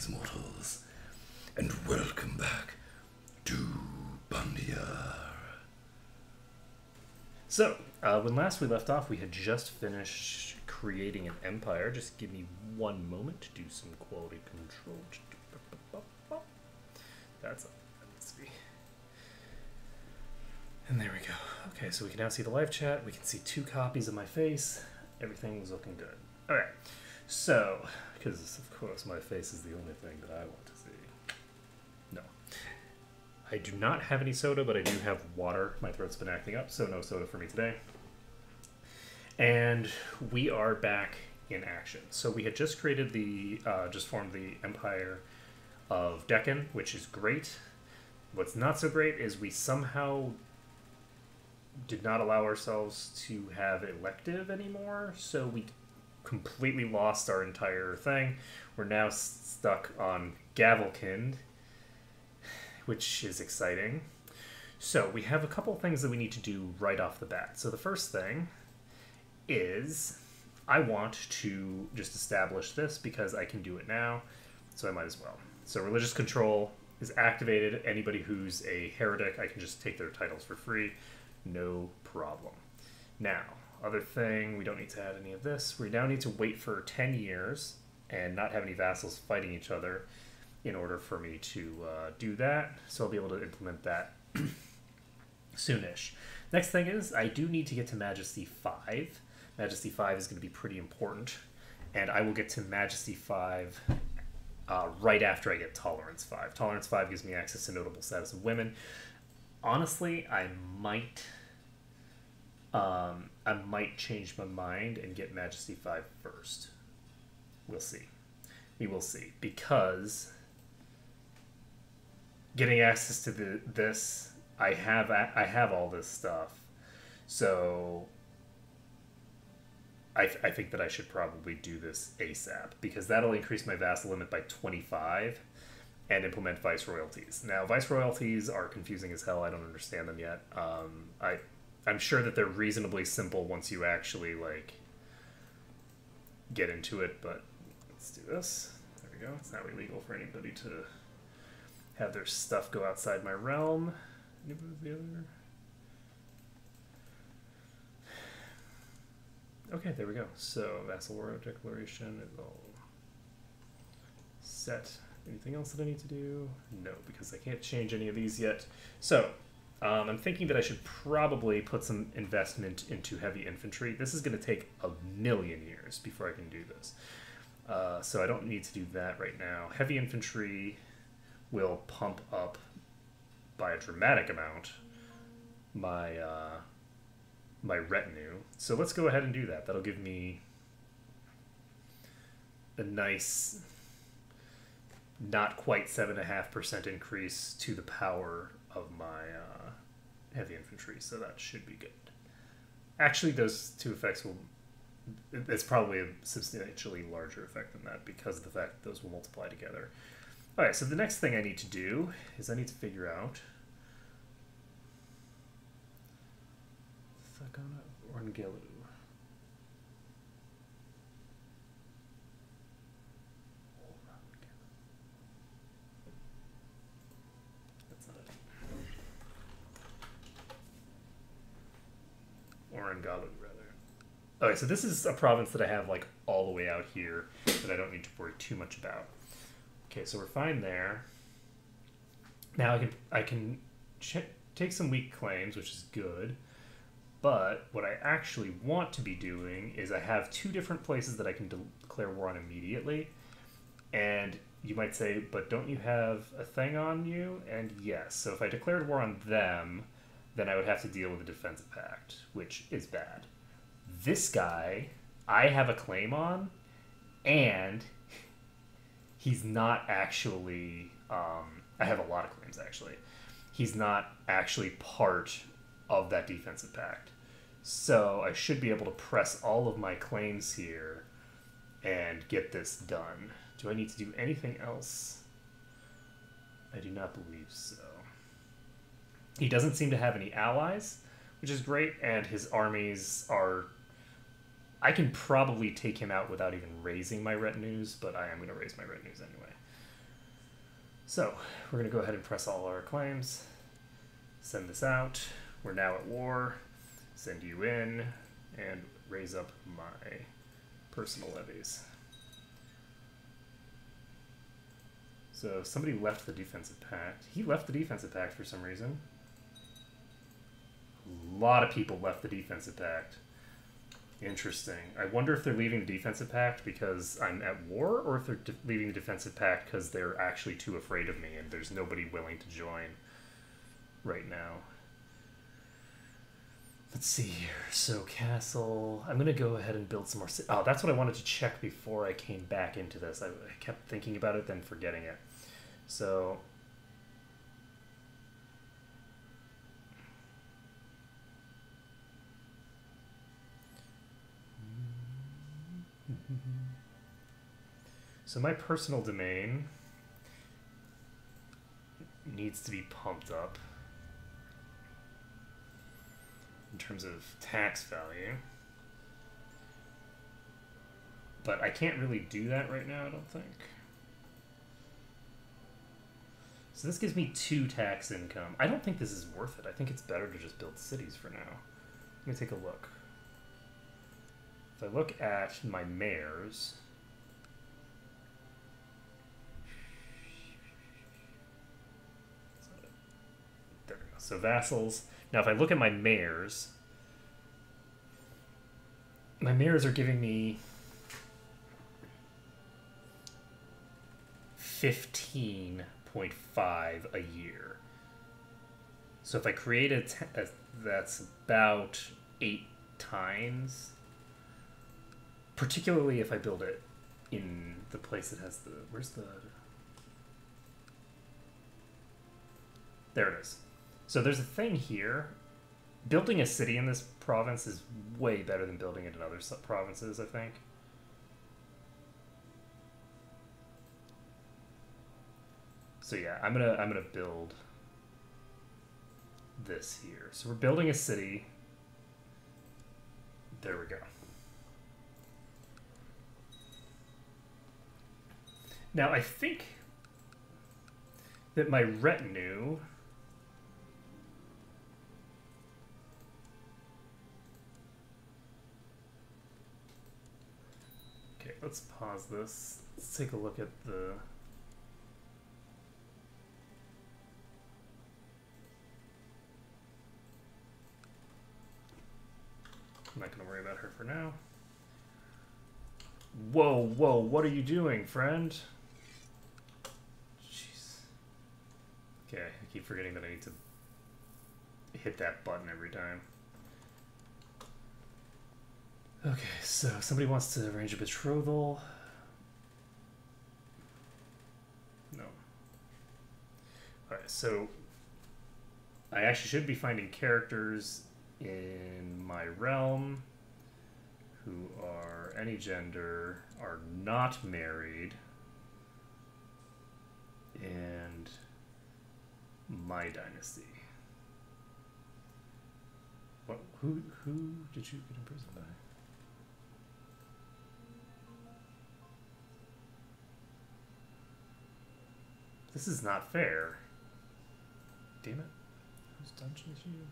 Greetings, mortals, and welcome back to Bandiar. So, when last we left off, we had just finished creating an empire. Just give me one moment to do some quality control. That's up. Let's see. And there we go. Okay, so we can now see the live chat. We can see 2 copies of my face. Everything was looking good. Alright, so, because of course my face is the only thing that I want to see. No. I do not have any soda, but I do have water. My throat's been acting up, so no soda for me today. And we are back in action. So we had just created the, just formed the Empire of Deccan, which is great. What's not so great is we somehow did not allow ourselves to have elective anymore, so we completely lost our entire thing. We're now stuck on Gavelkind, which is exciting. So we have a couple things that we need to do right off the bat. So the first thing is I want to just establish this because I can do it now, so I might as well. So religious control is activated. Anybody who's a heretic, I can just take their titles for free. No problem. Now, other thing, we don't need to add any of this. We now need to wait for 10 years and not have any vassals fighting each other in order for me to do that. So I'll be able to implement that soonish. Next thing is, I do need to get to Majesty 5. Majesty 5 is going to be pretty important. And I will get to Majesty 5 right after I get Tolerance 5. Tolerance 5 gives me access to notable status of women. Honestly, I might change my mind and get Majesty 5 first. We'll see. We will see. Because getting access to this, I have all this stuff. So I think that I should probably do this ASAP, because that'll increase my vassal limit by 25 and implement vice royalties. Now, vice royalties are confusing as hell. I don't understand them yet. I'm sure that they're reasonably simple once you actually, like, get into it, but let's do this. There we go. It's now illegal for anybody to have their stuff go outside my realm. The other... Okay, there we go. So, vassal warrior declaration is all set. Anything else that I need to do? No, because I can't change any of these yet. So, I'm thinking that I should probably put some investment into heavy infantry. This is going to take a million years before I can do this. So I don't need to do that right now. Heavy infantry will pump up by a dramatic amount my my retinue. So let's go ahead and do that. That'll give me a nice, not quite 7.5% increase to the power of my heavy infantry, so that should be good. Actually, those 2 effects will... It's probably a substantially larger effect than that because of the fact that those will multiply together. Alright, so the next thing I need to do is I need to figure out... Thagana Orngelu. Orangalu, rather. Okay, so this is a province that I have, like, all the way out here that I don't need to worry too much about. Okay, so we're fine there. Now I can take some weak claims, which is good. But what I actually want to be doing is I have 2 different places that I can declare war on immediately. And you might say, but don't you have a thing on you? And yes, so if I declared war on them, then I would have to deal with a defensive pact, which is bad. This guy, I have a claim on, and he's not actually... I have a lot of claims, actually. He's not actually part of that defensive pact. So I should be able to press all of my claims here and get this done. Do I need to do anything else? I do not believe so. He doesn't seem to have any allies, which is great, and his armies are... I can probably take him out without even raising my retinues, but I am going to raise my retinues anyway. So we're going to go ahead and press all our claims. Send this out. We're now at war. Send you in and raise up my personal levies. So somebody left the defensive pact. He left the defensive pact for some reason. A lot of people left the defensive pact. Interesting. I wonder if they're leaving the defensive pact because I'm at war, or if they're leaving the defensive pact because they're actually too afraid of me and there's nobody willing to join right now. Let's see here. So castle. I'm going to go ahead and build some more. Oh, that's what I wanted to check before I came back into this. I kept thinking about it, then forgetting it. So my personal domain needs to be pumped up in terms of tax value. But I can't really do that right now, I don't think. So this gives me 2 tax income. I don't think this is worth it. I think it's better to just build cities for now. Let me take a look. If I look at my mayors, there we go. So vassals. Now if I look at my mayors are giving me 15.5 a year. So if I create that's about 8 times. Particularly if I build it in the place that has the... Where's the... There it is. So there's a thing here. Building a city in this province is way better than building it in other provinces, I think. So yeah, I'm gonna build this here. So we're building a city. There we go. Now, I think that my retinue... Okay, let's pause this. Let's take a look at the... I'm not going to worry about her for now. Whoa, whoa, what are you doing, friend? Okay, I keep forgetting that I need to hit that button every time. Okay, so somebody wants to arrange a betrothal. No. Alright, so I actually should be finding characters in my realm who are any gender, are not married, and my dynasty. What? Who did you get imprisoned by? This is not fair. Damn it! Whose dungeon is she in?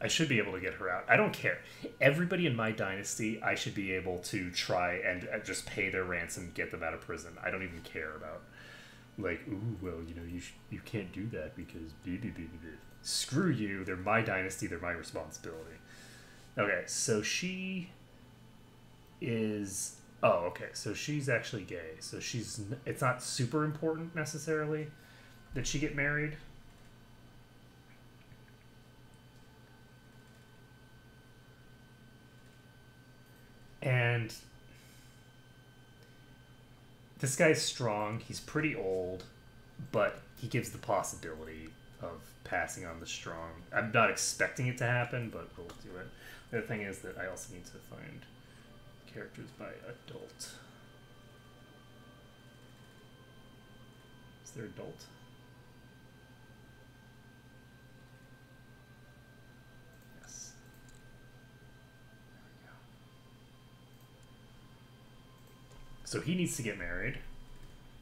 I should be able to get her out. I don't care. Everybody in my dynasty, I should be able to try and just pay their ransom, get them out of prison. I don't even care about. Like, ooh, well, you know, you can't do that because... Screw you, they're my dynasty, they're my responsibility. Okay, so she is... Oh, okay, so she's actually gay. So she's... It's not super important, necessarily, that she get married. And... This guy's strong, he's pretty old, but he gives the possibility of passing on the strong. I'm not expecting it to happen, but we'll do it. The other thing is that I also need to find characters by adult. Is there adult? Yes. There we go. So he needs to get married.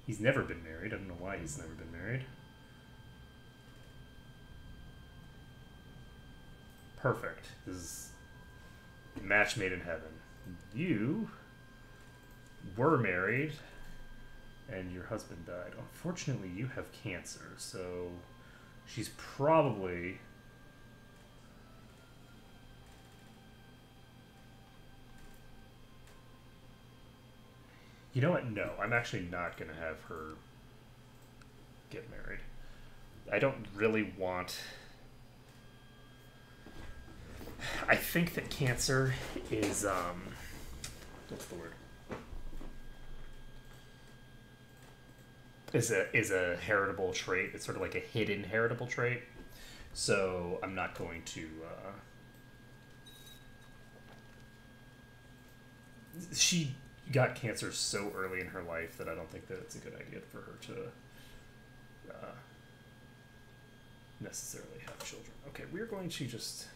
He's never been married. I don't know why he's never been married. Perfect. This is match made in heaven. You were married and your husband died. Unfortunately, you have cancer, so she's probably... You know what? No, I'm actually not going to have her get married. I don't really want... I think that cancer is, what's the word? Is a heritable trait. It's sort of like a hidden heritable trait. So I'm not going to, she got cancer so early in her life that I don't think that it's a good idea for her to necessarily have children. Okay, we're going to just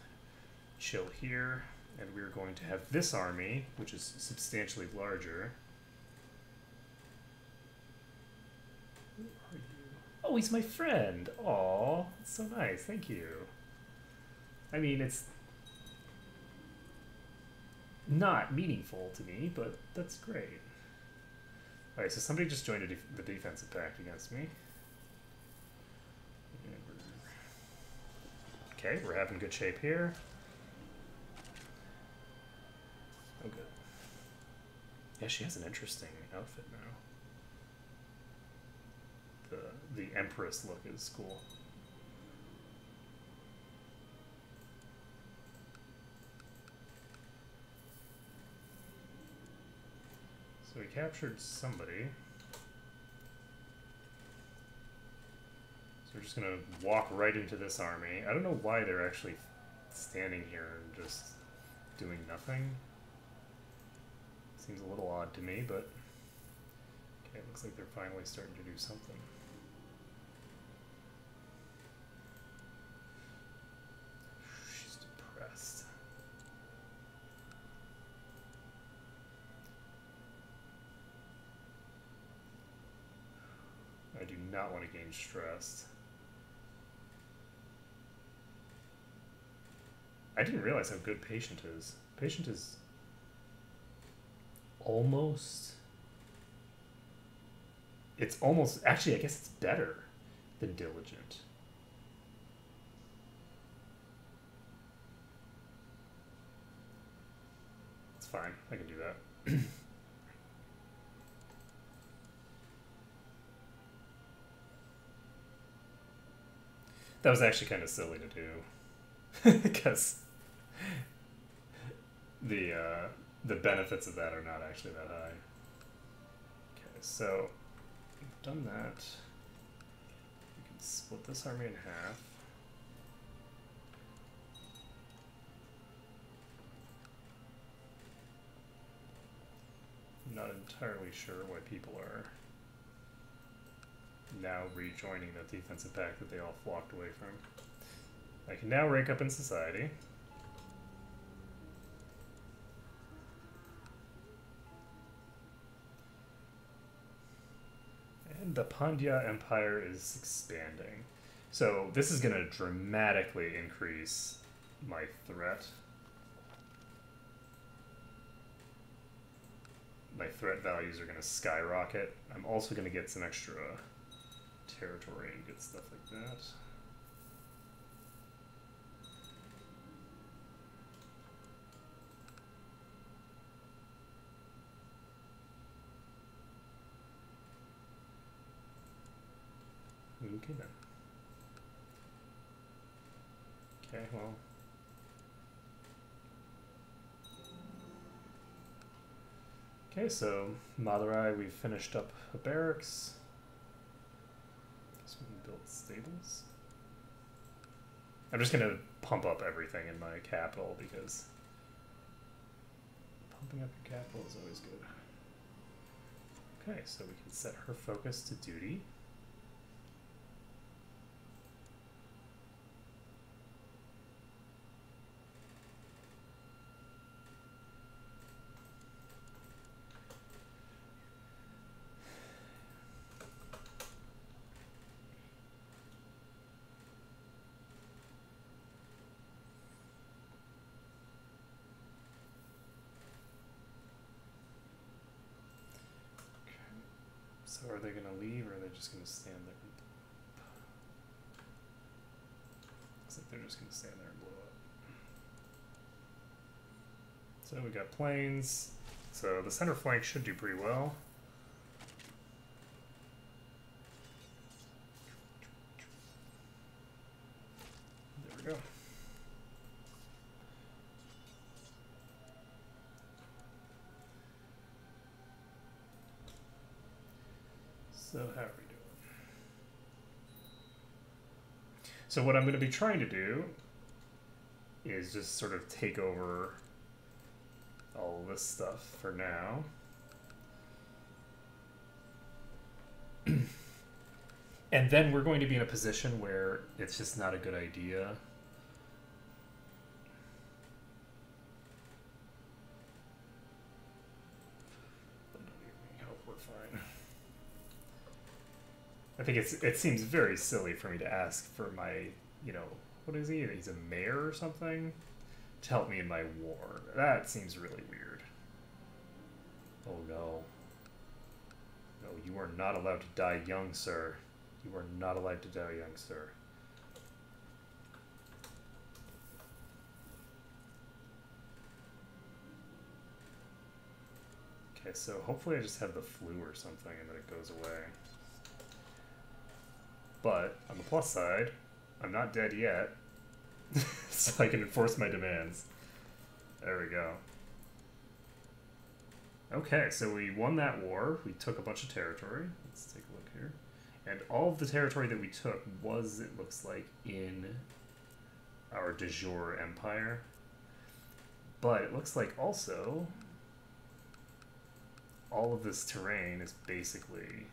chill here, and we're going to have this army, which is substantially larger. Who are you? Oh, he's my friend. Aw, that's so nice. Thank you. I mean, it's not meaningful to me, but that's great. Alright, so somebody just joined the defensive pact against me. Okay, we're having good shape here. Oh, good. Yeah, she has an interesting outfit now. The Empress look is cool. So we captured somebody. So we're just gonna walk right into this army. I don't know why they're actually standing here and just doing nothing. Seems a little odd to me, but okay, it looks like they're finally starting to do something. She's depressed. I do not want to gain stressed. I didn't realize how good Patient is. Patient is almost... It's almost... Actually, I guess it's better than Diligent. It's fine. I can do that. That was actually kind of silly to do. Because the benefits of that are not actually that high. Okay, so we've done that. We can split this army in half. I'm not entirely sure why people are now rejoining the defensive pact that they all flocked away from. I can now rank up in society. And the Pandya Empire is expanding. So this is going to dramatically increase my threat. My threat values are going to skyrocket. I'm also going to get some extra territory and good stuff like that. Okay then. Okay, well. Okay, so Madurai, we've finished up a barracks. Guess we can build stables. I'm just gonna pump up everything in my capital because pumping up your capital is always good. Okay, so we can set her focus to duty. So are they going to leave, or are they just going to stand there? Looks like they're just going to stand there and blow up. So we got planes. So the center flank should do pretty well. There we go. So how are we doing? So what I'm going to be trying to do is just sort of take over all this stuff for now. And then we're going to be in a position where it's just not a good idea. I hope we're fine. I think it seems very silly for me to ask for my, you know, what is he? He's a mayor or something? To help me in my war. That seems really weird. Oh no. No, you are not allowed to die young, sir. You are not allowed to die young, sir. Okay, so hopefully I just have the flu or something and then it goes away. But, on the plus side, I'm not dead yet. So I can enforce my demands. There we go. Okay, so we won that war. We took a bunch of territory. Let's take a look here. And all of the territory that we took was, it looks like, in our de jure empire. But it looks like also all of this terrain is basically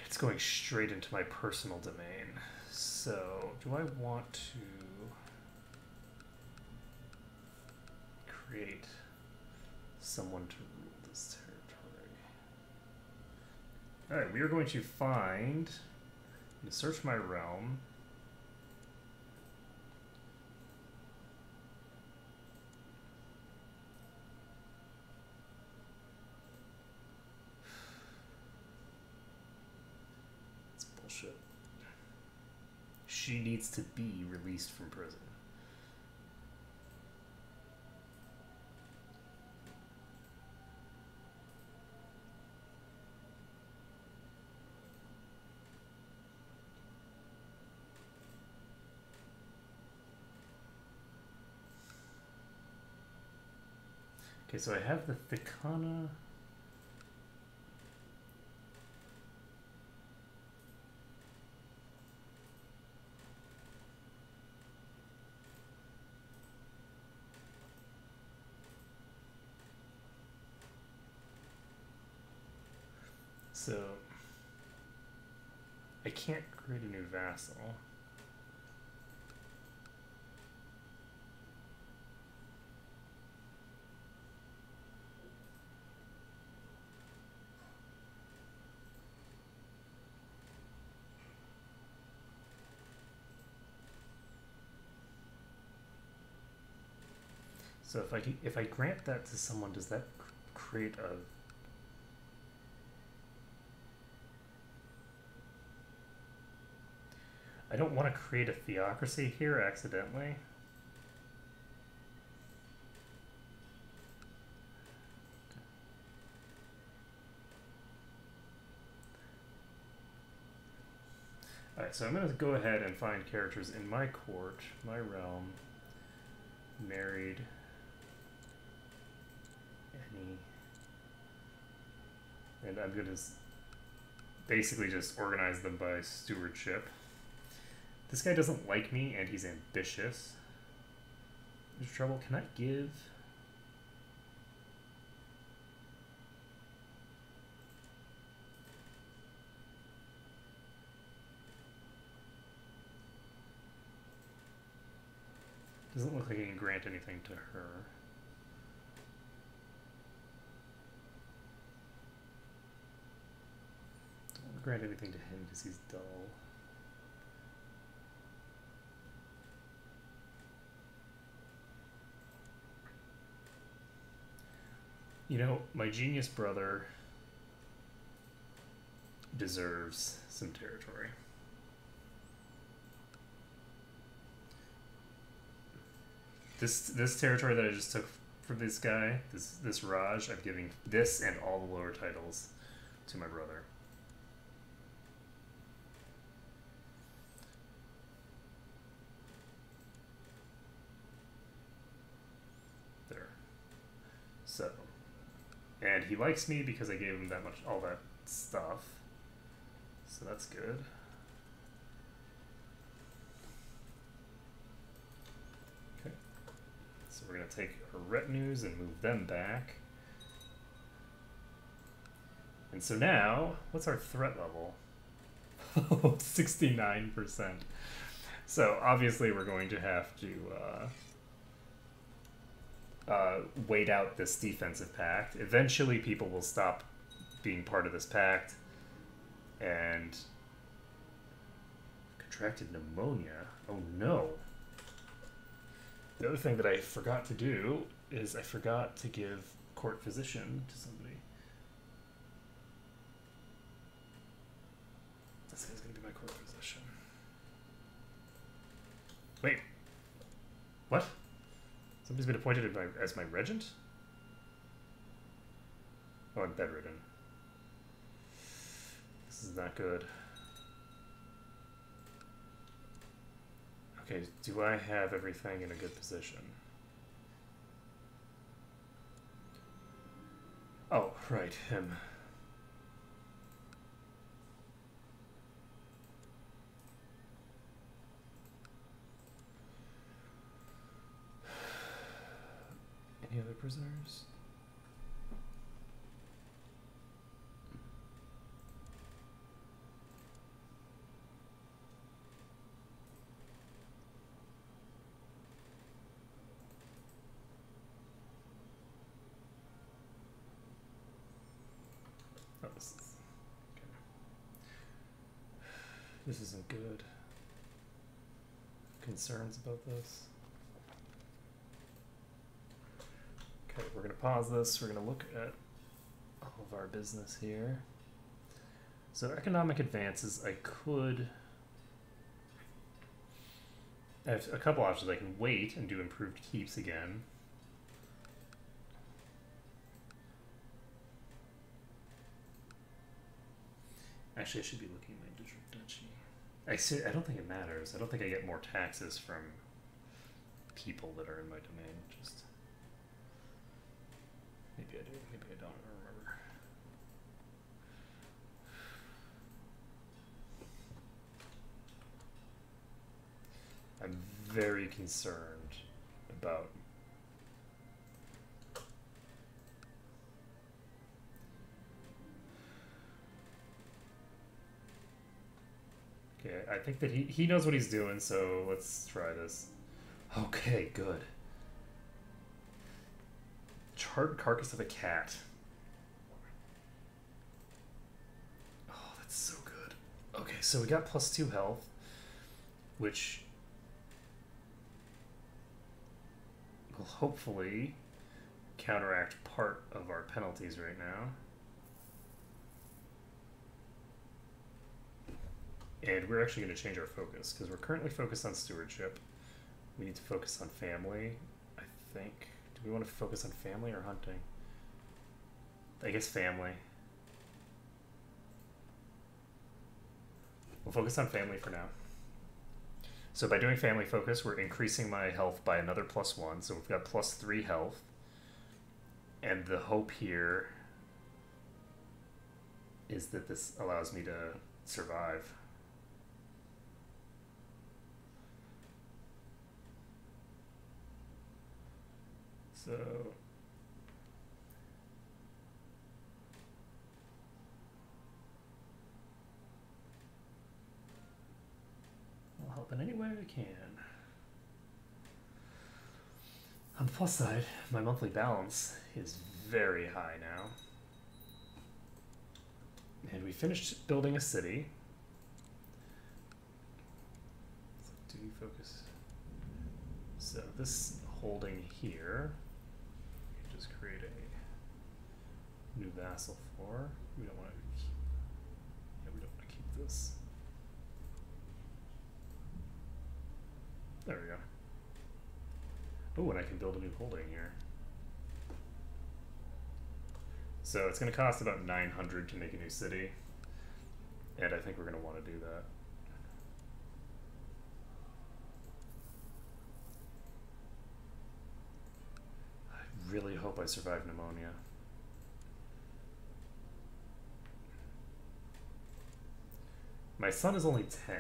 it's going straight into my personal domain. So, do I want to create someone to rule this territory? Alright, we are going to find, I'm going to search my realm. Bullshit. She needs to be released from prison. Okay, so I have the Thicana. So, I can't create a new vassal. So if I grant that to someone, does that create a I don't want to create a theocracy here accidentally. Alright, so I'm going to go ahead and find characters in my court, my realm, married, any, and I'm going to basically just organize them by stewardship. This guy doesn't like me, and he's ambitious. There's trouble. Can I give? Doesn't look like I can grant anything to her. Don't grant anything to him because he's dull. You know, my genius brother deserves some territory. This territory that I just took from this guy, this Raj, I'm giving this and all the lower titles to my brother. There. So, and he likes me because I gave him that much, all that stuff. So that's good. Okay. So we're going to take our retinues and move them back. And so now, what's our threat level? 69%. So obviously we're going to have to wait out this defensive pact. Eventually people will stop being part of this pact. And contracted pneumonia. Oh no. The other thing that I forgot to do is I forgot to give court physician to somebody. This guy's gonna be my court physician. Wait. What? Somebody's been appointed as my regent? Oh, I'm bedridden. This is not good. Okay, do I have everything in a good position? Oh, right, him. Any other prisoners? Oh, this is okay. This isn't good. Concerns about this. Okay, we're going to pause this. We're going to look at all of our business here. So economic advances, I have a couple options. I can wait and do improved keeps again. Actually, I should be looking at my digital duchy. I don't think it matters. I don't think I get more taxes from people that are in my domain. Just maybe I do, maybe I don't. I don't remember. I'm very concerned about okay, I think that he knows what he's doing, so let's try this. Okay, good. Charred carcass of a cat. Oh, that's so good. Okay, so we got +2 health, which will hopefully counteract part of our penalties right now. And we're actually going to change our focus because we're currently focused on stewardship. We need to focus on family, I think. Do we want to focus on family or hunting? I guess family. We'll focus on family for now. So by doing family focus, we're increasing my health by another +1. So we've got +3 health. And the hope here is that this allows me to survive. So I'll help in any way I can. On the plus side, my monthly balance is very high now. And we finished building a city. Do we focus? So this holding here, we just create a new vassal for. We don't want to keep, yeah, we don't want to keep this. There we go. Oh, and I can build a new holding here. So it's going to cost about 900 to make a new city, and I think we're going to want to do that. I really hope I survive pneumonia. My son is only 10,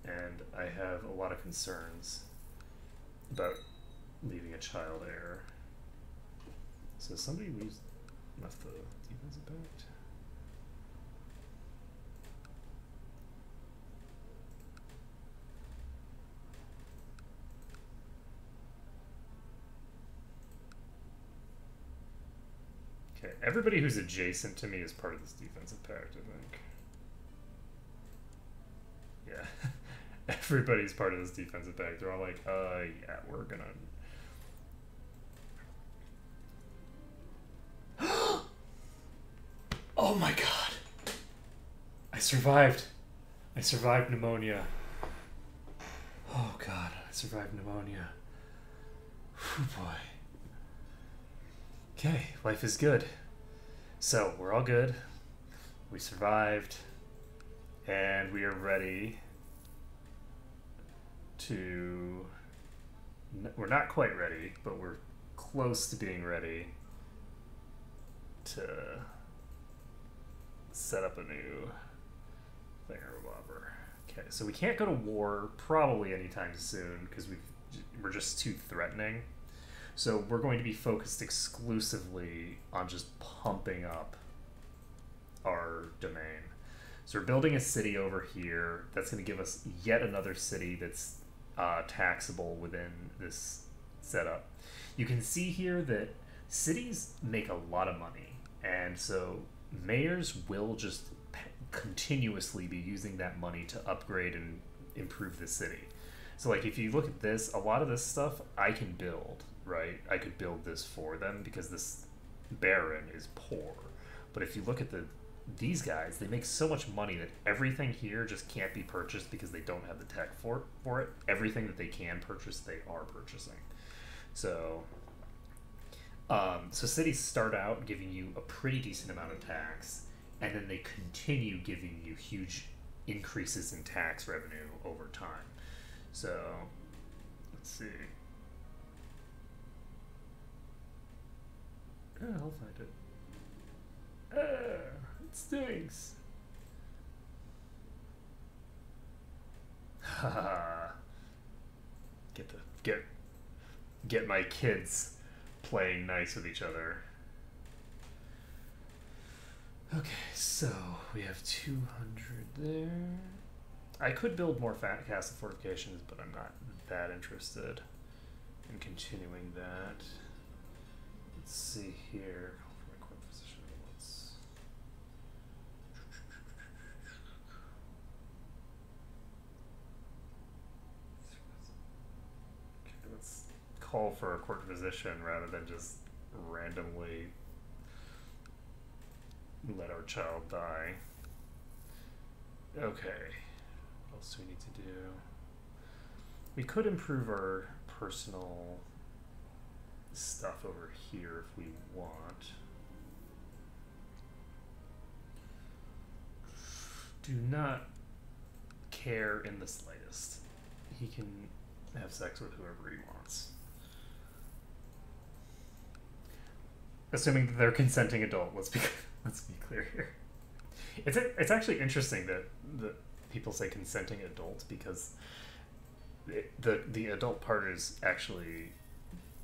and I have a lot of concerns about leaving a child heir. So somebody left the defensive pact. Okay, everybody who's adjacent to me is part of this defensive pact, I think. Yeah. Everybody's part of this defensive pact. They're all like, yeah, we're gonna... Oh my god! I survived. I survived pneumonia. Oh god, I survived pneumonia. Whew, boy. Okay, life is good. So, we're all good. We survived. And we are ready to... We're not quite ready, but we're close to being ready to set up a new thingamabobber. Okay, so we can't go to war probably anytime soon because we're just too threatening. So we're going to be focused exclusively on just pumping up our domain. So we're building a city over here. That's going to give us yet another city that's taxable within this setup. You can see here that cities make a lot of money, and so mayors will just continuously be using that money to upgrade and improve the city. So like if you look at this, a lot of this stuff I can build, right? I could build this for them because this baron is poor. But if you look at these guys, they make so much money that everything here just can't be purchased because they don't have the tech for it. Everything that they can purchase, they are purchasing. So so cities start out giving you a pretty decent amount of tax, and then they continue giving you huge increases in tax revenue over time. So, let's see. I'll find it. It stinks. Haha. Get my kids playing nice with each other. Okay, so we have 200 there. I could build more castle fortifications, but I'm not that interested in continuing that. Let's see here. For my court position, let's call for a court position rather than just randomly let our child die. Okay. What else do we need to do? We could improve our personal stuff over here if we want. Do not care in the slightest. He can have sex with whoever he wants. Assuming that they're consenting adult. Let's be clear here. It's actually interesting that people say consenting adult because the adult part is actually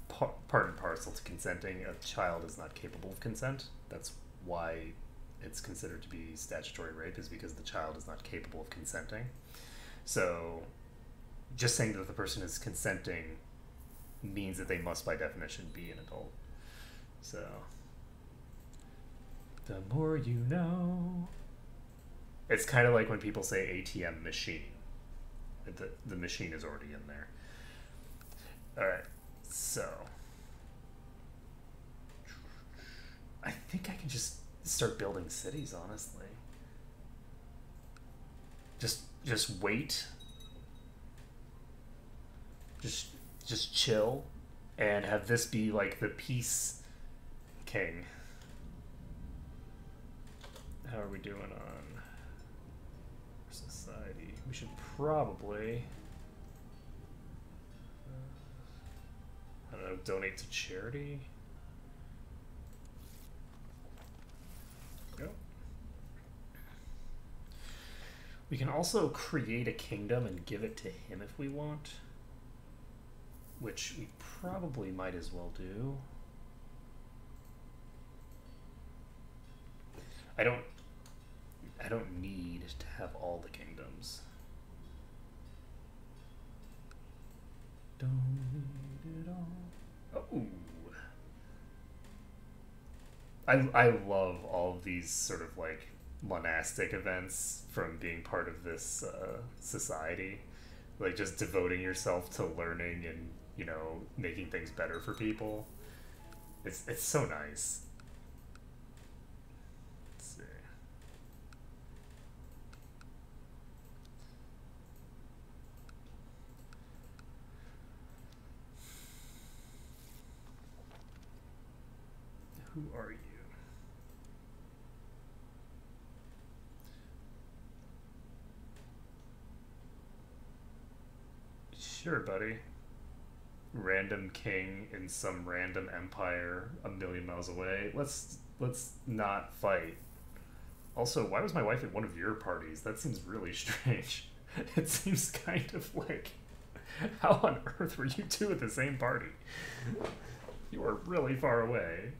part and parcel to consenting. A child is not capable of consent. That's why it's considered to be statutory rape, is because the child is not capable of consenting. So just saying that the person is consenting means that they must by definition be an adult. So The more you know. It's kind of like when people say ATM machine. The machine is already in there. Alright, so I think I can just start building cities, honestly. Just wait. Just chill and have this be like the peace king. How are we doing on society? We should probably I don't know, donate to charity. Go. We can also create a kingdom and give it to him if we want, which we probably might as well do. I don't need to have all the kingdoms. Don't need it all. Oh. I love all of these sort of like monastic events from being part of this society. Like just devoting yourself to learning and, you know, making things better for people. It's so nice. Let's see. Who are you? Sure, buddy. Random king in some random empire a million miles away. Let's not fight. Also, why was my wife at one of your parties? That seems really strange. It seems kind of like, how on earth were you two at the same party? You are really far away.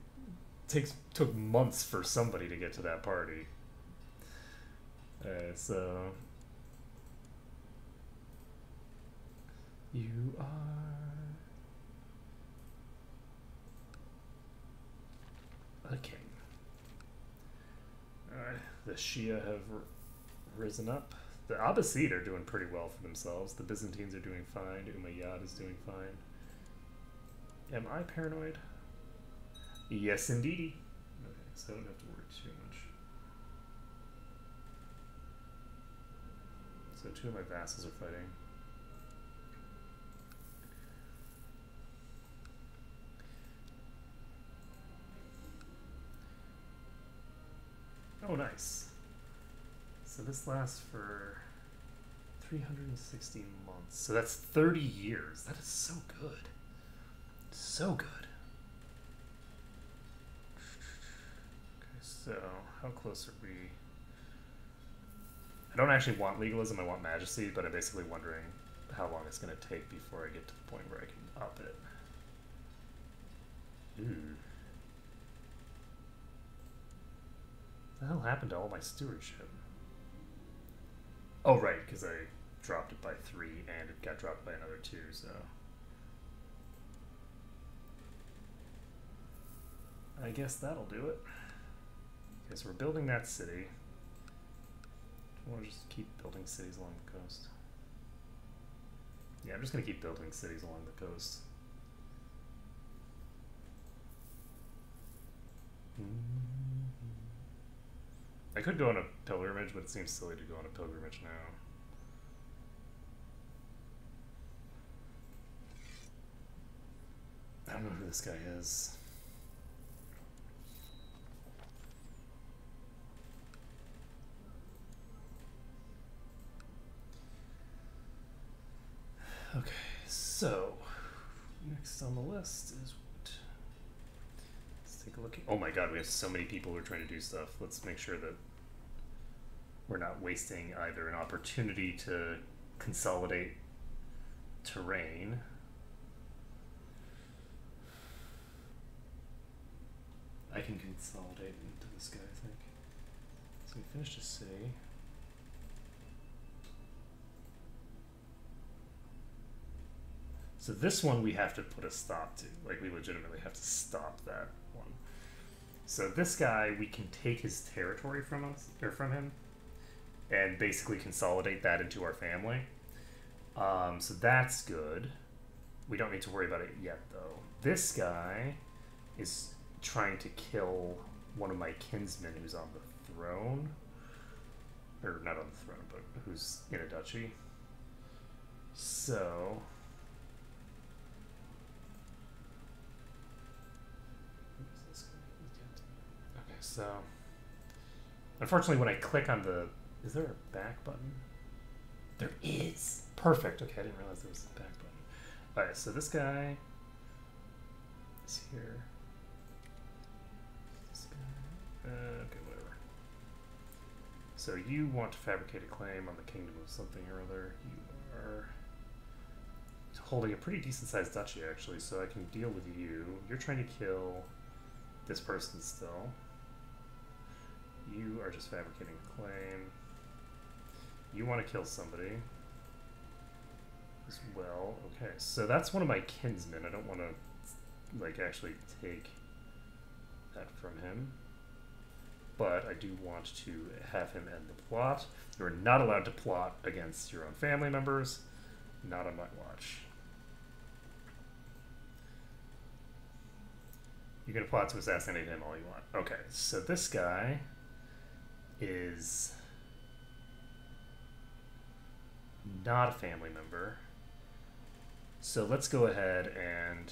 Took months for somebody to get to that party. So you are a king. Alright, the Shia have risen up. The Abbasid are doing pretty well for themselves. The Byzantines are doing fine. Umayyad is doing fine. Am I paranoid? Yes, indeedy. Okay, so I don't have to worry too much. So 2 of my vassals are fighting. Oh, nice. So this lasts for 360 months. So that's 30 years. That is so good. So good. Okay, so how close are we? I don't actually want legalism, I want majesty, but I'm basically wondering how long it's going to take before I get to the point where I can up it. Ooh. What the hell happened to all my stewardship? Oh, right, because I dropped it by 3 and it got dropped by another 2, so. I guess that'll do it. Okay, so we're building that city. I want to just keep building cities along the coast. Yeah, I'm just going to keep building cities along the coast. I could go on a pilgrimage, but it seems silly to go on a pilgrimage now. I don't know who this guy is. Okay, so next on the list is what? Let's take a look. Oh my god, we have so many people who are trying to do stuff. Let's make sure that we're not wasting either an opportunity to consolidate terrain. I can consolidate into this guy, I think. So we finished a city. So this one we have to put a stop to. Like, we legitimately have to stop that one. So this guy, we can take his territory from us, or from him, and basically consolidate that into our family. So that's good. We don't need to worry about it yet, though. This guy is trying to kill one of my kinsmen who's on the throne. Or not on the throne, but who's in a duchy. So... Okay, so... Unfortunately, when I click on the... Is there a back button? There is! Perfect! Okay, I didn't realize there was a back button. Alright, so this guy is here. This guy... okay, whatever. So you want to fabricate a claim on the kingdom of something or other. You are holding a pretty decent-sized duchy, actually, so I can deal with you. You're trying to kill this person still. You are just fabricating a claim. You want to kill somebody as well. Okay, so that's one of my kinsmen. I don't want to, like, actually take that from him. But I do want to have him end the plot. You are not allowed to plot against your own family members. Not on my watch. You can plot to assassinate him all you want. Okay, so this guy is not a family member. So let's go ahead and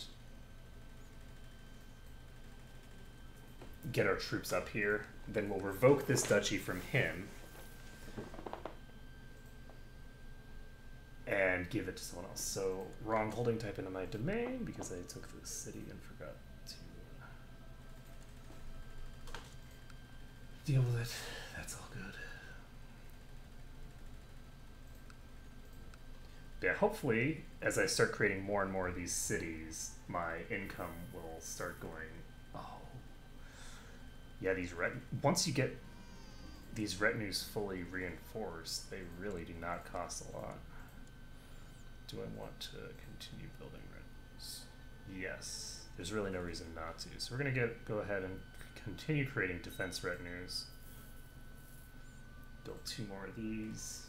get our troops up here. Then we'll revoke this duchy from him and give it to someone else. So wrong holding type into my domain because I took the city and forgot to deal with it. That's all good. Yeah, hopefully, as I start creating more and more of these cities, my income will start going, oh. Yeah, once you get these retinues fully reinforced, they really do not cost a lot. Do I want to continue building retinues? Yes. There's really no reason not to. So we're going to go ahead and continue creating defense retinues. Build 2 more of these.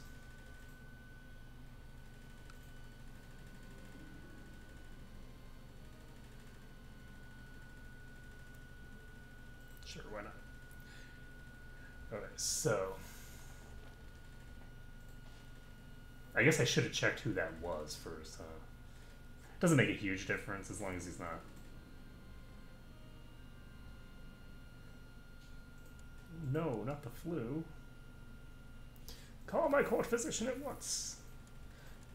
Sure, why not? Okay, so I guess I should have checked who that was first, huh? Doesn't make a huge difference as long as he's not. No, not the flu. Call my court physician at once.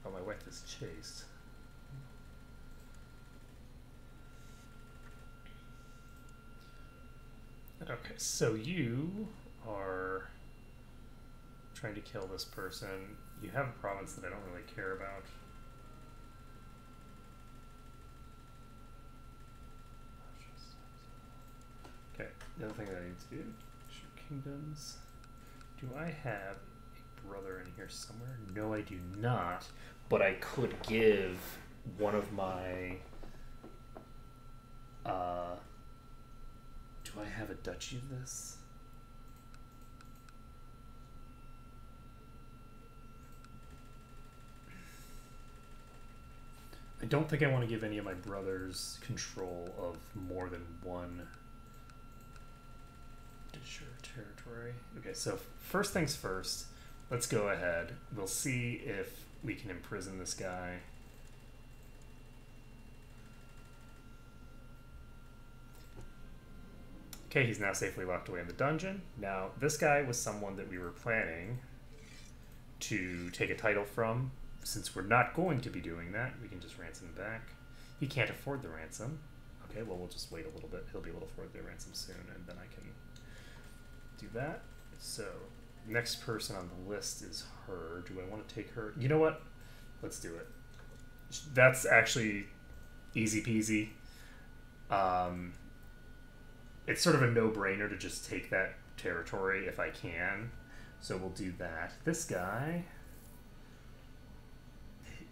Oh, my wife is chaste. Okay, so you are trying to kill this person. You have a province that I don't really care about. Okay, the other thing that I need to do is your kingdoms. Do I have a brother in here somewhere? No, I do not. But I could give one of my... do I have a duchy of this? I don't think I want to give any of my brothers control of more than one territory. Okay, so first things first, let's go ahead. We'll see if we can imprison this guy. Okay, he's now safely locked away in the dungeon. Now, this guy was someone that we were planning to take a title from. Since we're not going to be doing that, we can just ransom him back. He can't afford the ransom. Okay, well, we'll just wait a little bit. He'll be able to afford the ransom soon, and then I can do that. So, next person on the list is her. Do I want to take her? You know what? Let's do it. That's actually easy peasy. It's sort of a no-brainer to just take that territory if I can. So we'll do that. This guy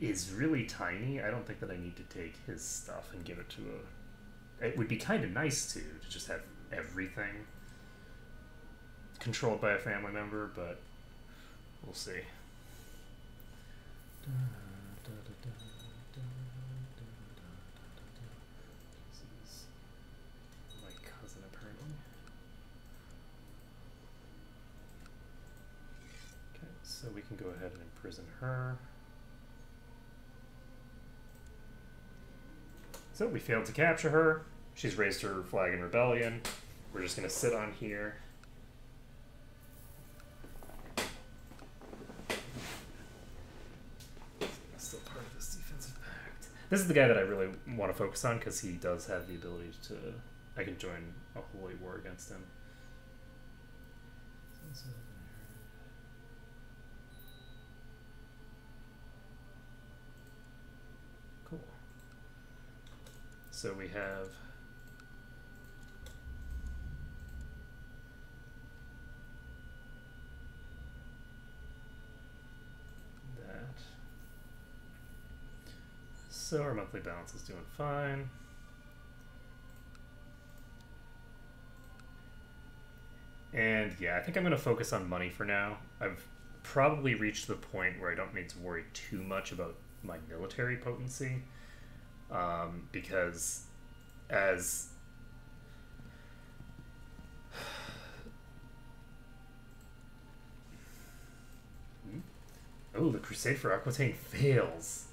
is really tiny. I don't think that I need to take his stuff and give it to a... It would be kind of nice to just have everything controlled by a family member, but we'll see. This is my cousin, apparently. Okay, so we can go ahead and imprison her. So we failed to capture her. She's raised her flag in rebellion. We're just going to sit on here. Still part of this defensive pact. This is the guy that I really want to focus on because he does have the ability to... I can join a holy war against him. Cool. So we have that. So our monthly balance is doing fine. And yeah, I think I'm going to focus on money for now. I've probably reached the point where I don't need to worry too much about my military potency. Because as oh, the crusade for Aquitaine fails.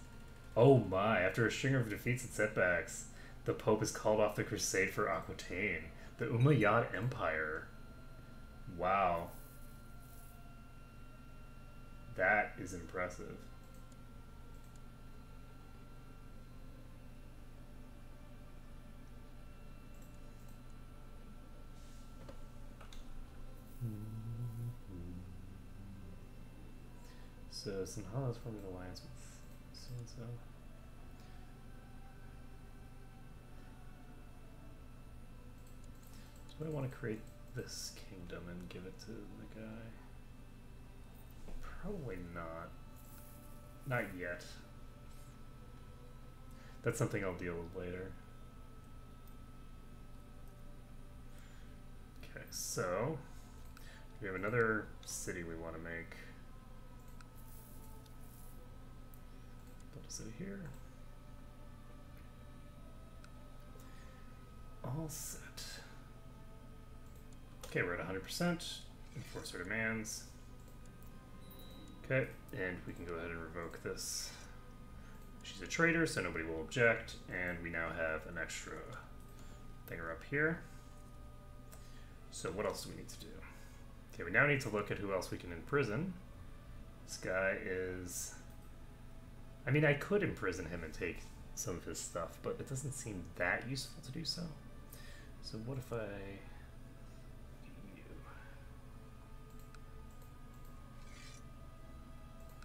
Oh my, after a string of defeats and setbacks, the Pope has called off the crusade for Aquitaine. The Umayyad Empire. Wow. That is impressive. So Sinhala formed an alliance with so-and-so. Do I want to create this kingdom and give it to the guy? Probably not. Not yet. That's something I'll deal with later. Okay, so we have another city we want to make. Build a city here. All set. Okay, we're at 100%. Enforce our demands. Okay, and we can go ahead and revoke this. She's a traitor, so nobody will object, and we now have an extra thinger up here. So what else do we need to do? Okay, we now need to look at who else we can imprison. This guy is... I mean, I could imprison him and take some of his stuff, but it doesn't seem that useful to do so. So what if I...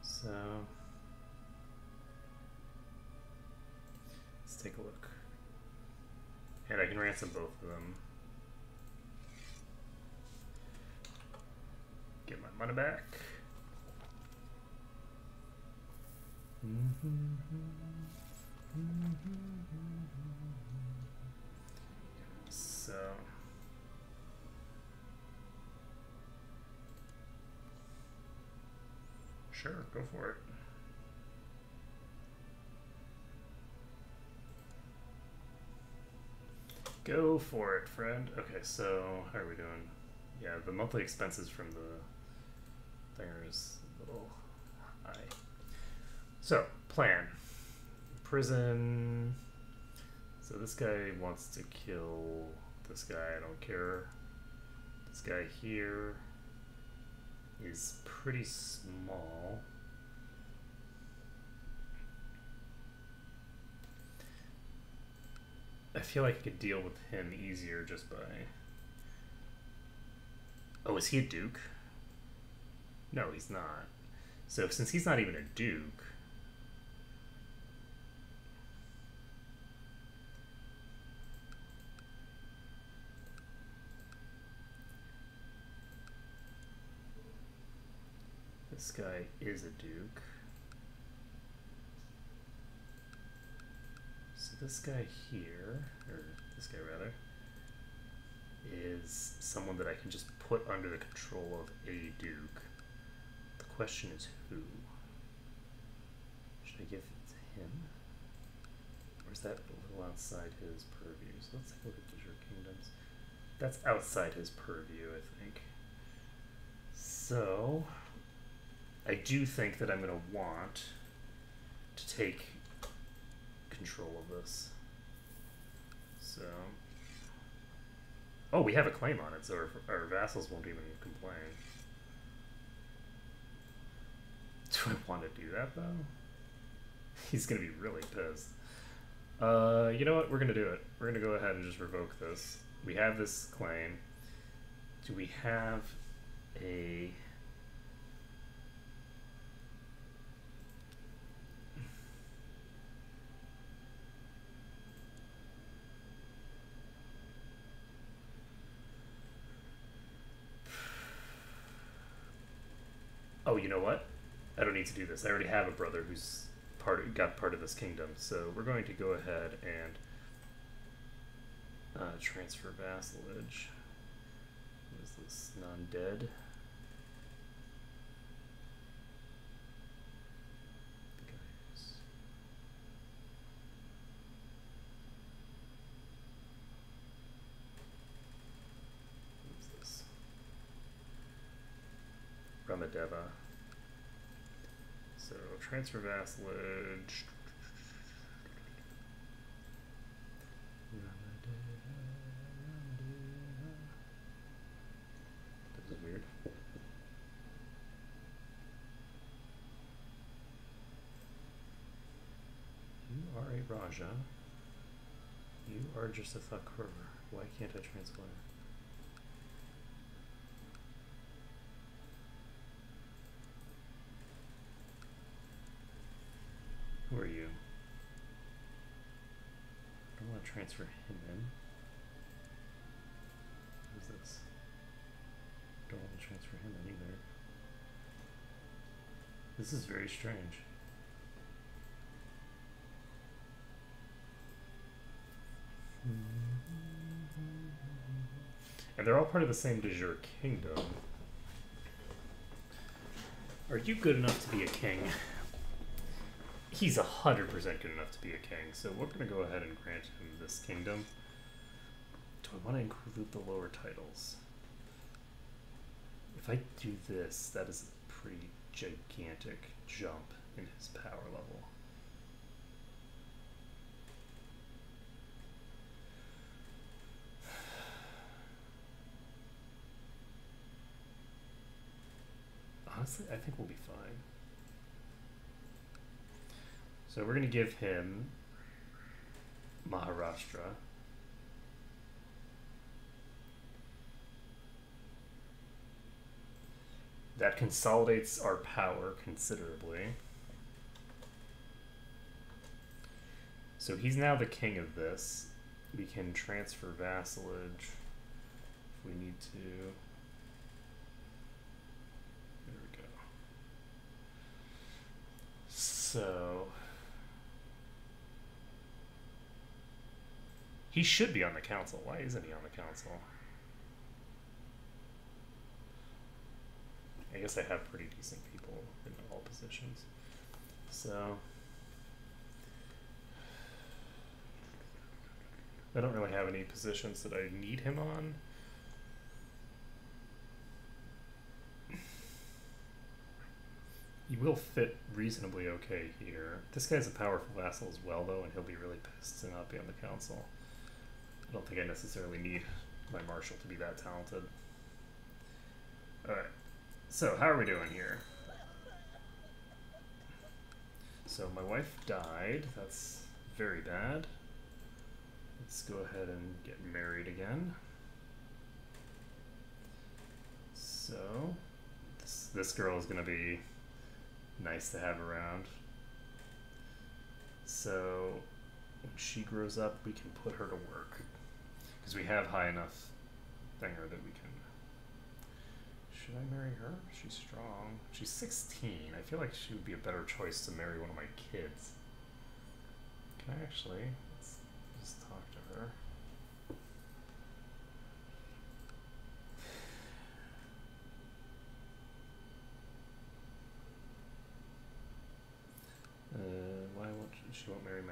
So let's take a look. And I can ransom both of them. Get my money back. So sure, go for it. Go for it, friend. Okay, so how are we doing? Yeah, the monthly expenses from the thinger is a little high. So, plan. Prison. So this guy wants to kill this guy, I don't care. This guy here is pretty small. I feel like I could deal with him easier just by... Oh, is he a duke? No, he's not. So since he's not even a duke... This guy is a duke. So this guy here, or this guy rather, is someone that I can just put under the control of a duke. The question is who? Should I give it to him? Or is that a little outside his purview? So let's take a look at the Azure Kingdoms. That's outside his purview, I think. So, I do think that I'm going to want to take control of this. So, oh, we have a claim on it, so our vassals won't even complain. Do I want to do that, though? He's going to be really pissed. You know what? We're going to do it. We're going to go ahead and just revoke this. We have this claim. Do we have a... Oh, you know what? I don't need to do this. I already have a brother who's got part of this kingdom, so we're going to go ahead and transfer vassalage. What is this? Non-dead? What is this? Ramadeva. So transfer vassalage. This is weird. You are a Raja. You are just a Thakur. Why can't I transfer? Who are you? I don't want to transfer him in. Who's this? Don't want to transfer him in either. This is very strange. And they're all part of the same de jure kingdom. Are you good enough to be a king? He's 100% good enough to be a king, so we're going to go ahead and grant him this kingdom. Do I want to include the lower titles? If I do this, that is a pretty gigantic jump in his power level. Honestly, I think we'll be fine. So we're going to give him Maharashtra. That consolidates our power considerably. So he's now the king of this. We can transfer vassalage if we need to. There we go. So he should be on the council. Why isn't he on the council? I guess I have pretty decent people in all positions. So I don't really have any positions that I need him on. He will fit reasonably okay here. This guy's a powerful vassal as well, though, and he'll be really pissed to not be on the council. I don't think I necessarily need my marshal to be that talented. Alright, so how are we doing here? So my wife died. That's very bad. Let's go ahead and get married again. So this girl is going to be nice to have around. So when she grows up, we can put her to work. Because we have high enough thinger that we can... Should I marry her? She's strong. She's 16. I feel like she would be a better choice to marry one of my kids. Can I actually... Let's just talk to her.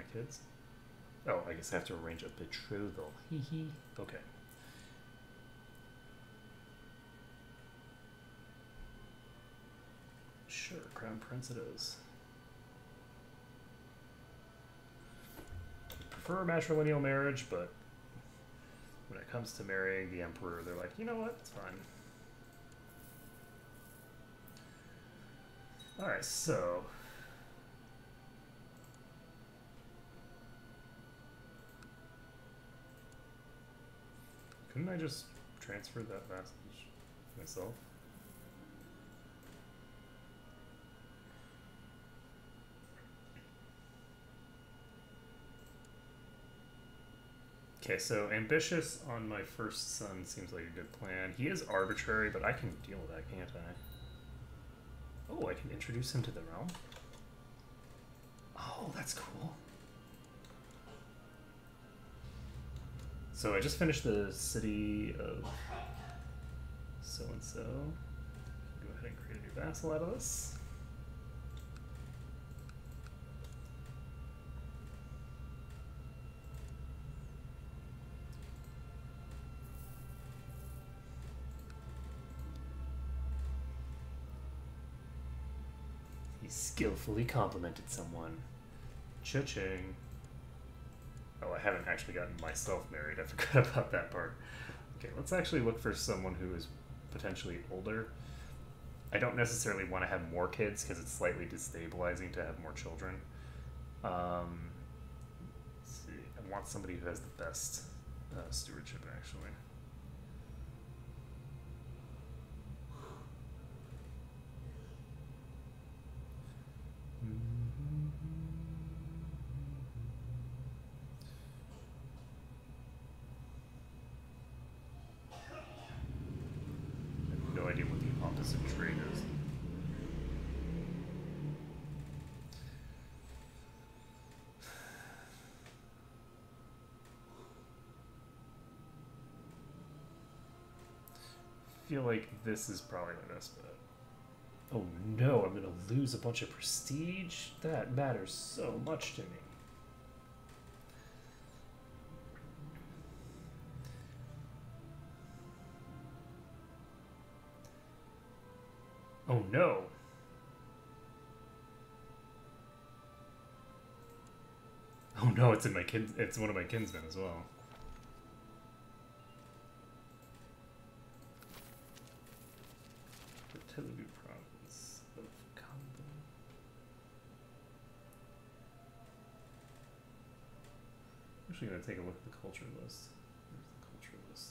my kids. Oh, I guess I have to arrange a betrothal. Hee hee. Okay. Sure, Crown Prince it is. Prefer matrilineal marriage, but when it comes to marrying the Emperor, they're like, you know what, it's fine. Alright, so... couldn't I just transfer that message myself? Okay, so ambitious on my first son seems like a good plan. He is arbitrary, but I can deal with that, can't I? Oh, I can introduce him to the realm? Oh, that's cool. So I just finished the city of so-and-so. Go ahead and create a new vassal out of this. He skillfully complimented someone. Cha-ching. Oh, I haven't actually gotten myself married. I forgot about that part. Okay, let's actually look for someone who is potentially older. I don't necessarily want to have more kids because it's slightly destabilizing to have more children. Let's see. I want somebody who has the best stewardship, actually. I have no idea what the opposite trait is. I feel like this is probably my best bet. Oh no, I'm gonna lose a bunch of prestige? That matters so much to me. Oh no. Oh no, it's in my it's one of my kinsmen as well. The Telugu province of Kambu. I'm actually gonna take a look at the culture list. There's the culture list.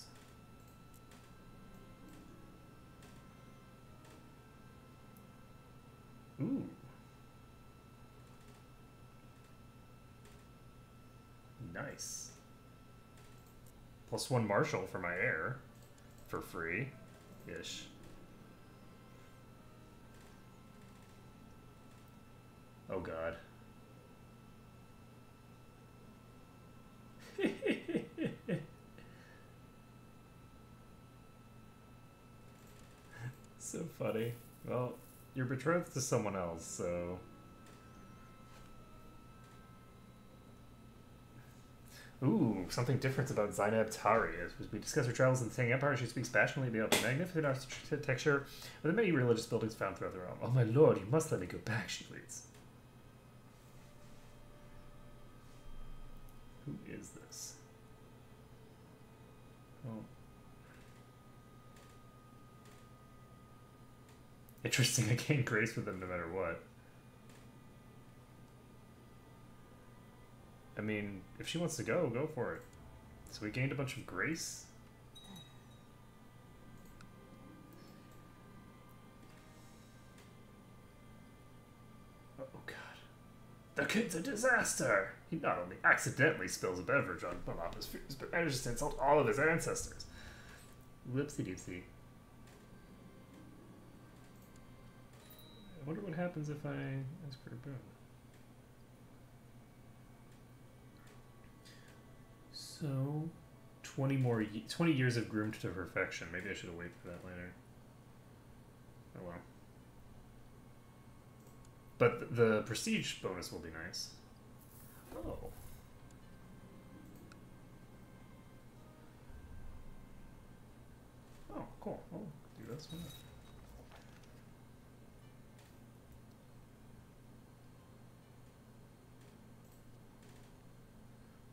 Ooh. Nice. +1 marshal for my heir. For free. Ish. Oh god. So funny. Well, you're betrothed to someone else, so... Ooh, something different about Zainab Tari. As we discuss her travels in the Tang Empire, she speaks passionately about the magnificent architecture of the many religious buildings found throughout the realm. Oh my lord, you must let me go back, she pleads. Who is this? Oh. Interesting, I gain grace with them no matter what. I mean, if she wants to go, go for it. So we gained a bunch of grace? Oh god. The kid's a disaster! He not only accidentally spills a beverage on Mama's foods, but manages to insult all of his ancestors. Whoopsie doopsie. I wonder what happens if I ask for a boon. So, 20 years of groomed to perfection. Maybe I should have waited for that later. Oh well. But the prestige bonus will be nice. Oh. Oh, cool. Oh, do this one.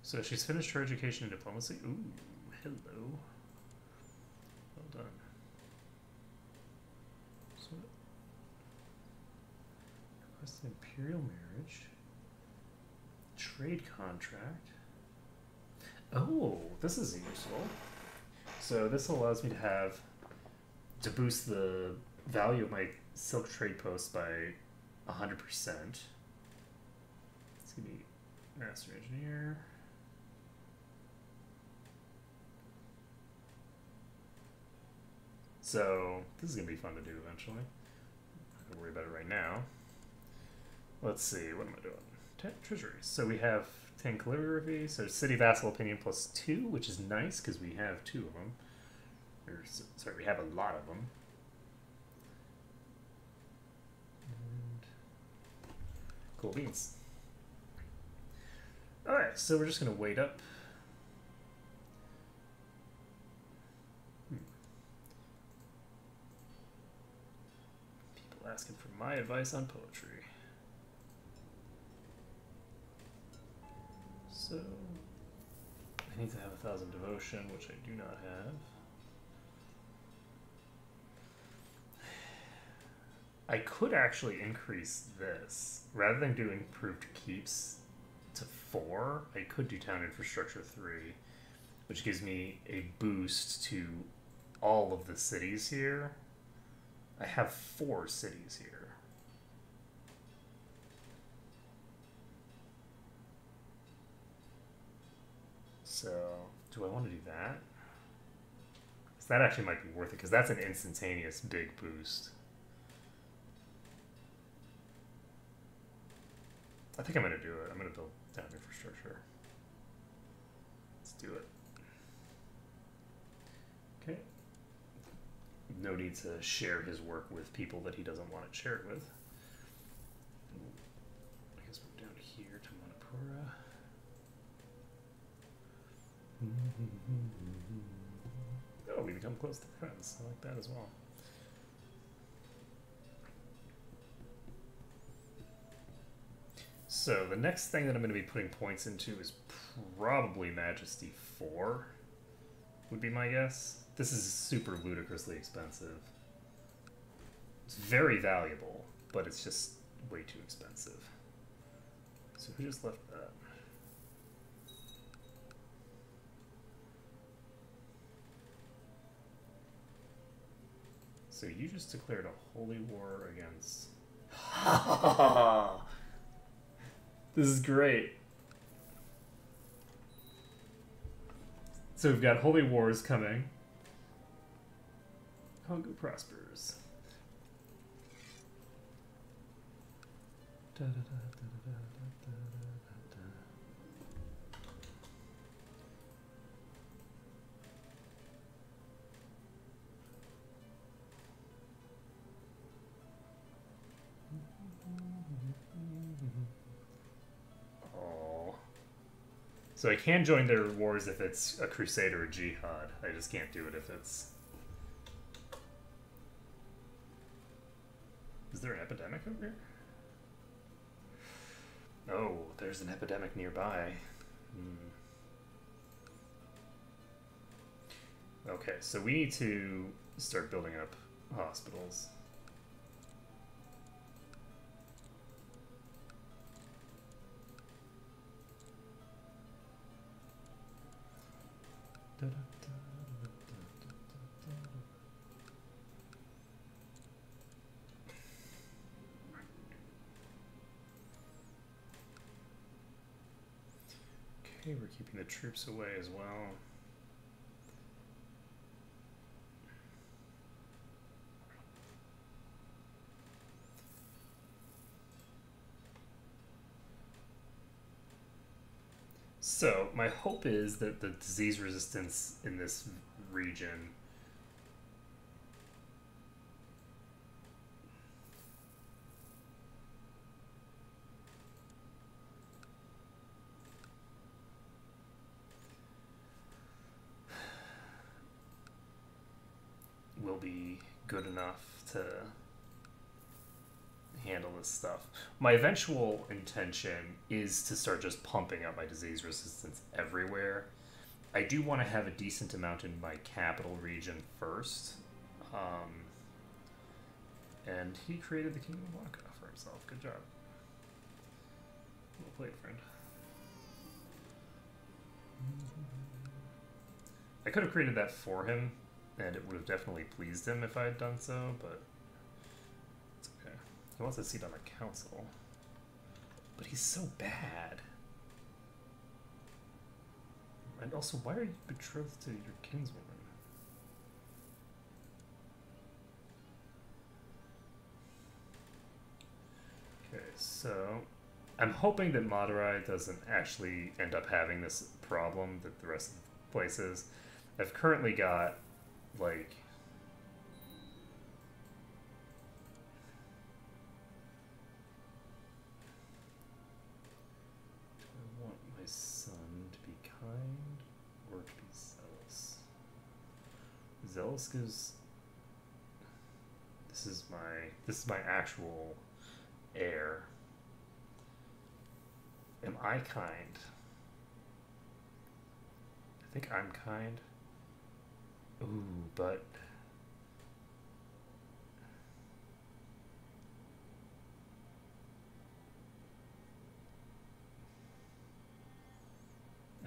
So she's finished her education in diplomacy. Ooh, hello. Well done. So, request an imperial marriage. Trade contract. Oh, this is useful. So this allows me to boost the value of my silk trade post by 100%. It's gonna be master engineer. So this is gonna be fun to do eventually. I'm not gonna worry about it right now. Let's see, what am I doing? 10 treasuries. So we have 10 calligraphy. So city vassal opinion +2, which is nice because we have 2 of them. Or, sorry, we have a lot of them. And cool beans. Alright, so we're just going to wait up. People asking for my advice on poetry. So, I need to have 1,000 devotion, which I do not have. I could actually increase this. Rather than do improved keeps to 4, I could do town infrastructure 3, which gives me a boost to all of the cities here. I have 4 cities here. So, do I want to do that? Because that actually might be worth it, because that's an instantaneous big boost. I think I'm going to do it. I'm going to build down infrastructure. Let's do it. Okay. No need to share his work with people that he doesn't want to share it with. I guess we're down here to Manipura. Oh, we become close to friends. I like that as well. So the next thing that I'm going to be putting points into is probably Majesty 4, would be my guess. This is super ludicrously expensive. It's very valuable, but it's just way too expensive. So who just left that? So you just declared a holy war against... This is great. So we've got holy wars coming. Congo prospers. Da, da, da, da, da, da, da, da. Oh. So I can join their wars if it's a crusade or a jihad. I just can't do it if it's... Is there an epidemic over here? Oh, there's an epidemic nearby. Okay, so we need to start building up hospitals. Okay, we're keeping the troops away as well. So, my hope is that the disease resistance in this region will be good enough to handle this stuff. My eventual intention is to start just pumping up my disease resistance everywhere. I do want to have a decent amount in my capital region first. And he created the Kingdom of Waka for himself. Good job. Well played, friend. I could have created that for him, and it would have definitely pleased him if I had done so, but it's okay. He wants a seat on the council. But he's so bad. And also, why are you betrothed to your kinswoman? Okay, so I'm hoping that Madurai doesn't actually end up having this problem that the rest of the places. I've currently got, like, do I want my son to be kind or to be zealous? Zealous gives, this is my actual heir. Am I kind? I think I'm kind. Ooh, but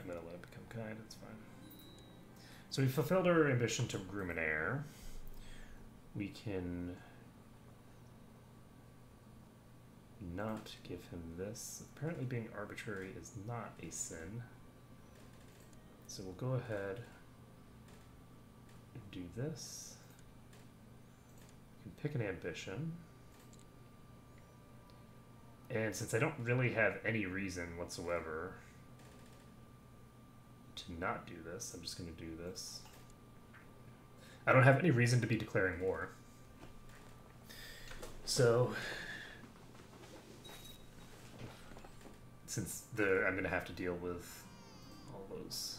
I'm gonna let it become kind, it's fine. So we fulfilled our ambition to groom an heir. We can not give him this. Apparently being arbitrary is not a sin. So we'll go ahead and do this. You can pick an ambition. And since I don't really have any reason whatsoever to not do this, I'm just going to do this. I don't have any reason to be declaring war. So since I'm going to have to deal with all those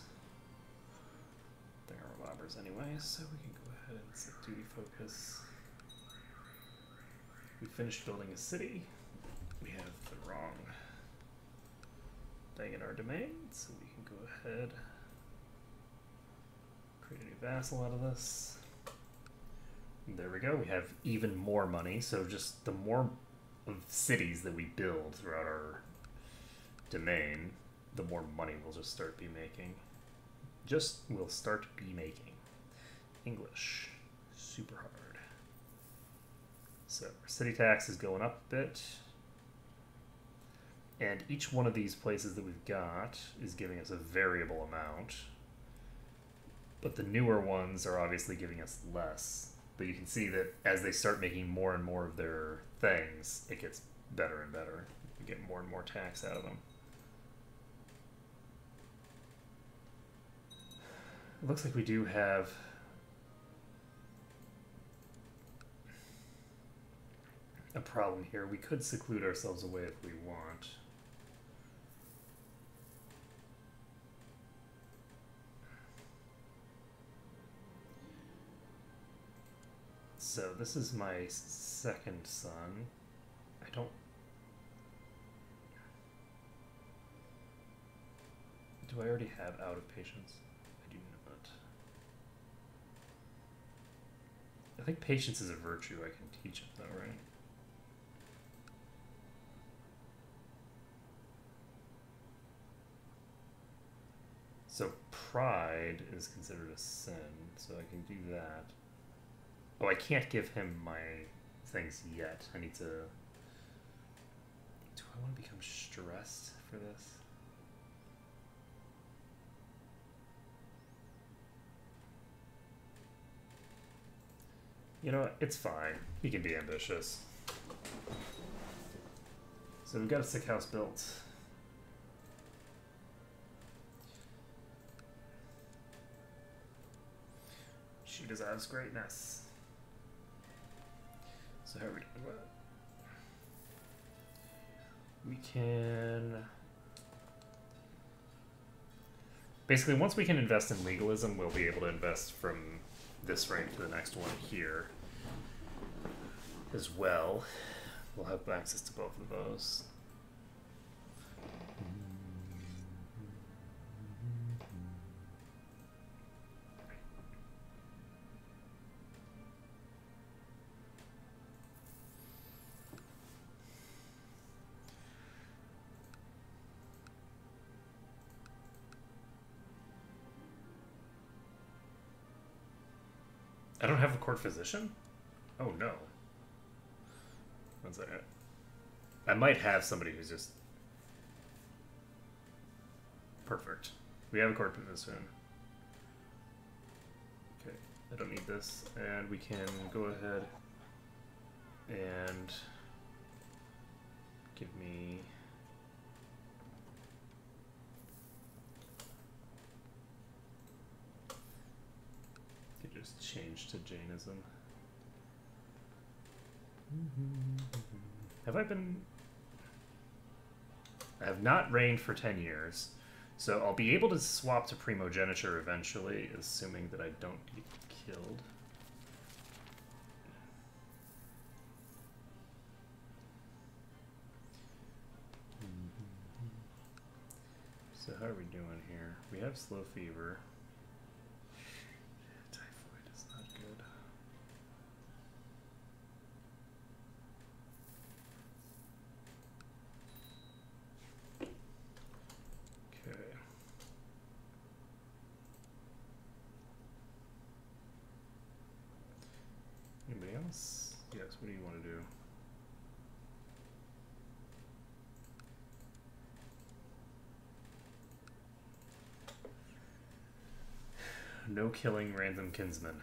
thinger robbers anyway, so we can go ahead and set duty focus. We finished building a city. We have the wrong thing in our domain, so we can go ahead create a new vassal out of this. And there we go. We have even more money, so just the more of cities that we build throughout our domain, the more money we'll just start be making. We'll start be making. English. Super hard. So our city tax is going up a bit. And each one of these places that we've got is giving us a variable amount. But the newer ones are obviously giving us less. But you can see that as they start making more and more of their things, it gets better and better. We get more and more tax out of them. It looks like we do have a problem here. We could seclude ourselves away if we want. So this is my second son. Do I already have out of patience? I do not. I think patience is a virtue. I can teach it though, right? So pride is considered a sin, so I can do that. Oh, I can't give him my things yet. I need to... Do I want to become stressed for this? You know what? It's fine. He can be ambitious. So we've got a sick house built. She deserves greatness. So how are we doing that? We can... Basically, once we can invest in legalism, we'll be able to invest from this rank to the next one here as well. We'll have access to both of those. I don't have a court physician? Oh no. One second. I might have somebody who's just... Perfect. We have a court physician. Okay, I don't need this. And we can go ahead and give me... Just change to Jainism. Have I been... I have not reigned for 10 years, so I'll be able to swap to primogeniture eventually, assuming that I don't get killed. So how are we doing here? We have slow fever. Anybody else? Yes, what do you want to do? No killing random kinsmen.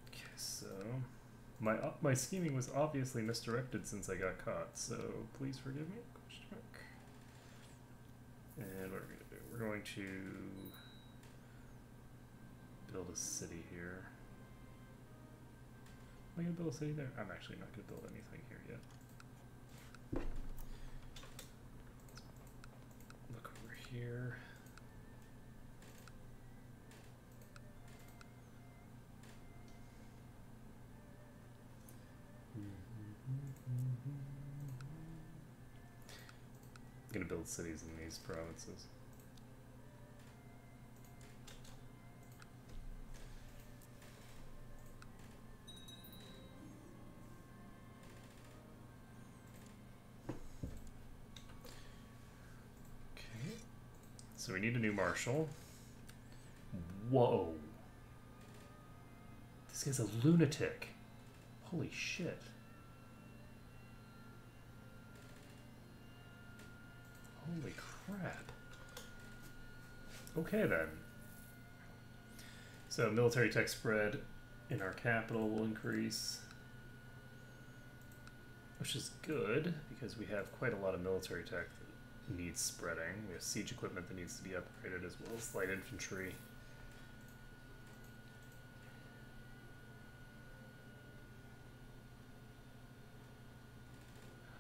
Okay, so my scheming was obviously misdirected since I got caught, so please forgive me? Question mark. And what are we gonna do? We're going to build a city here. Am I gonna build a city there? I'm actually not gonna build anything here yet. Look over here. I'm gonna build cities in these provinces. So we need a new marshal. Whoa. This guy's a lunatic. Holy shit. Holy crap. Okay then. So military tech spread in our capital will increase. Which is good, because we have quite a lot of military tech that needs spreading. We have siege equipment that needs to be upgraded, as well as light infantry.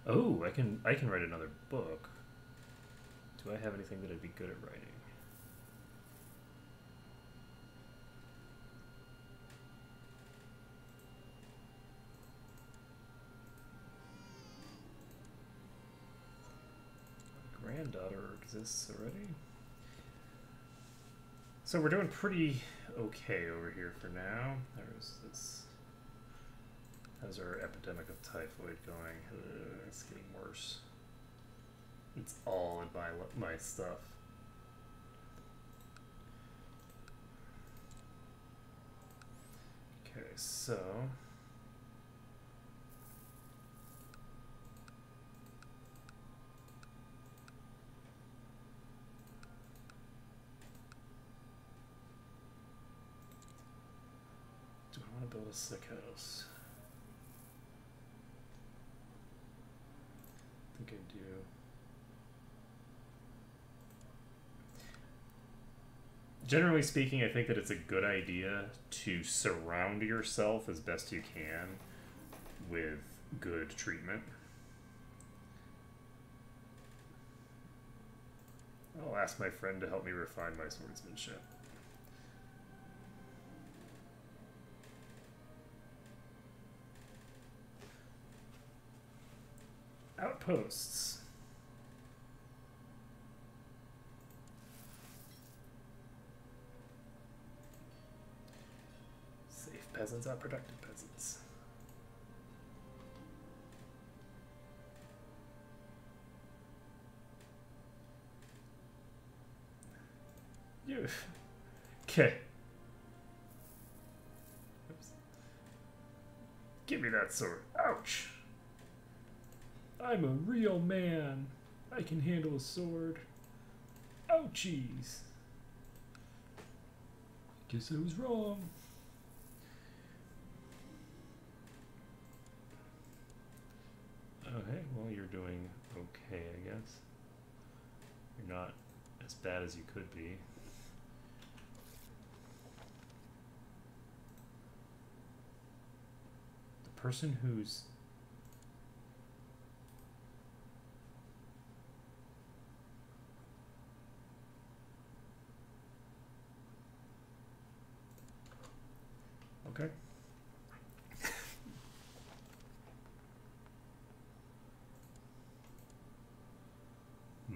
Oh, I can write another book. Do I have anything that I'd be good at writing? My granddaughter exists already. So we're doing pretty okay over here for now. There's this. How's our epidemic of typhoid going? It's getting worse. It's all in my stuff. Okay, so do I want to build a sick house? I think I do. Generally speaking, I think that it's a good idea to surround yourself as best you can with good treatment. I'll ask my friend to help me refine my swordsmanship. Outposts. Safe peasants are productive peasants. You. Okay. Oops. Give me that sword. Ouch. I'm a real man. I can handle a sword. Ouchies. Guess I was wrong. Okay, well, you're doing okay, I guess. You're not as bad as you could be. The person who's okay.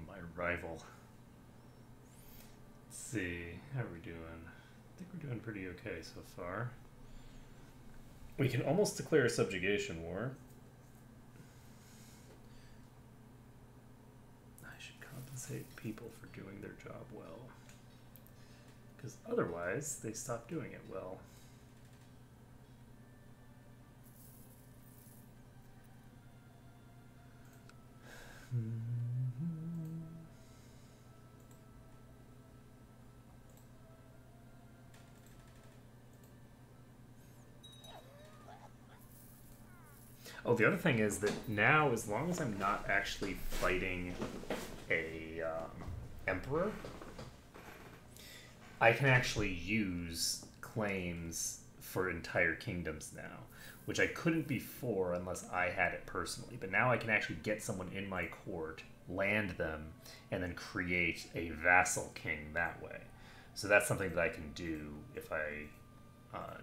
My rival. Let's see, how are we doing? I think we're doing pretty okay so far. We can almost declare a subjugation war. I should compensate people for doing their job well. Because otherwise, they stop doing it well. Oh, the other thing is that now, as long as I'm not actually fighting a emperor, I can actually use claims for entire kingdoms now, which I couldn't before unless I had it personally. But now I can actually get someone in my court, land them, and then create a vassal king that way. So that's something that I can do if I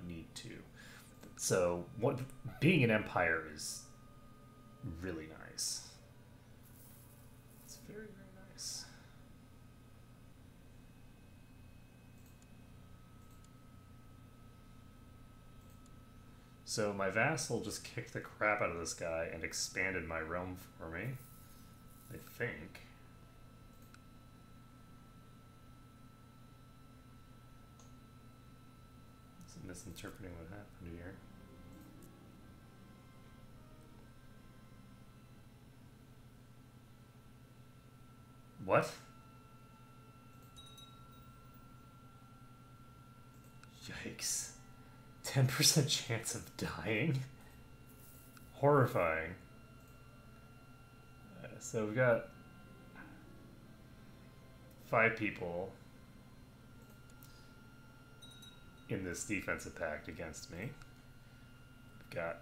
need to. So being an empire is really nice. It's very, very nice. So my vassal just kicked the crap out of this guy and expanded my realm for me, I think. I'm misinterpreting what happened here. What? Yikes. 10% chance of dying? Horrifying. So we've got 5 people in this defensive pact against me. We've got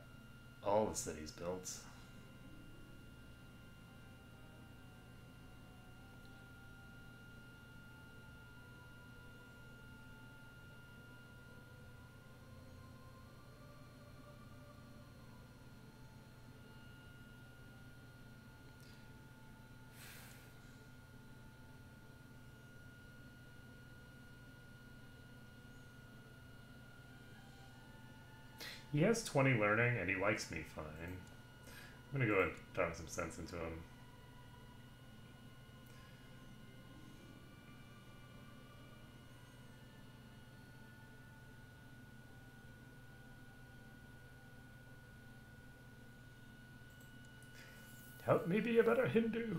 all the cities built. He has 20 learning, and he likes me fine. I'm gonna go ahead and pound some sense into him. Help me be a better Hindu.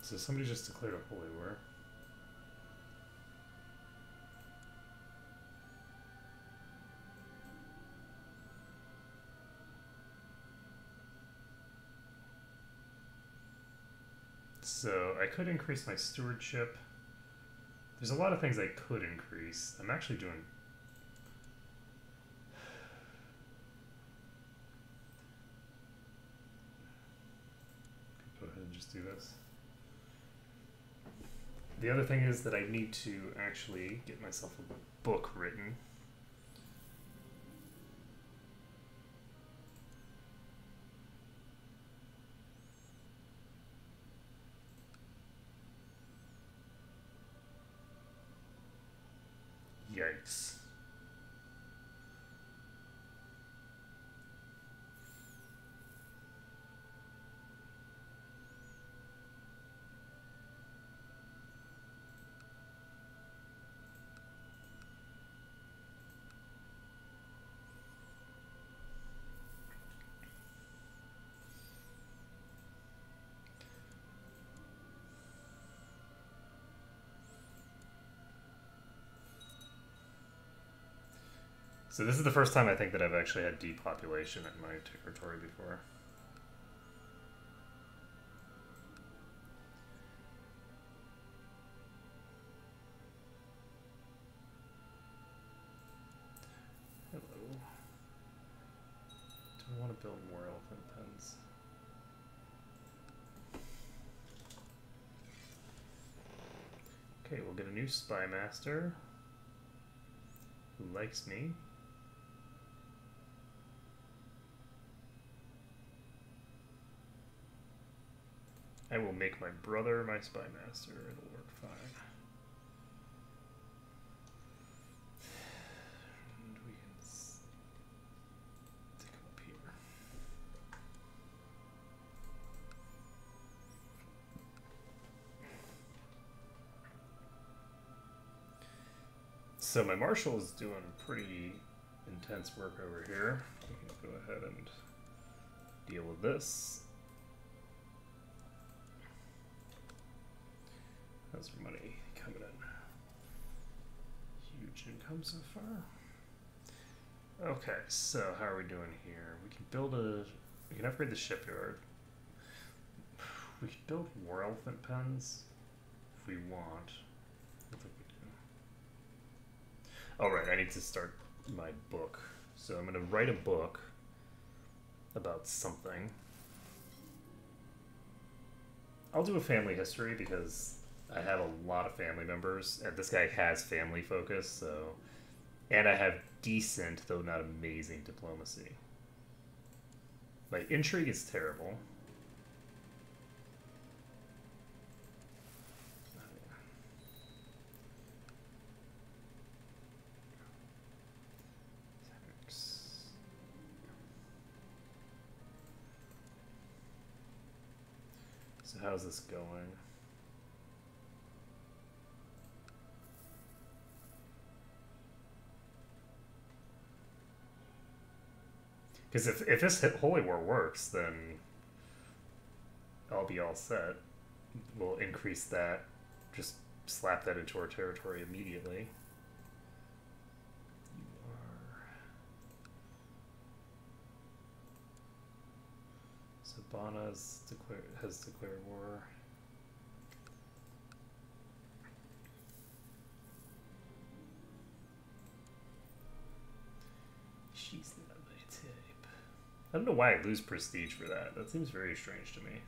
So somebody just declared a holy war. So I could increase my stewardship. There's a lot of things I could increase. I'm actually doing... just do this. The other thing is that I need to actually get myself a book written. Yikes. So this is the first time I think that I've actually had depopulation in my territory before. Hello. Do I want to build more elephant pens? Okay, we'll get a new spy master who likes me. I will make my brother my spy master. It'll work fine. And we can stick him up here. So my marshal is doing pretty intense work over here. We can go ahead and deal with this. How's our money coming in? Huge income so far. Okay, so how are we doing here? We can build we can upgrade the shipyard. We can build more elephant pens if we want. I don't think we do. Alright, I need to start my book. So I'm going to write a book about something. I'll do a family history because I have a lot of family members, and this guy has family focus, so... And I have decent, though not amazing, diplomacy. My intrigue is terrible. So how's this going? Because if this Holy War works, then I'll be all set. We'll increase that, just slap that into our territory immediately. You are... Sabana has declared war. She's not my type. I don't know why I lose prestige for that. That seems very strange to me.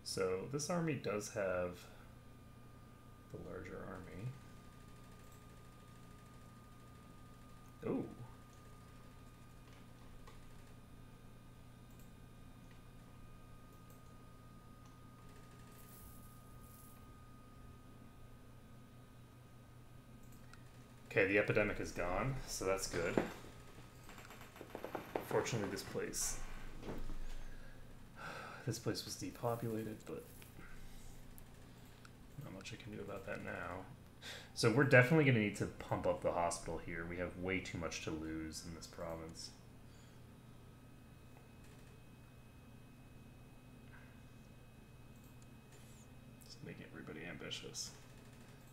So this army does have the larger army. Oh. Okay, the epidemic is gone, so that's good. Fortunately, this place was depopulated, but not much I can do about that now. So we're definitely going to need to pump up the hospital here. We have way too much to lose in this province. Just make everybody ambitious.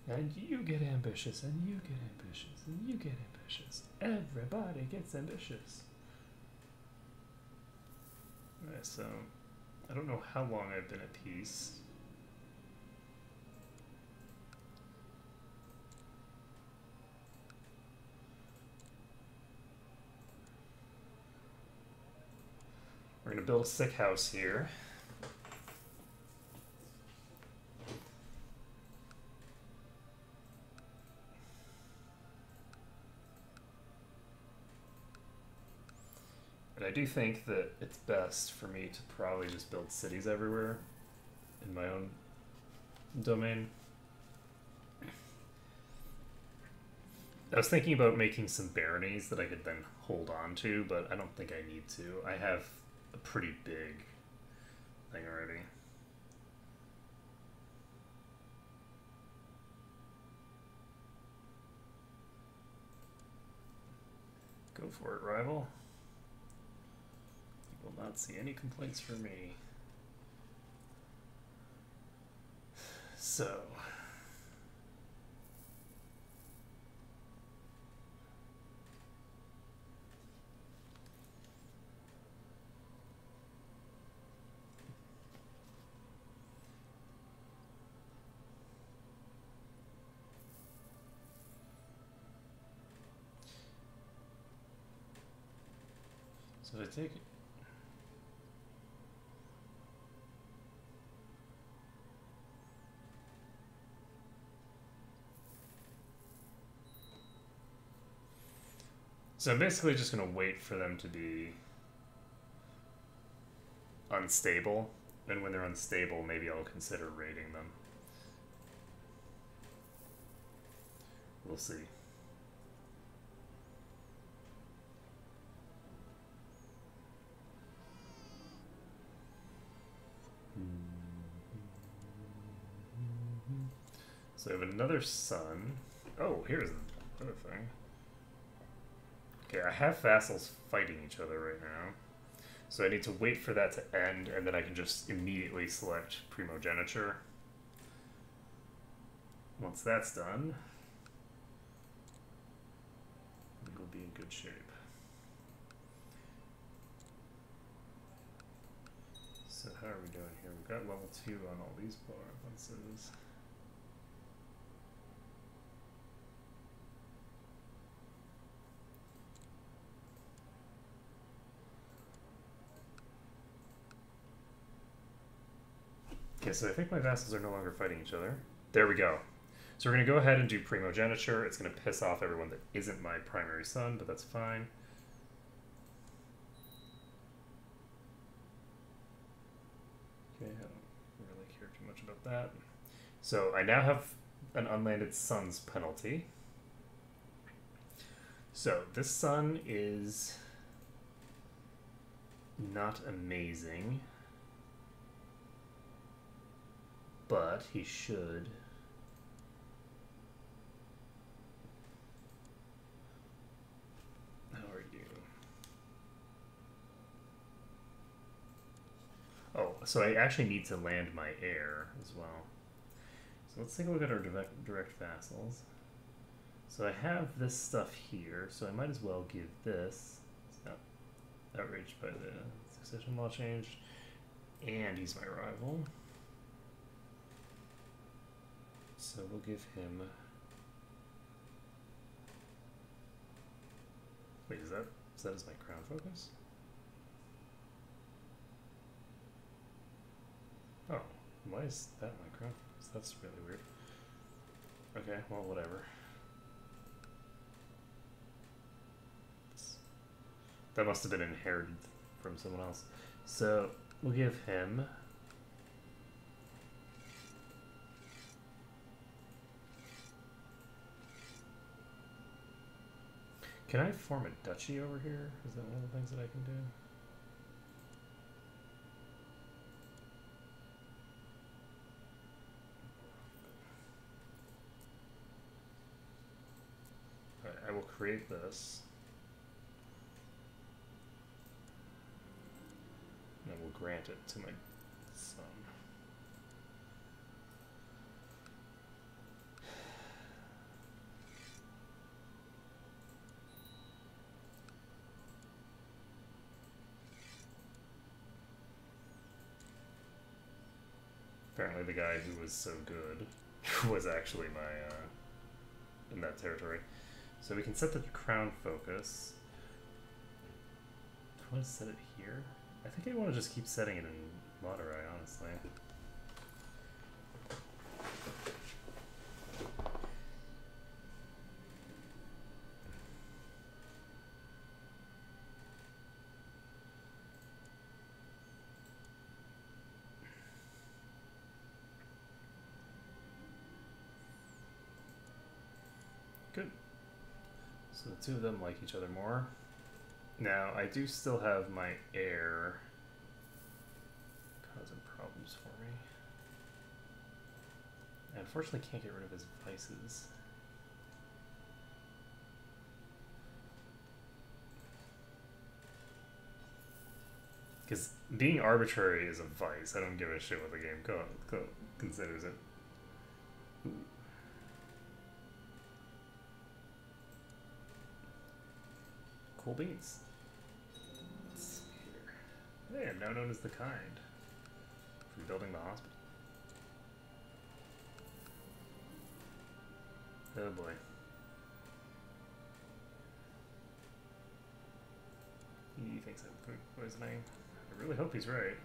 And you get ambitious, and you get ambitious, and you get ambitious. Everybody gets ambitious. Alright, so I don't know how long I've been at peace. gonna build a sick house here. And I do think that it's best for me to probably just build cities everywhere in my own domain. I was thinking about making some baronies that I could then hold on to, but I don't think I need to. I have a pretty big thing already. Go for it, rival. You will not see any complaints from me. So... So I take it. So I'm basically just going to wait for them to be unstable, and when they're unstable, maybe I'll consider raiding them. We'll see. So I have another sun. Oh, here's the other thing. Okay, I have vassals fighting each other right now. So I need to wait for that to end, and then I can just immediately select primogeniture. Once that's done, we will be in good shape. So how are we doing here? We've got level 2 on all these provinces. Okay, so I think my vassals are no longer fighting each other. There we go. So we're going to go ahead and do primogeniture. It's going to piss off everyone that isn't my primary son, but that's fine. Okay, I don't really care too much about that. So I now have an unlanded son's penalty. So this son is not amazing, but he should. How are you? Oh, so I actually need to land my heir as well. So let's take a look at our direct vassals. So I have this stuff here, so I might as well give this. It's not outraged by the succession law change, and he's my rival. So we'll give him. Wait, is that as my crown focus? Oh, why is that my crown focus? That's really weird. Okay, well, whatever. That must have been inherited from someone else. So we'll give him. Can I form a duchy over here? Is that one of the things that I can do? Alright, I will create this. And I will grant it to my son. Apparently the guy who was so good was actually my, in that territory. So we can set the crown focus. I want to set it here. I think I want to just keep setting it in Madurai, honestly. Good. So the two of them like each other more. Now, I do still have my heir causing problems for me. I unfortunately can't get rid of his vices. Because being arbitrary is a vice. I don't give a shit what the game considers it. Ooh. Cool beans. Let's see here. They are now known as the Kind. Rebuilding the hospital. Oh boy. He thinks I'm food poisoning. I really hope he's right.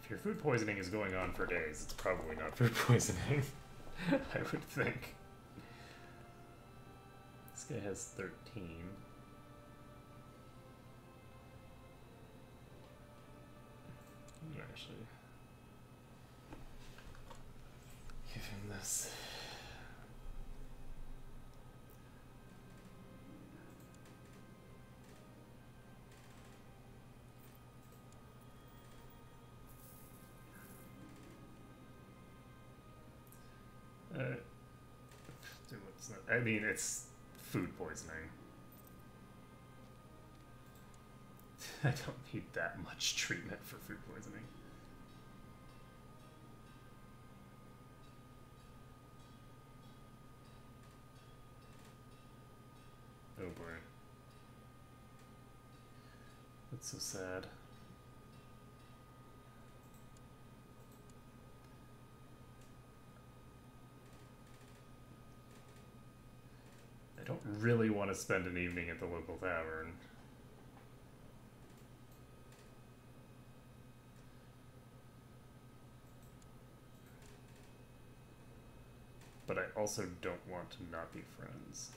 If your food poisoning is going on for days, it's probably not food poisoning. I would think. This guy has 13. Actually, give him this. I mean, it's food poisoning. I don't need that much treatment for food poisoning. Oh boy. That's so sad. I don't really want to spend an evening at the local tavern. But I also don't want to not be friends.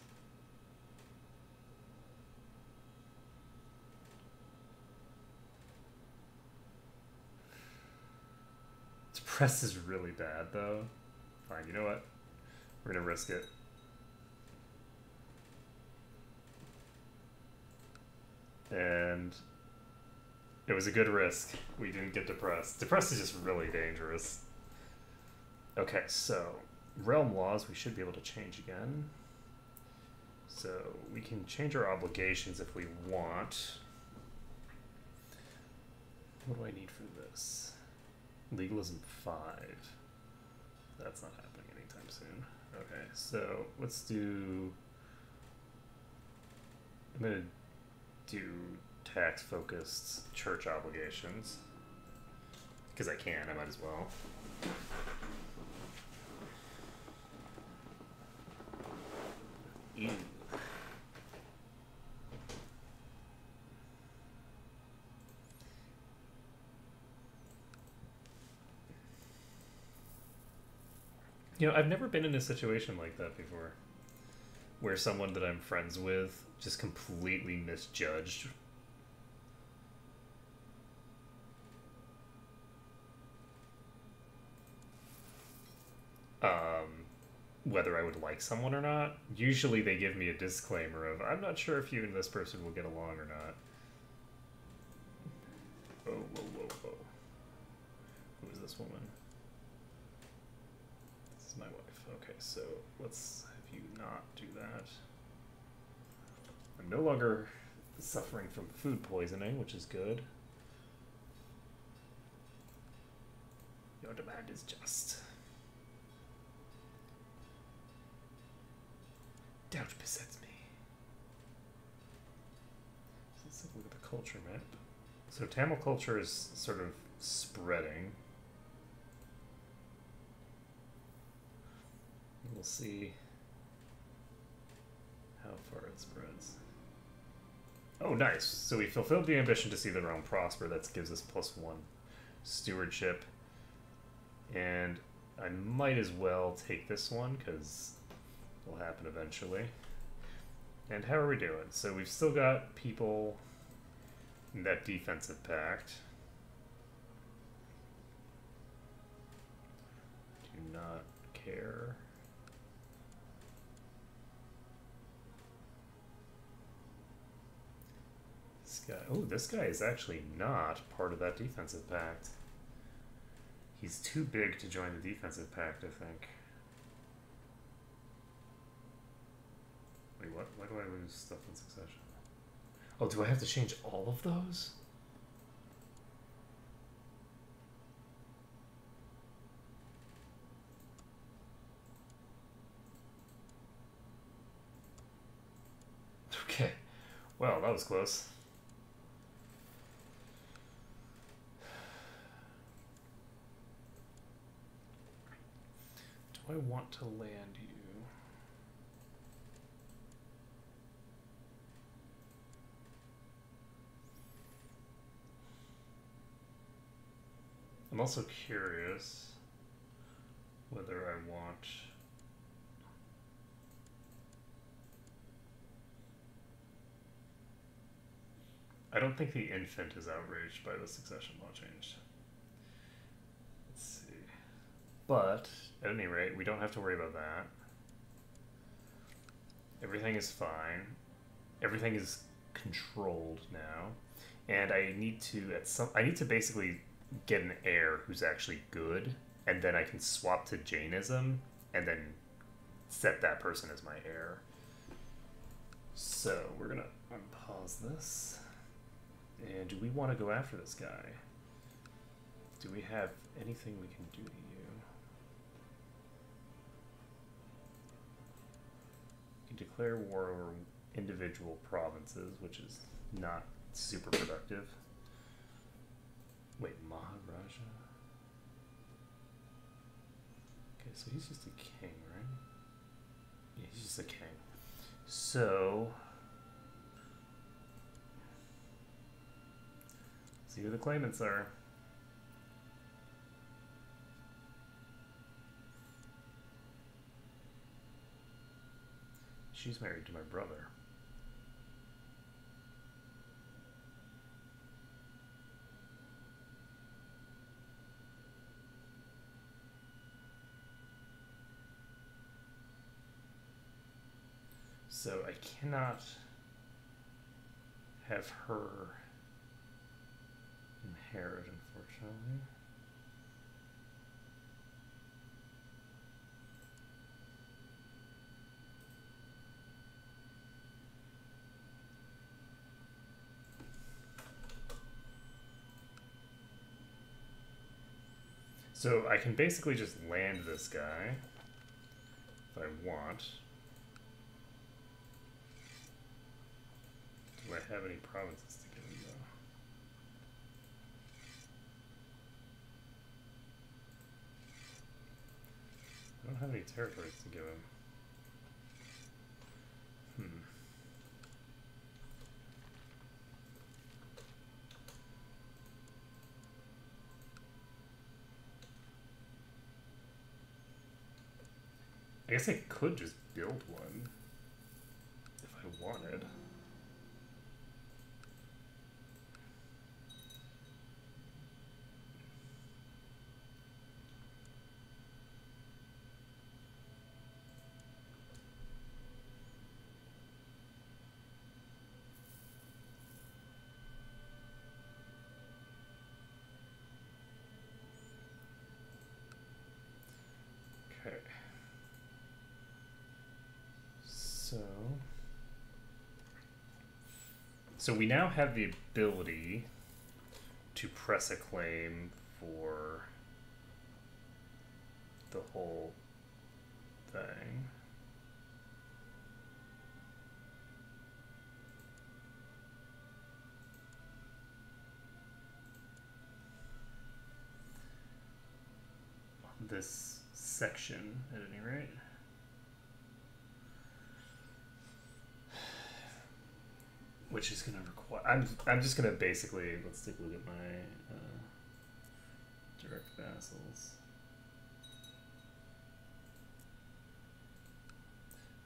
Depressed is really bad, though. Fine, you know what? We're gonna risk it. And it was a good risk. We didn't get depressed. Depressed is just really dangerous. Okay, so realm laws we should be able to change again. So we can change our obligations if we want. What do I need for this? Legalism 5. That's not happening anytime soon. Okay, so let's do... I'm going to do tax-focused church obligations. Because I can, I might as well. Ew. You know, I've never been in a situation like that before, where someone that I'm friends with just completely misjudged. Whether I would like someone or not. Usually they give me a disclaimer of, I'm not sure if you and this person will get along or not. Oh, whoa, whoa, whoa. Who is this woman? This is my wife. Okay, so let's have you not do that. I'm no longer suffering from food poisoning, which is good. Your demand is just. Doubt besets me. So let's look at the culture map. So Tamil culture is sort of spreading. We'll see. how far it spreads. Oh, nice. So we fulfilled the ambition to see the realm prosper. That gives us +1 stewardship. And I might as well take this one, because it'll happen eventually. And how are we doing? So we've still got people in that defensive pact. Do not care. This guy, oh, this guy is actually not part of that defensive pact. He's too big to join the defensive pact, I think. Wait, what? Why do I lose stuff in succession? Oh, do I have to change all of those? Okay. Well, that was close. Do I want to land you? I'm also curious whether I want... I don't think the infant is outraged by the succession law change. Let's see. But, at any rate, we don't have to worry about that. Everything is fine. Everything is controlled now. And I need to basically get an heir who's actually good, and then I can swap to Jainism, and then set that person as my heir. So, we're gonna unpause this. And do we want to go after this guy? Do we have anything we can do to you? You can declare war over individual provinces, which is not super productive. Wait, Maharaja? Okay, so he's just a king, right? Yeah, he's just a king. So... see who the claimants are. She's married to my brother. So I cannot have her inherit, unfortunately. So I can basically just land this guy if I want. Do I have any provinces to give him though? I don't have any territories to give him. I guess I could just build one if I wanted. Okay. So we now have the ability to press a claim for the whole thing. On this section, at any rate. which is gonna require. I'm just gonna basically, let's take a look at my direct vassals.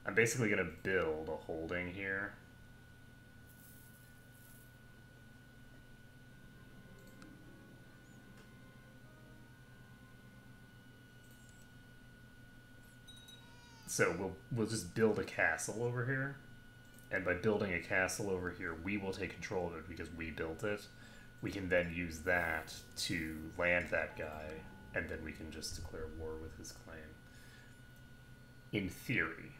I'm basically gonna build a holding here. So we'll just build a castle over here, and by building a castle over here, we will take control of it because we built it. We can then use that to land that guy, and then we can just declare war with his claim. In theory.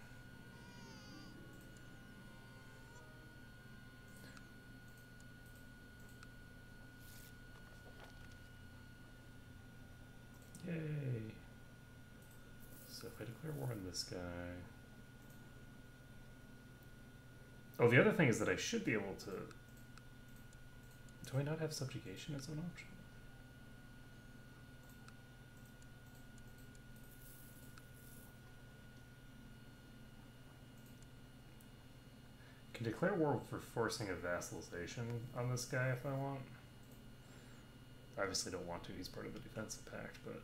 Yay. So if I declare war on this guy... Oh, the other thing is that I should be able to... Do I not have subjugation as an option? Can declare war for forcing a vassalization on this guy if I want. I obviously don't want to, he's part of the defensive pact, but...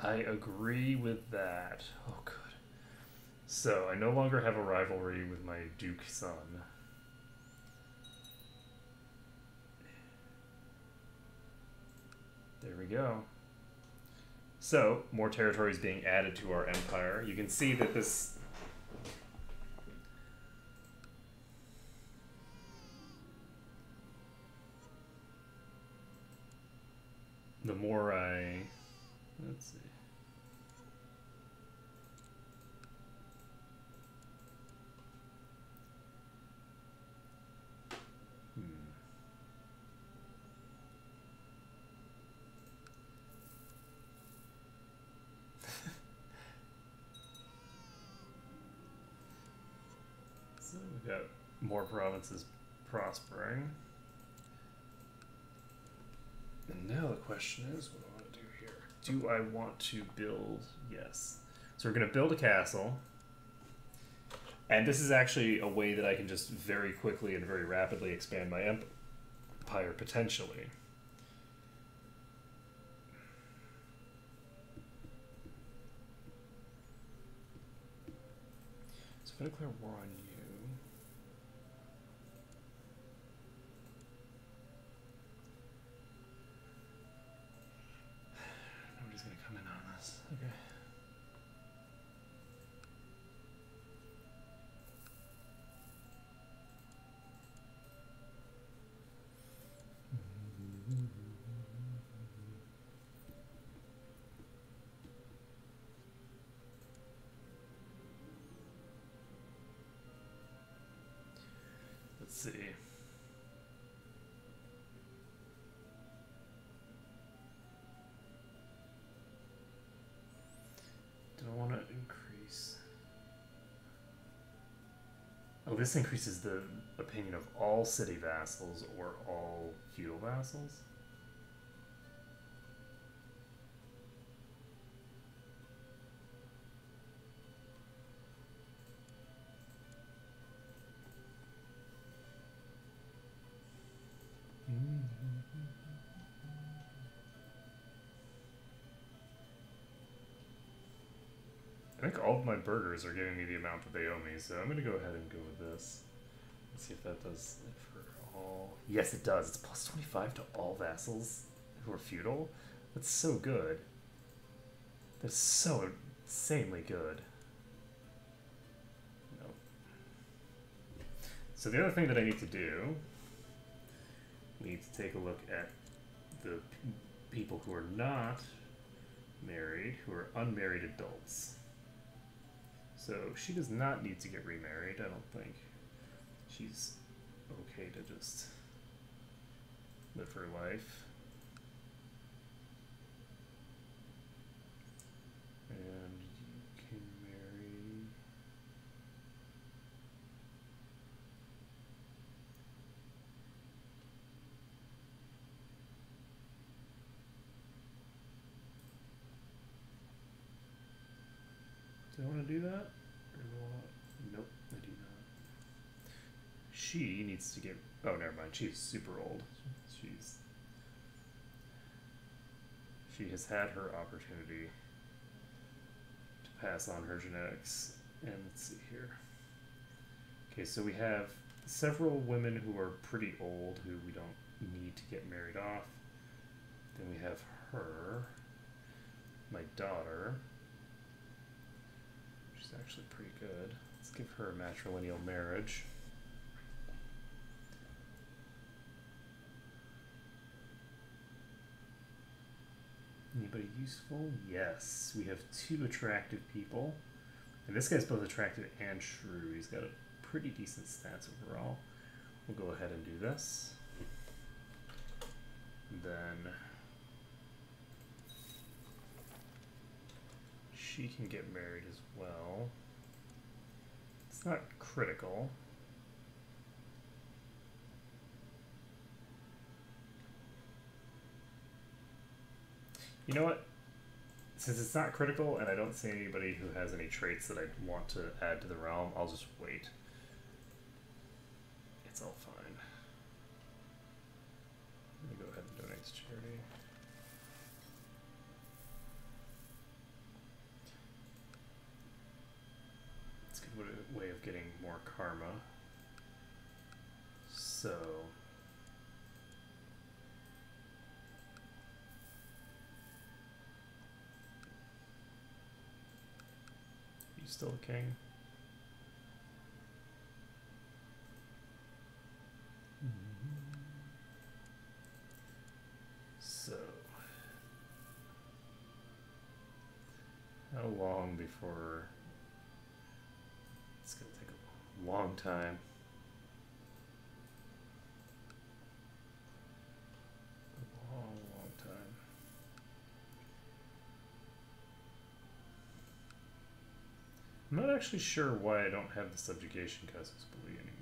I agree with that. Oh, good. So, I no longer have a rivalry with my Duke son. There we go. So, more territories being added to our empire. You can see that this... The more I... Let's see. So we've got more provinces prospering. And now the question is, what do I want to do here? Do I want to build? Yes. So we're going to build a castle. And this is actually a way that I can just very quickly and very rapidly expand my empire, potentially. So if I declare war on you... Nobody's going to come in on this. Okay. Let's see. Do I want to increase? Oh, this increases the opinion of all city vassals or all feudal vassals? I think all of my burghers are giving me the amount that they owe me, so I'm going to go ahead and go with this. Let's see if that does it for all. Yes, it does. It's plus 25 to all vassals who are feudal. That's so good. That's so insanely good. Nope. So the other thing that I need to do, we need to take a look at the people who are not married, who are unmarried adults. So she does not need to get remarried, I don't think. She's okay to just live her life. And you can marry... Do I want to do that? Or do I want... Nope, I do not. She needs to get... Oh, never mind. She's super old. She has had her opportunity to pass on her genetics. And let's see here. Okay, so we have several women who are pretty old who we don't need to get married off. Then we have her, my daughter. She's actually pretty good. Let's give her a matrilineal marriage. Anybody useful? Yes. We have 2 attractive people. And this guy's both attractive and shrewd. He's got a pretty decent stats overall. We'll go ahead and do this. And then she can get married as well. It's not critical. You know what? Since it's not critical and I don't see anybody who has any traits that I want to add to the realm, I'll just wait. It's all fine. Let me go ahead and donate to charity. It's a good way of getting more karma. So... you still the king? So... how long before... it's going to take a long time. A long time. I'm not actually sure why I don't have the subjugation casus belli anymore.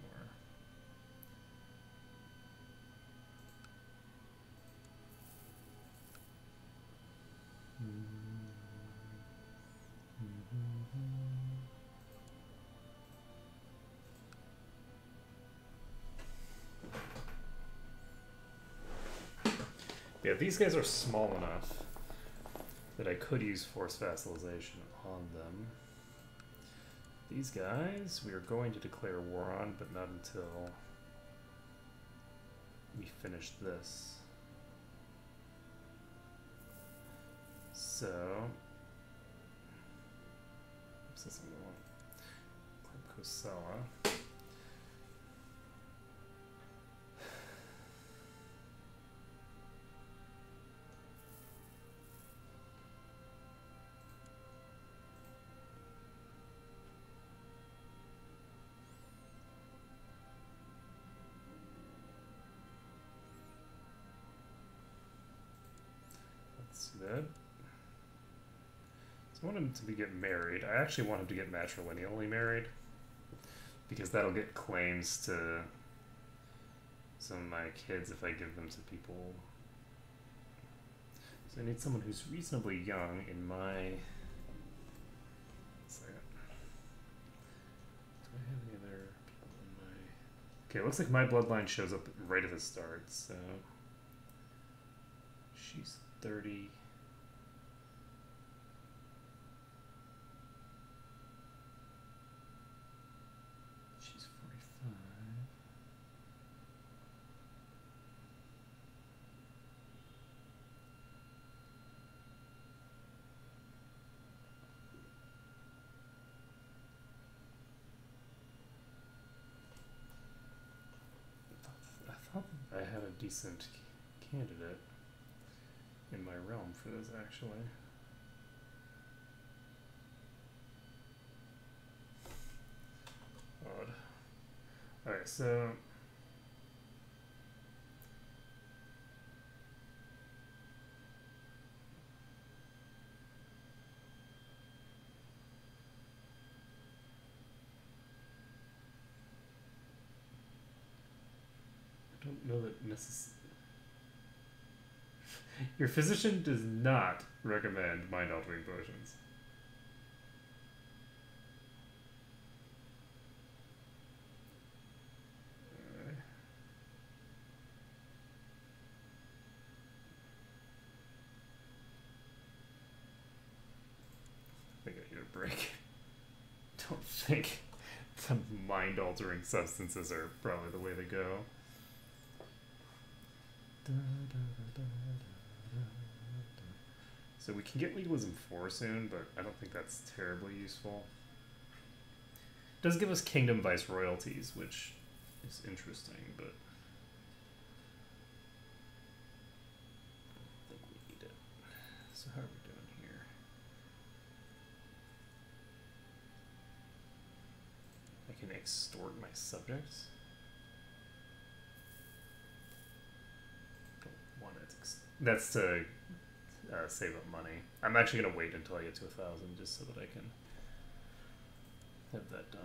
Yeah, these guys are small enough that I could use forced vassalization on them. These guys, we are going to declare war on, but not until we finish this. So, this is Club Kosala. That. So I want him to get married. I actually want him to get matrilineally married because that'll get claims to some of my kids if I give them to people. So I need someone who's reasonably young in my... second. Do I have any other people in my... okay, it looks like my bloodline shows up right at the start, so... she's 30... she's 45... I thought I had a decent candidate in my realm for this, actually. Odd. Alright, so... I don't know that necessarily... Your physician does not recommend mind-altering potions. think I need a break. Don't think the mind-altering substances are probably the way to go. So we can get legalism 4 soon, but I don't think that's terribly useful. It does give us kingdom viceroyalties, which is interesting, but I don't think we need it. So how are we doing here? I can extort my subjects. Don't want it. That's to save up money. I'm actually going to wait until I get to 1,000 just so that I can have that done.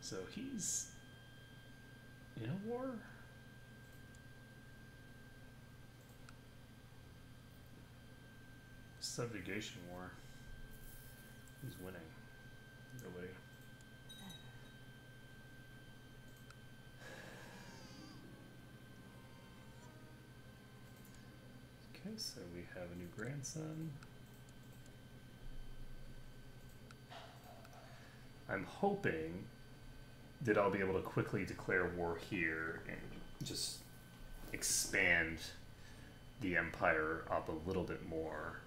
So he's in a war? Subjugation war. Who's winning? Nobody. Okay, so we have a new grandson. I'm hoping that I'll be able to quickly declare war here and just expand the empire up a little bit more.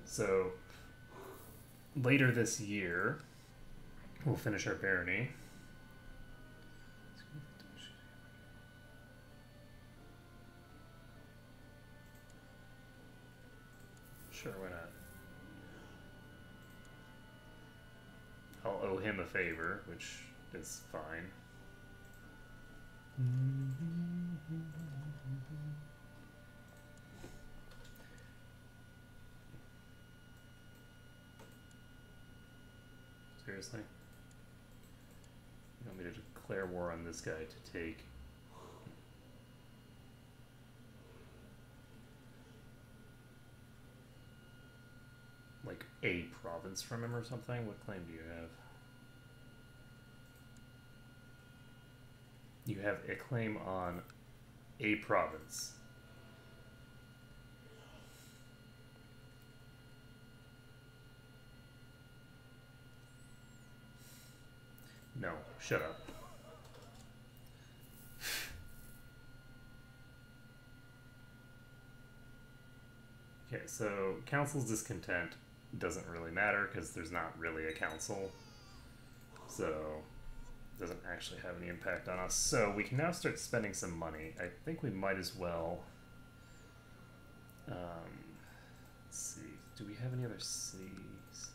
So later this year, we'll finish our barony. Sure, why not? I'll owe him a favor, which is fine. Seriously? You want me to declare war on this guy to take like a province from him or something? What claim do you have? You have a claim on a province. No, shut up. Okay, so council's discontent doesn't really matter because there's not really a council. So it doesn't actually have any impact on us. So we can now start spending some money. I think we might as well. Let's see. Do we have any other cities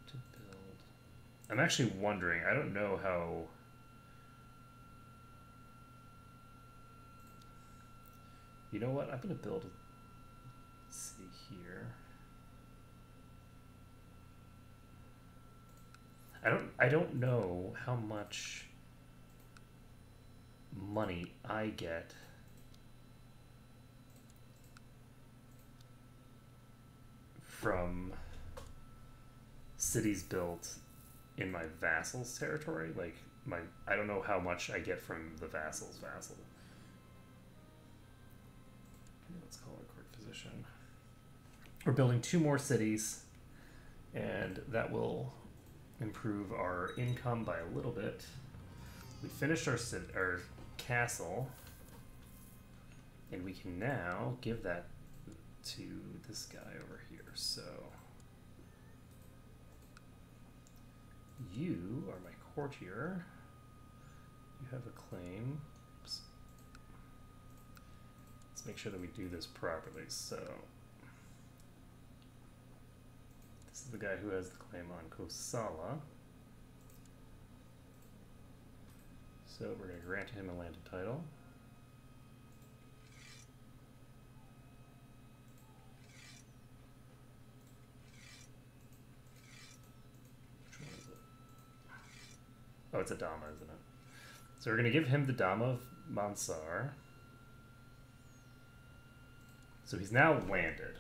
to build? I'm actually wondering. I don't know how. You know what? I'm gonna build a city here. I don't know how much money I get from cities built in my vassal's territory. Like I don't know how much I get from the vassal's vassal. Let's call it court physician. We're building 2 more cities, and that will improve our income by a little bit. We finished our castle, and we can now give that to this guy over here. So you are my courtier. You have a claim. Oops. Let's make sure that we do this properly. So this is the guy who has the claim on Kosala. So we're going to grant him a landed title. Which one is it? Oh, it's a Dama, isn't it? So we're going to give him the Dama of Mansar. So he's now landed.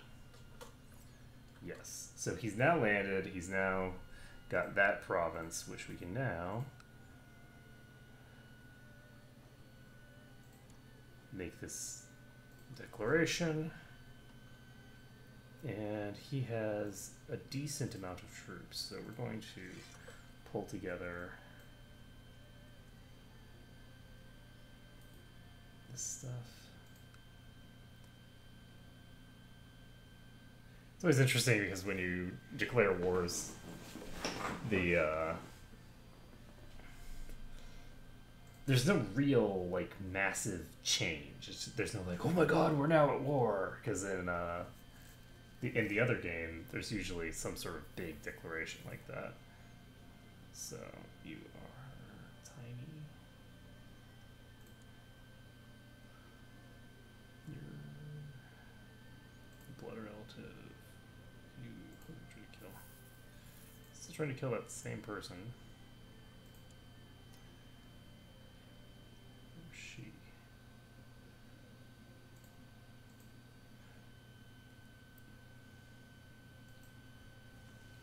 Yes. So he's now landed. He's now got that province, which we can now make this declaration. And he has a decent amount of troops, so we're going to pull together this stuff. It's always interesting because when you declare wars, there's no real like massive change. There's no like, oh my god, we're now at war, because in the other game, there's usually some sort of big declaration like that. So you are tiny. You're blood relative. You, who are you trying to kill? Still trying to kill that same person. Or she.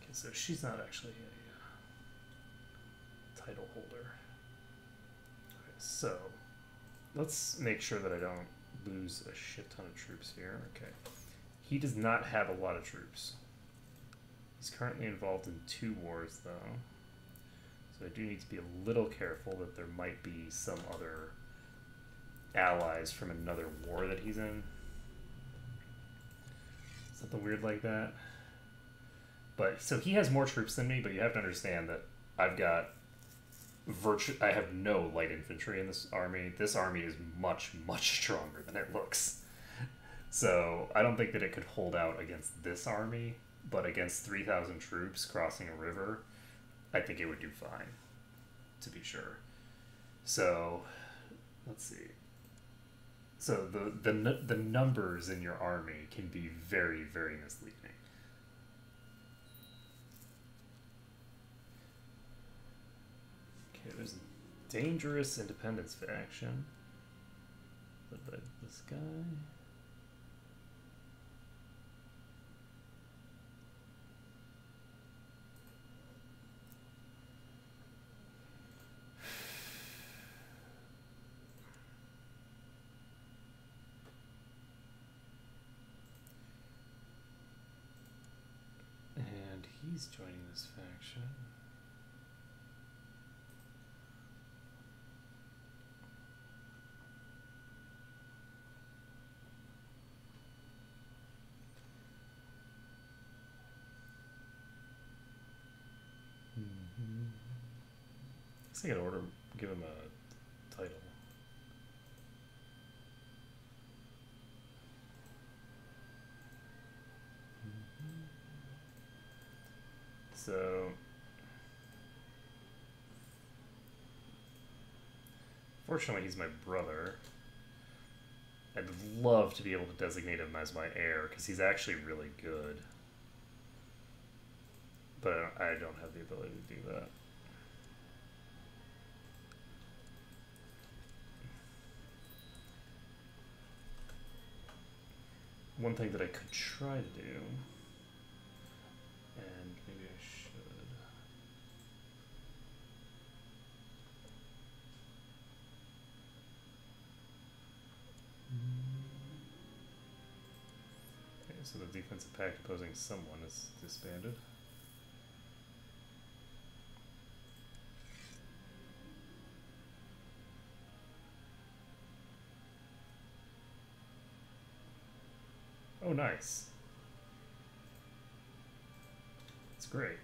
Okay, so she's not actually a title holder. Okay, so let's make sure that I don't lose a shit ton of troops here. Okay. He does not have a lot of troops. He's currently involved in 2 wars, though. So I do need to be a little careful that there might be some other allies from another war that he's in. Something weird like that. But, so he has more troops than me, but you have to understand that I've got I have no light infantry in this army. This army is much, much stronger than it looks. So I don't think that it could hold out against this army, but against 3,000 troops crossing a river, I think it would do fine, to be sure. So let's see. So the numbers in your army can be very, very misleading. Okay, there's a dangerous independence faction led by this guy. And he's joining this faction. I gotta give him a title. So, fortunately, he's my brother. I'd love to be able to designate him as my heir, because he's actually really good. But I don't have the ability to do that. One thing that I could try to do, and maybe I should. Okay, so the defensive pact opposing someone is disbanded. Oh, nice. That's great.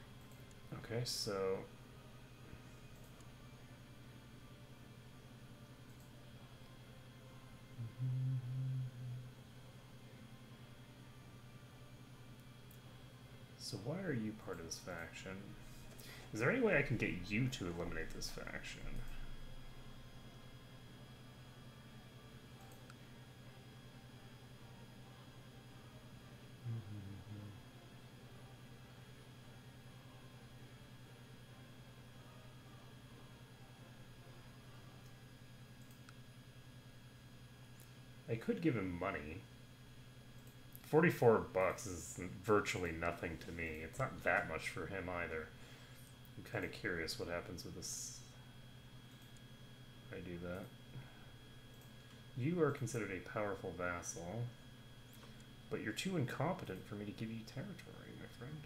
Okay, so... So why are you part of this faction? Is there any way I can get you to eliminate this faction? I could give him money. $44 is virtually nothing to me. It's not that much for him either. kind of curious what happens with this. If I do that. You are considered a powerful vassal, but you're too incompetent for me to give you territory, my friend.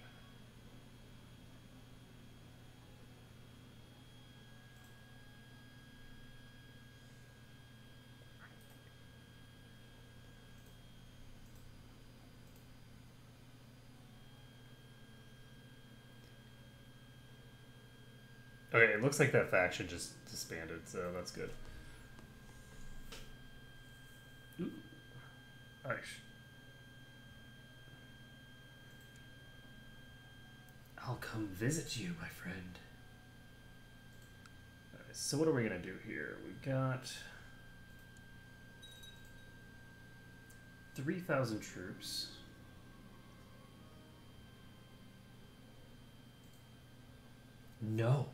Okay, it looks like that faction just disbanded, so that's good. Ooh. Nice. I'll come visit you, my friend. Alright, so what are we gonna do here? We've got 3,000 troops. No.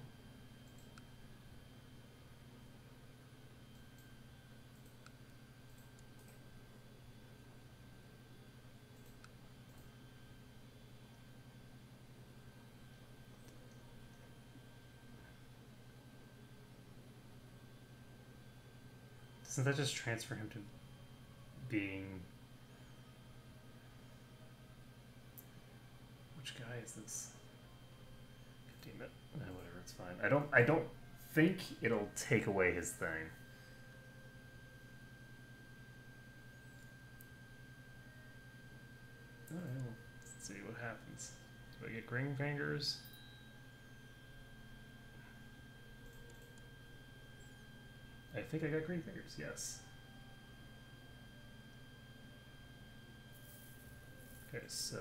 Doesn't that just transfer him to being... Which guy is this? God damn it. No, whatever, it's fine. I don't think it'll take away his thing. Alright, well, let's see what happens. Do I get Green Fingers? I think I got Green Fingers, yes. Okay, so...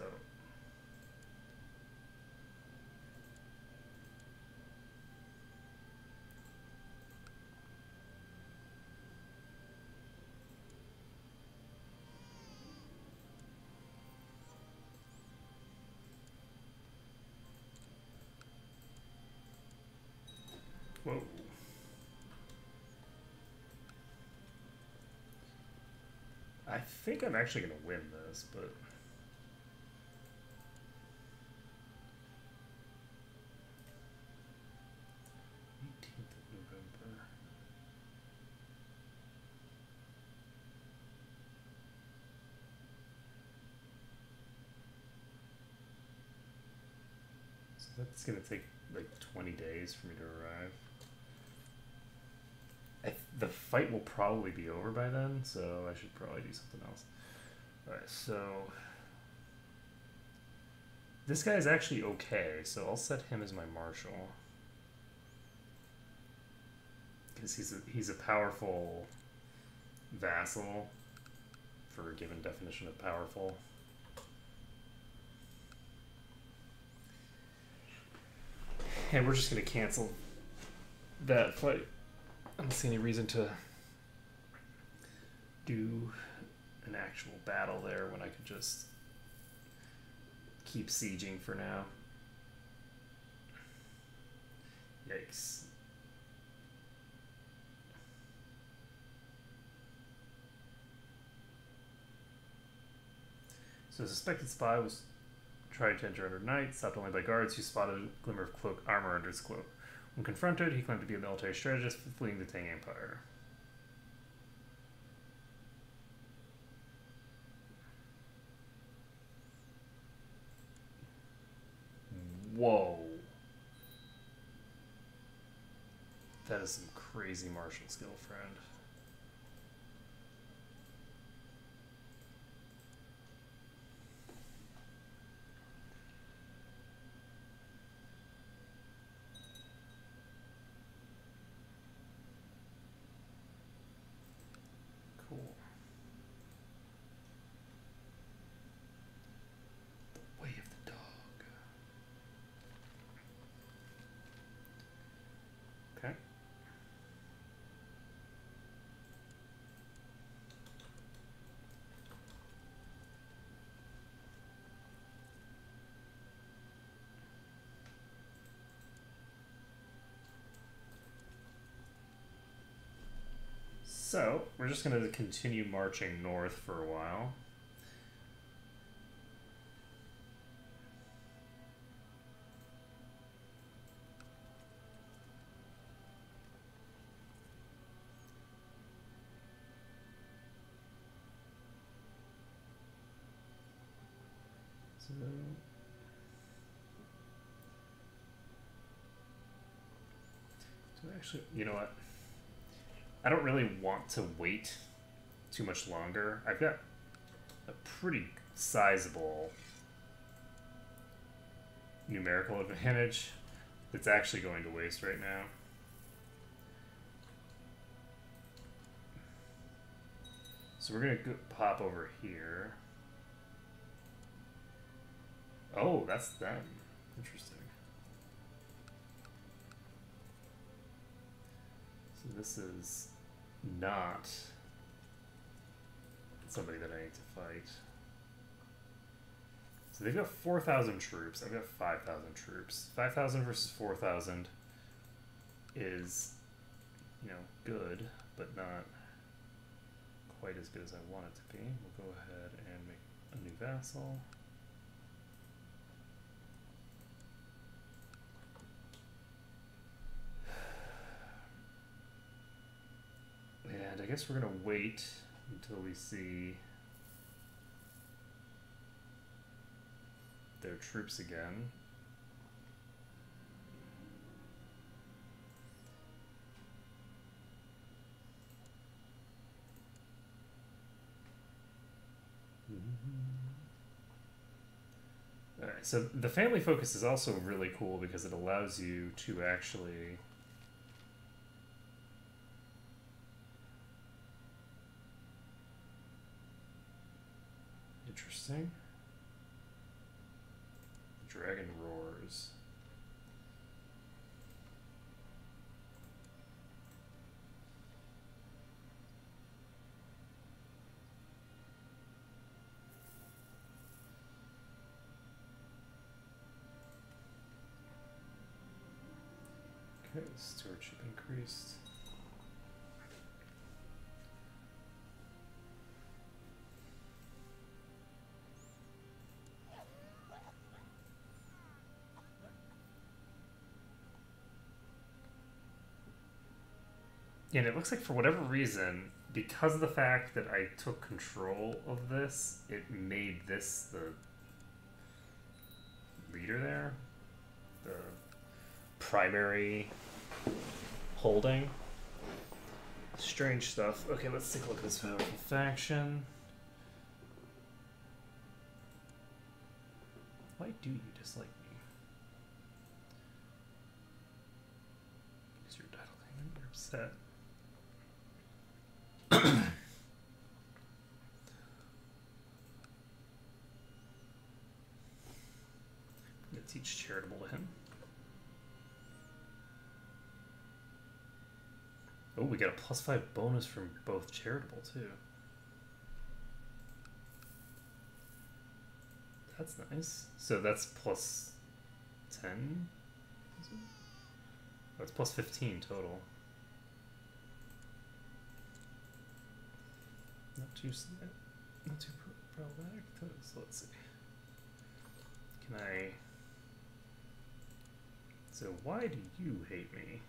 Whoa. I think I'm actually going to win this, but... November. So that's going to take like 20 days for me to arrive. The fight will probably be over by then, so I should probably do something else. Alright, so... This guy is actually okay, so I'll set him as my marshal. Because he's a powerful vassal for a given definition of powerful. And we're just going to cancel that fight. I don't see any reason to do an actual battle there when I could just keep sieging for now. Yikes. So the suspected spy was tried to enter under night, stopped only by guards who spotted a glimmer of cloak armor under his cloak. When confronted, he claimed to be a military strategist fleeing the Tang Empire. Whoa. That is some crazy martial skill, friend. Cool. The way of the dog. Okay. So, we're just going to continue marching north for a while. So actually, you know what? I don't really want to wait too much longer. I've got a pretty sizable numerical advantage that's actually going to waste right now. So we're going to pop over here. Oh, that's them. Interesting. So this is not somebody that I need to fight. So they've got 4,000 troops. I've got 5,000 troops. 5,000 versus 4,000 is, you know, good, but not quite as good as I want it to be. We'll go ahead and make a new vassal. And I guess we're going to wait until we see their troops again. All right, so the family focus is also really cool because it allows you to actually interesting. Dragon roars. Okay, stewardship increased. And it looks like for whatever reason, because of the fact that I took control of this, it made this the leader there. The primary holding. Strange stuff. Okay, let's take a look at this powerful faction. Why do you dislike me? Because you're title claimant, you're upset. I'm gonna teach charitable to him. Oh, we got a +5 bonus from both charitable too. That's nice. So that's +10? That's +15 total. Not too problematic. So let's see. Can I? So why do you hate me?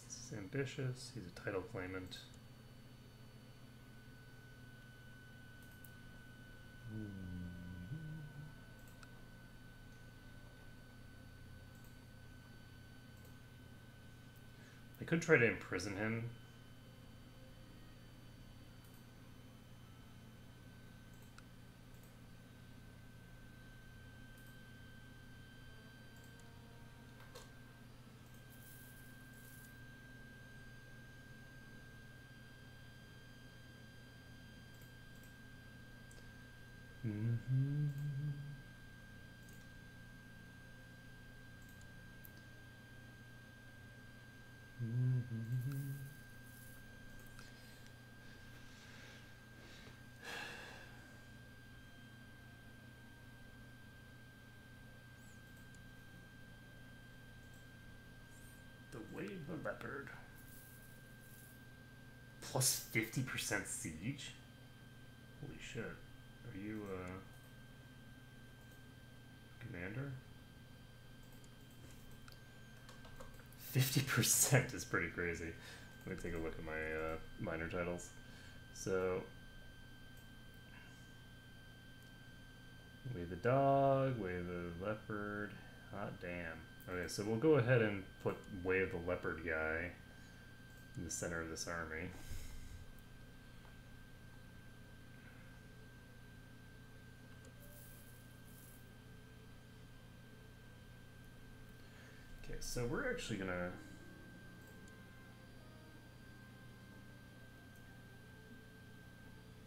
He's ambitious. He's a title claimant. I could try to imprison him. The Way of the Leopard. Plus 50% siege? Holy shit. Are you commander? 50% is pretty crazy. Let me take a look at my minor titles. So Wave the dog, wave the leopard. Hot damn. Okay, so we'll go ahead and put wave the leopard guy in the center of this army. Okay, so we're actually gonna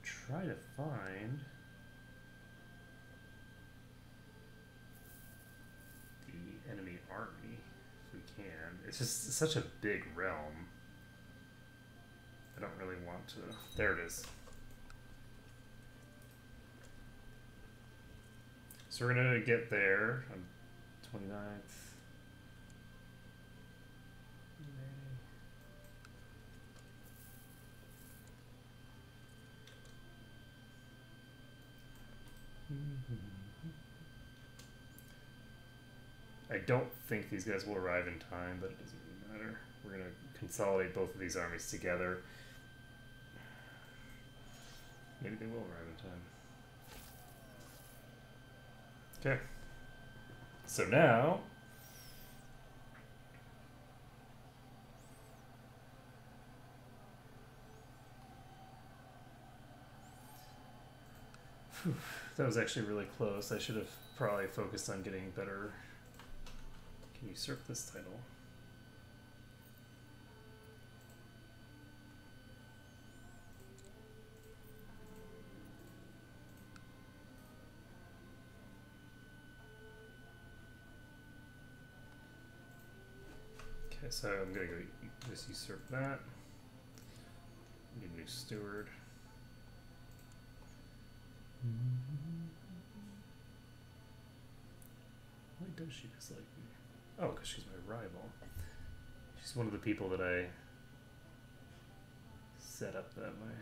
try to find the enemy army if we can. It's just such a big realm. I don't really want to. There it is. So we're gonna get there on 29th. I don't think these guys will arrive in time, but it doesn't really matter. We're going to consolidate both of these armies together. Maybe they will arrive in time. Okay. So now... Whew, that was actually really close. I should have probably focused on getting better... Can usurp this title? Okay, so I'm gonna go just usurp that. Need a new steward. Why does she dislike me? Oh, because she's my rival. She's one of the people that I set up that way.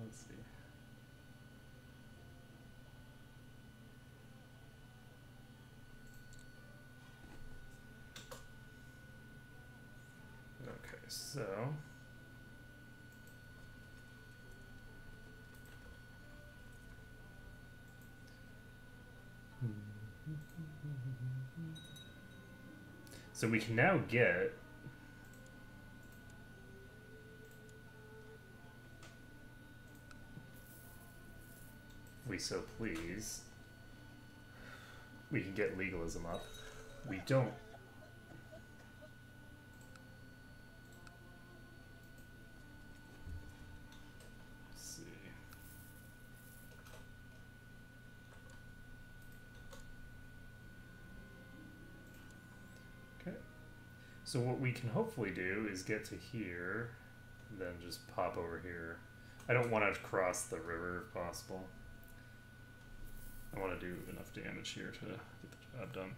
Let's see. Okay, so... So we can now get if we so please, we can get legalism up. We don't. Let's see. Okay. So what we can hopefully do is get to here, then just pop over here. I don't want to cross the river if possible. I want to do enough damage here to get the job done.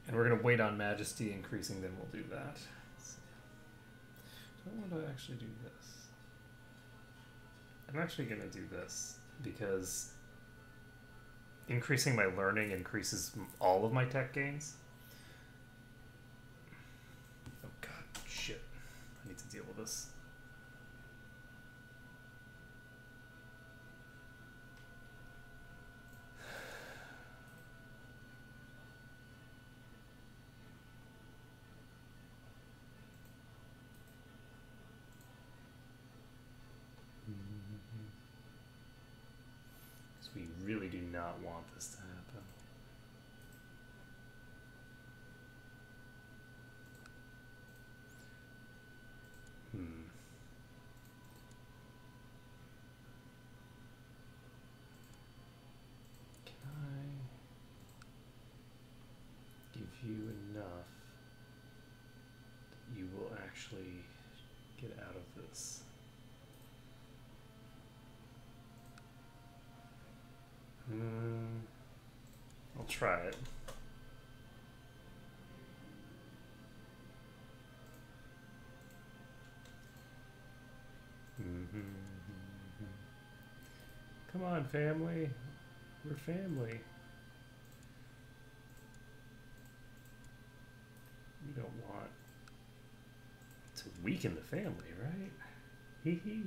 And we're going to wait on Majesty increasing, then we'll do that. Do I want to actually do this? I'm actually going to do this because increasing my learning increases all of my tech gains. Oh god, shit. I need to deal with this. We really do not want this to happen. Can I give you enough that you will actually get out of this? I'll try it. Come on, family. We're family. We don't want to weaken the family, right? Hee hee.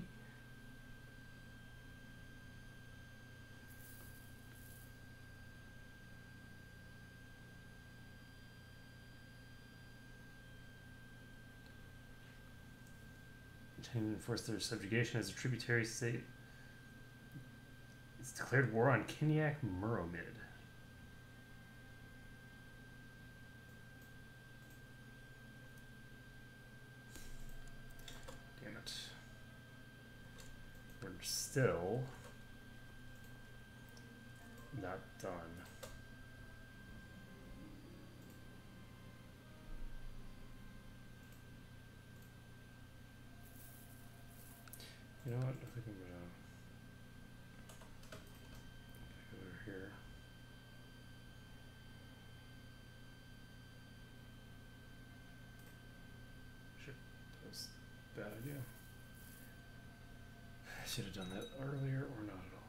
Trying to enforce their subjugation as a tributary state. It's declared war on Kinyak Muromid. Damn it. We're still not done. You know what? I think I'm gonna go over here. Shit, that was a bad idea. I should have done that earlier or not at all.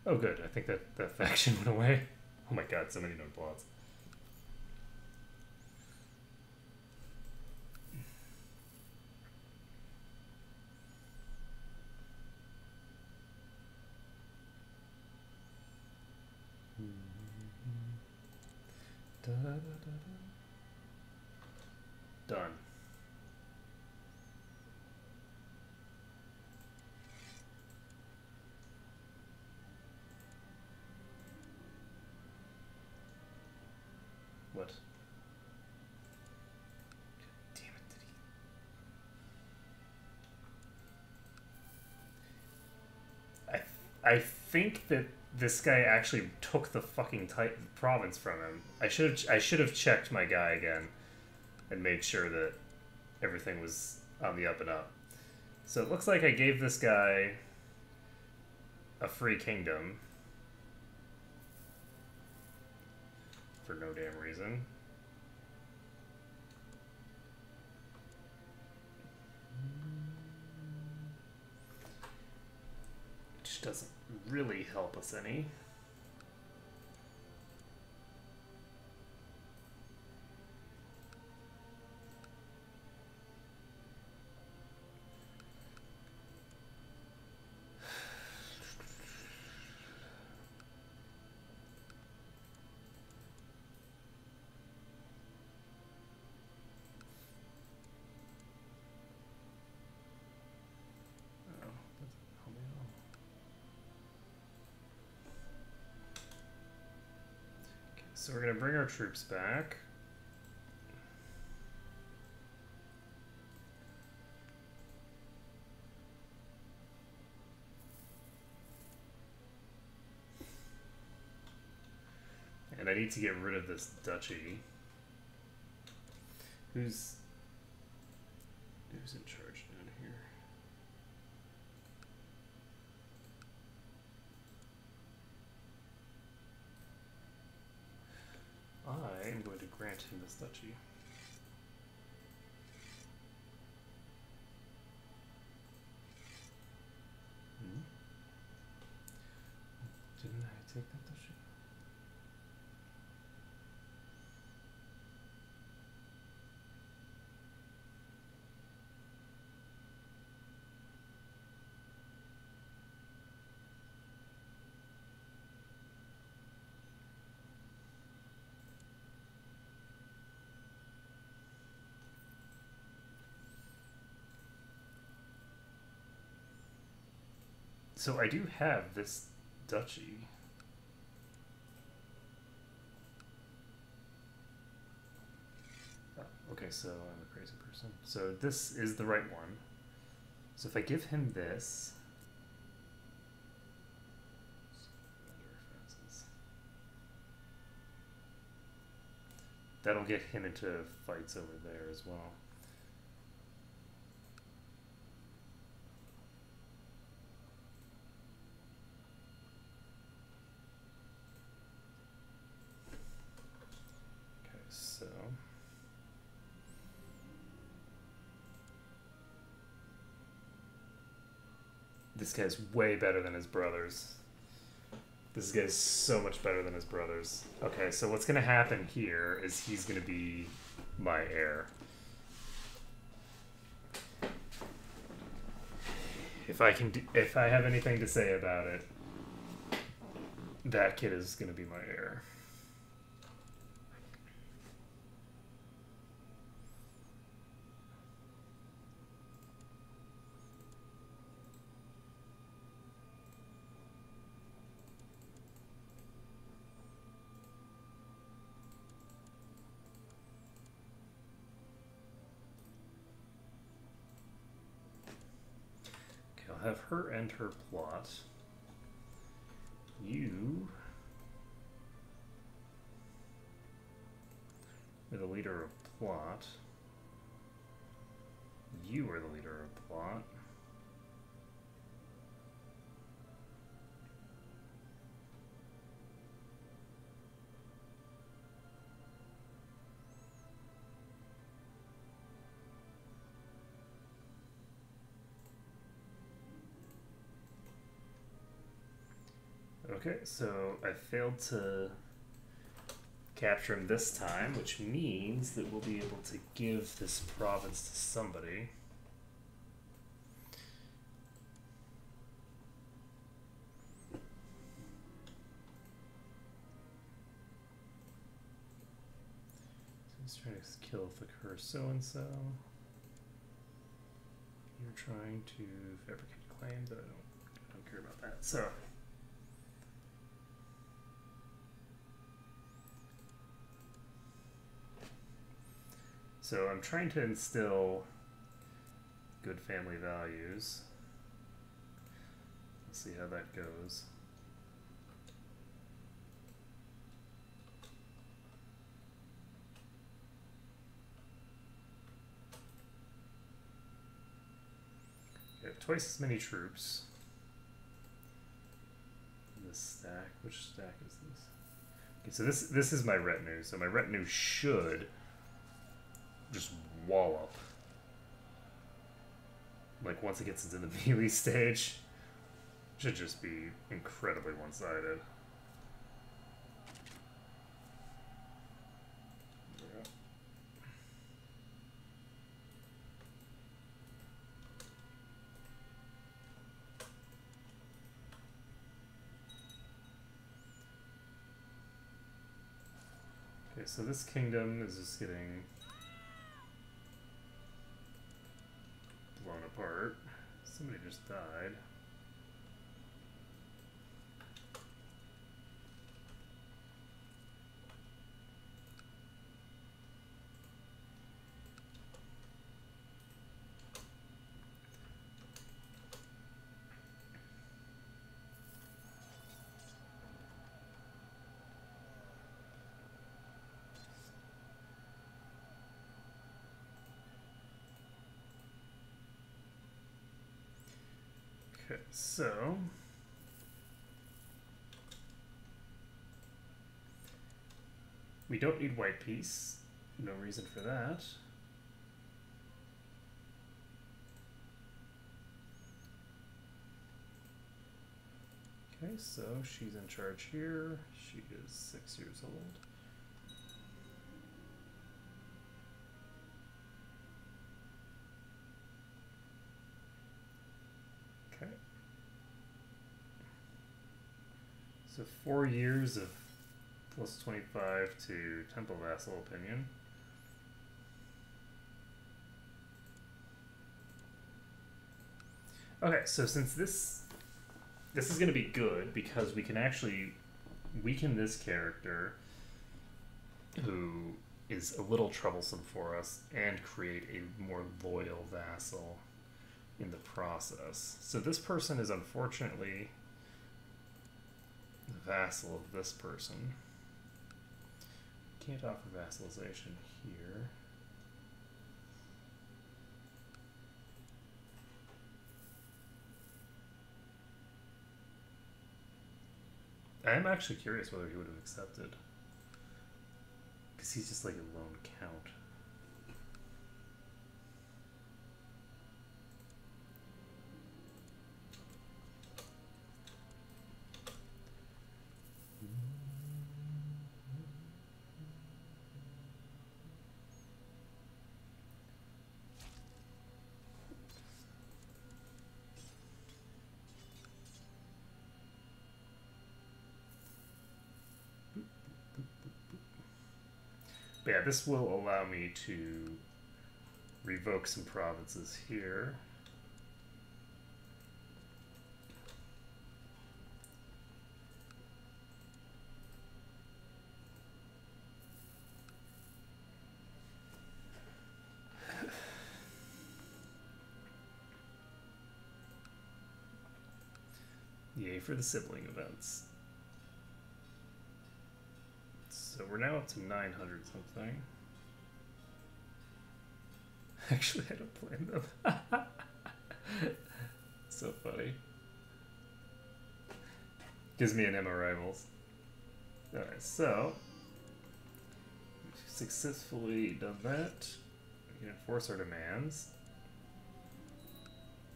Oh, good. I think that faction went away. Oh my god, so many known plots. Da, da, da, da. Done. What? Damn it, did he? I think that this guy actually took the fucking province from him. I should have checked my guy again and made sure that everything was on the up and up. So it looks like I gave this guy a free kingdom for no damn reason. Which doesn't really help us any. So we're going to bring our troops back. And I need to get rid of this duchy. Who's in charge down here? I am going to grant him this duchy. Didn't I take that duchy? So I do have this duchy. Oh, okay, so I'm a crazy person. So this is the right one. So if I give him this, that'll get him into fights over there as well. So this guy's way better than his brothers. This guy's so much better than his brothers. Okay, so what's gonna happen here is he's gonna be my heir. If I have anything to say about it, that kid is gonna be my heir. I'll have her end her plot. You are the leader of plot. You are the leader of plot. Okay, so I failed to capture him this time, which means that we'll be able to give this province to somebody. So he's trying to kill the so-and-so. You're trying to fabricate a claim, but I don't care about that. So I'm trying to instill good family values. Let's see how that goes. I have twice as many troops. This stack, which stack is this? Okay, so this is my retinue. So my retinue should just wallop. Like once it gets into the melee stage, should just be incredibly one-sided. Okay, so this kingdom is just getting blown apart. Somebody just died. Okay, so we don't need white peace. No reason for that. Okay, so she's in charge here. She is 6 years old. Okay. So 4 years of plus 25 to Temple Vassal Opinion. Okay, so since this is going to be good because we can actually weaken this character who is a little troublesome for us and create a more loyal vassal in the process. So this person is unfortunately the vassal of this person. Can't offer vassalization here. I am actually curious whether he would have accepted. Because he's just like a lone count. But yeah, this will allow me to revoke some provinces here. Yay for the sibling events. So we're now up to 900 something. Actually, I don't blame them. So funny. Gives me an Emma Rivals. Alright, so we've successfully done that. We can enforce our demands.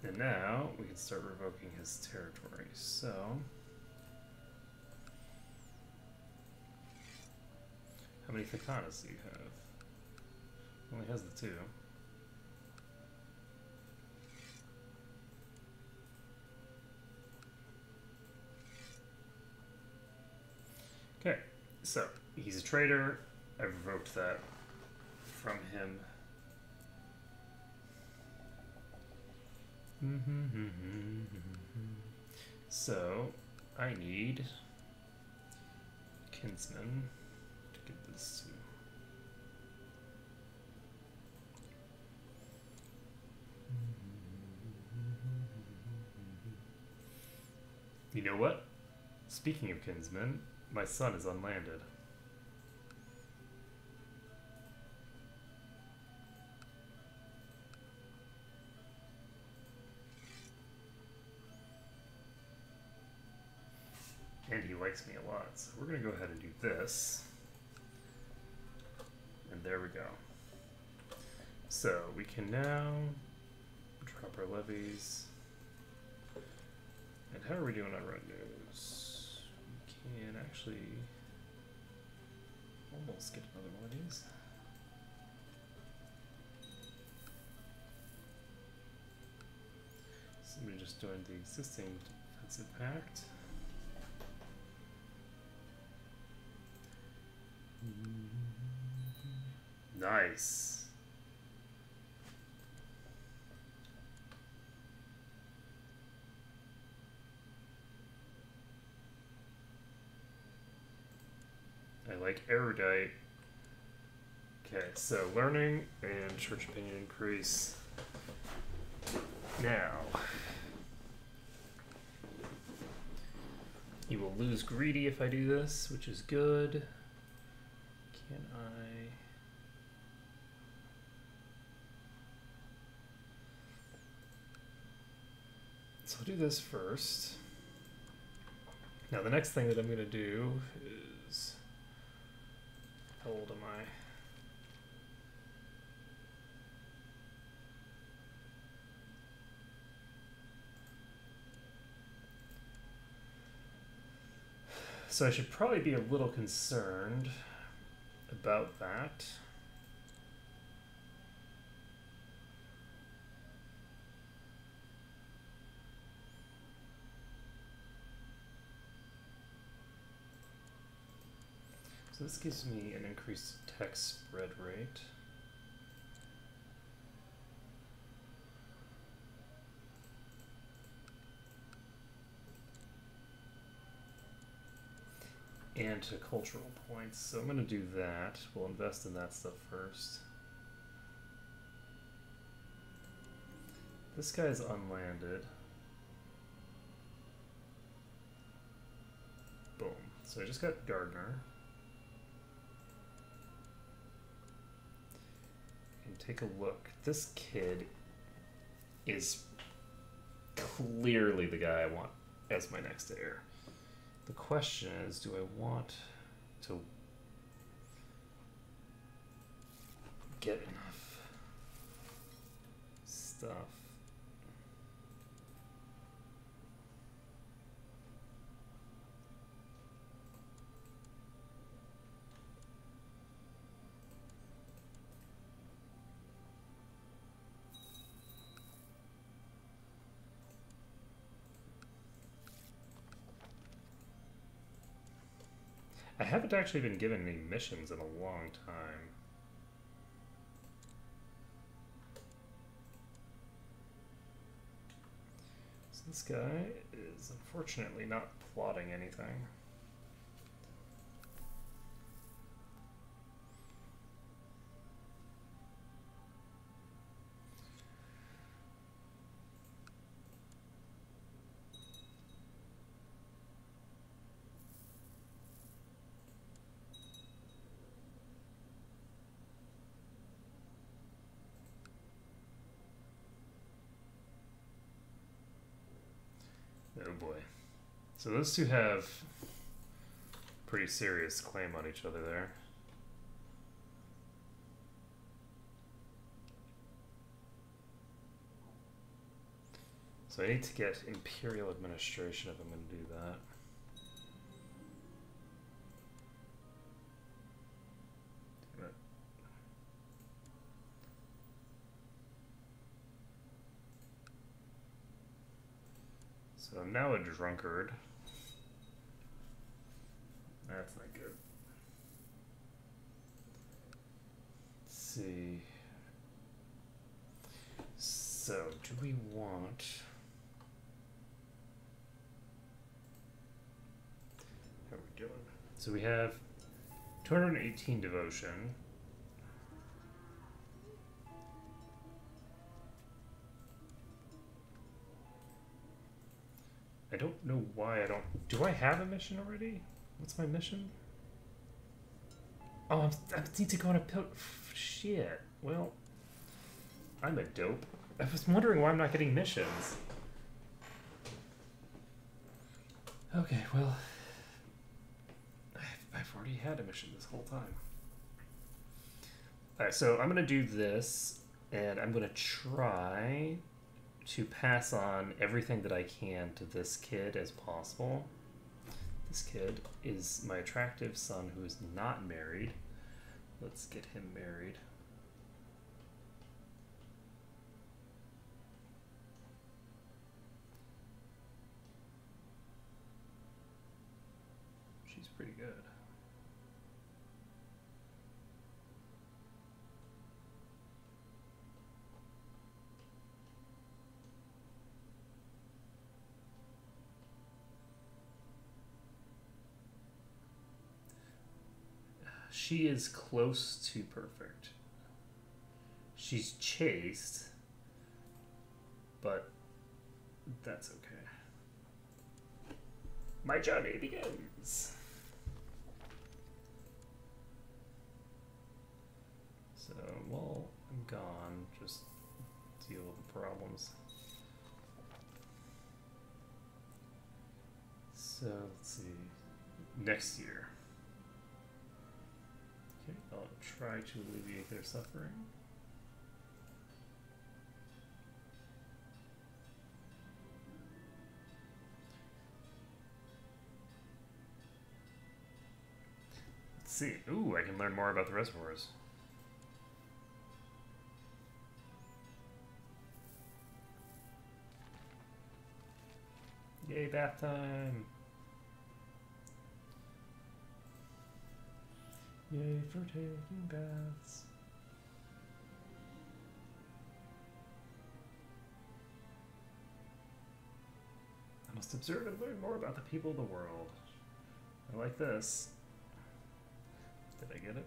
And now we can start revoking his territory. So how many Thakanas do you have? Only has the 2. Okay, so he's a traitor. I've revoked that from him. So I need kinsman to give this to. You know what? Speaking of kinsmen, my son is unlanded. And he likes me a lot, so we're going to go ahead and do this. And there we go. So we can now drop our levies. And how are we doing on revenues? We can actually almost get another one of these. Somebody just joined the existing defensive pact. Nice. I like erudite. Okay, so learning and church opinion increase. Now, you will lose greedy if I do this, which is good. Can I? So I'll do this first. Now the next thing that I'm going to do is, how old am I? So I should probably be a little concerned about that. So this gives me an increased text spread rate. And to cultural points. So I'm going to do that. We'll invest in that stuff first. This guy's unlanded. Boom. So I just got Gardner. And take a look. This kid is clearly the guy I want as my next heir. The question is, do I want to get enough stuff? I haven't actually been given any missions in a long time. So this guy is unfortunately not plotting anything. Oh boy. So those two have pretty serious claim on each other there. So I need to get Imperial Administration if I'm going to do that. So I'm now a drunkard. That's not good. Let's see. So, do we want... How are we doing? So we have 218 devotion. I don't know why I don't... Do I have a mission already? What's my mission? Oh, I need to go on a pill... Shit. Well, I'm a dope. I was wondering why I'm not getting missions. Okay, well... I've already had a mission this whole time. Alright, so I'm going to do this, and I'm going to try to pass on everything that I can to this kid as possible. This kid is my attractive son who is not married. Let's get him married. She's pretty good. She is close to perfect. She's chaste, but that's okay. My journey begins. So while I'm gone, just deal with the problems. So let's see. Next year. Okay, I'll try to alleviate their suffering. Let's see. Ooh, I can learn more about the reservoirs. Yay, bath time! Yay for taking baths. I must observe and learn more about the people of the world. I like this. Did I get it?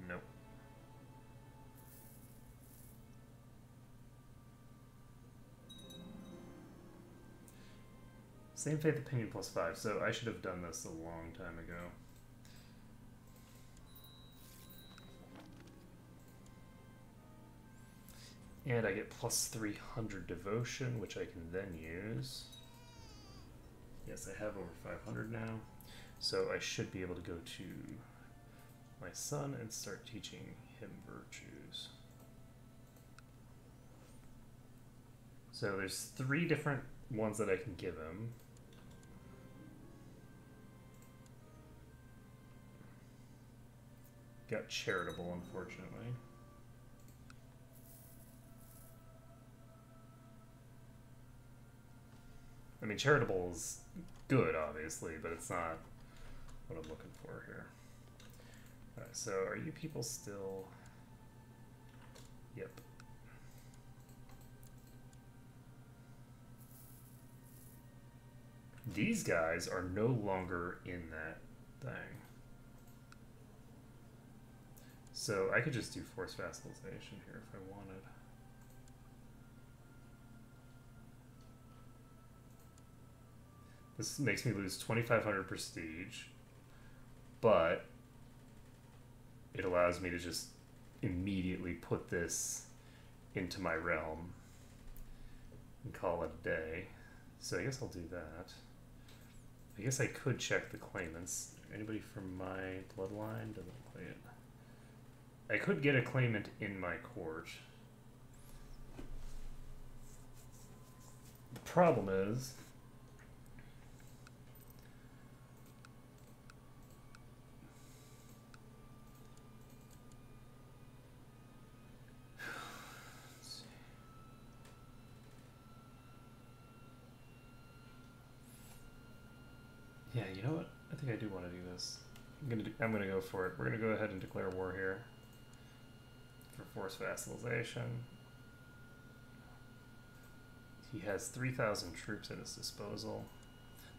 Nope. Same faith opinion +5, so I should have done this a long time ago. And I get +300 devotion, which I can then use. Yes, I have over 500 now. So I should be able to go to my son and start teaching him virtues. So there's 3 different ones that I can give him. Got charitable, unfortunately. I mean, charitable is good, obviously, but it's not what I'm looking for here. Alright, so are you people still... Yep. These guys are no longer in that thing. So I could just do forced vassalization here if I wanted. This makes me lose 2,500 prestige, but it allows me to just immediately put this into my realm and call it a day. So I guess I'll do that. I guess I could check the claimants. Anybody from my bloodline doesn't claim it. I could get a claimant in my court. The problem is yeah, you know what? I think I do want to do this. I'm gonna go for it. We're gonna go ahead and declare war here for forced vassalization. He has 3,000 troops at his disposal.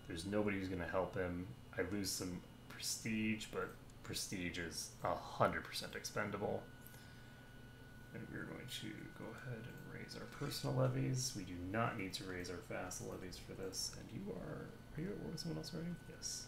There's nobody who's gonna help him. I lose some prestige, but prestige is 100% expendable. And we're going to go ahead and raise our personal levies. We do not need to raise our vassal levies for this. And you are you at war with someone else already? Yes.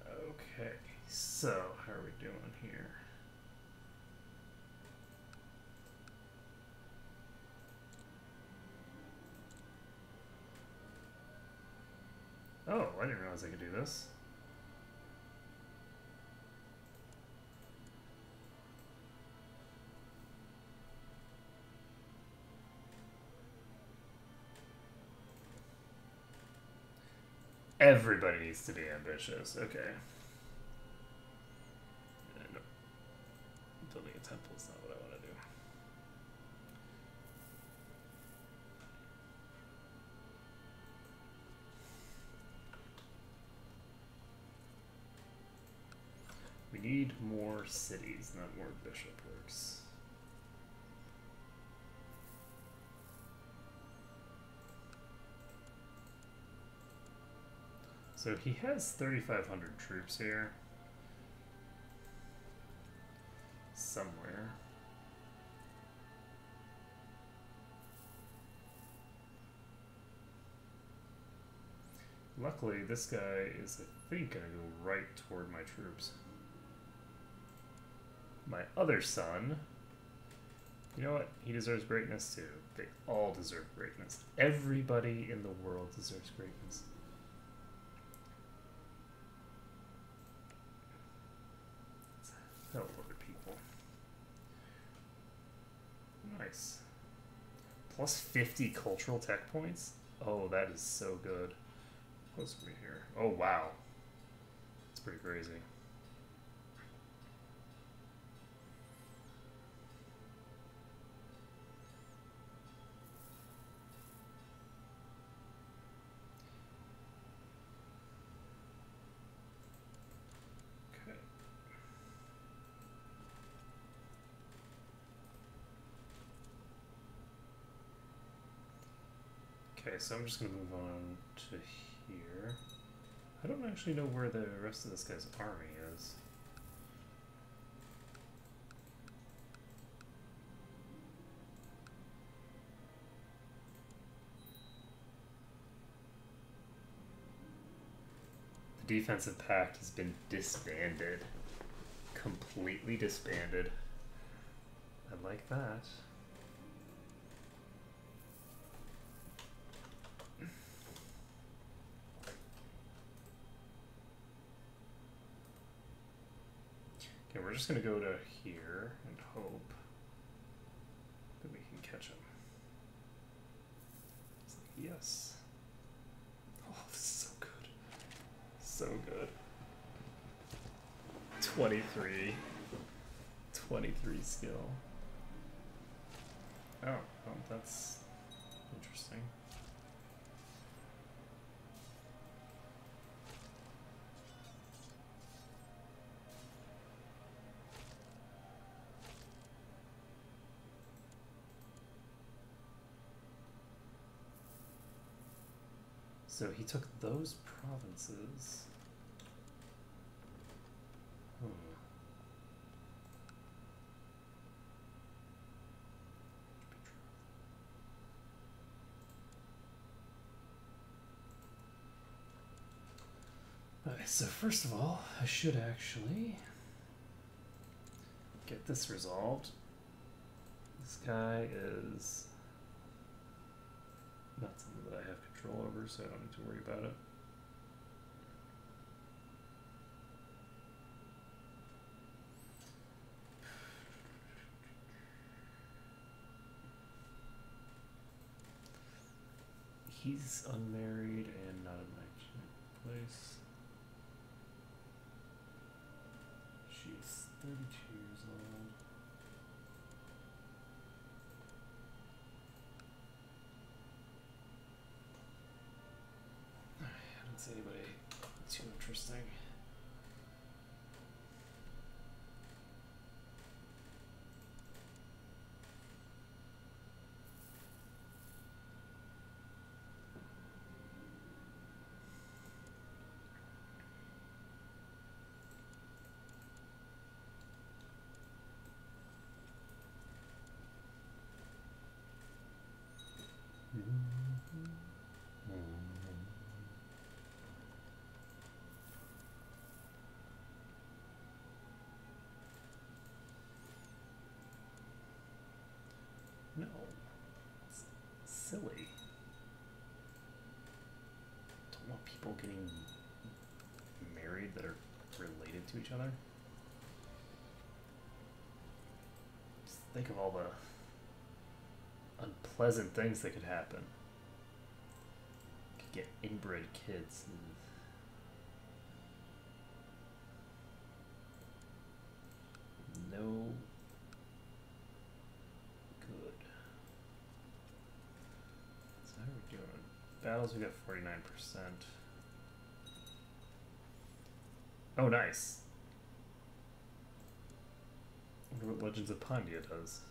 Okay, so how are we doing here? Oh, I didn't realize I could do this. Everybody needs to be ambitious. Okay. No. Building a temple is not what I want to do. We need more cities, not more bishoprics. So he has 3,500 troops here. Somewhere. Luckily, this guy is, I think, going to go right toward my troops. My other son, you know what? He deserves greatness too. They all deserve greatness. Everybody in the world deserves greatness. Help other people. Nice. Plus 50 cultural tech points? Oh, that is so good. What's over here? Oh, wow. That's pretty crazy. Okay, so I'm just going to move on to here. I don't actually know where the rest of this guy's army is. The defensive pact has been disbanded. Completely disbanded. I like that. Okay, we're just going to go to here and hope that we can catch him. It's like, yes. Oh, this is so good. So good. 23. 23 skill. Oh, well, that's interesting. So he took those provinces. Okay, so first of all, I should actually get this resolved. This guy is not something that I have control over, so I don't need to worry about it. He's unmarried and not in my place. She's 32 years old. I don't see anybody too interesting. No, it's silly. Don't want people getting married that are related to each other. Just think of all the unpleasant things that could happen. Could get inbred kids. No good. So how are we doing? Battles, we got 49%. Oh, nice. I wonder what Legends of Pandia does.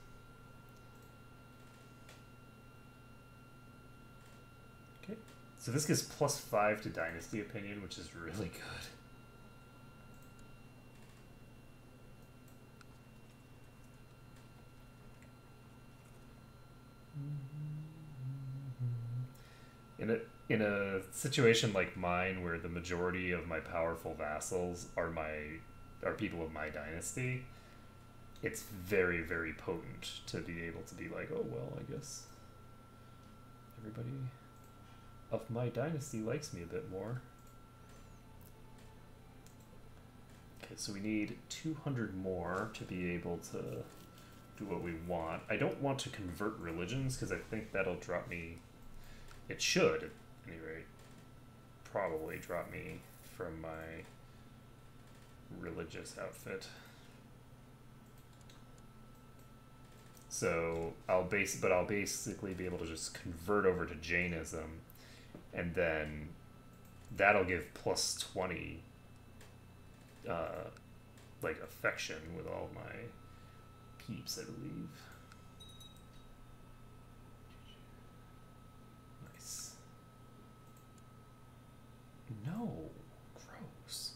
Okay. So this gives +5 to Dynasty Opinion, which is really good. In a situation like mine, where the majority of my powerful vassals are people of my dynasty, it's very, very potent to be able to be like, oh well, I guess everybody of my dynasty likes me a bit more. Okay, so we need 200 more to be able to do what we want. I don't want to convert religions because I think that'll drop me. It should, at any rate, probably drop me from my religious outfit. So I'll basically be able to just convert over to Jainism, and then that'll give +20 like affection with all my peeps, I believe. Nice. No, gross.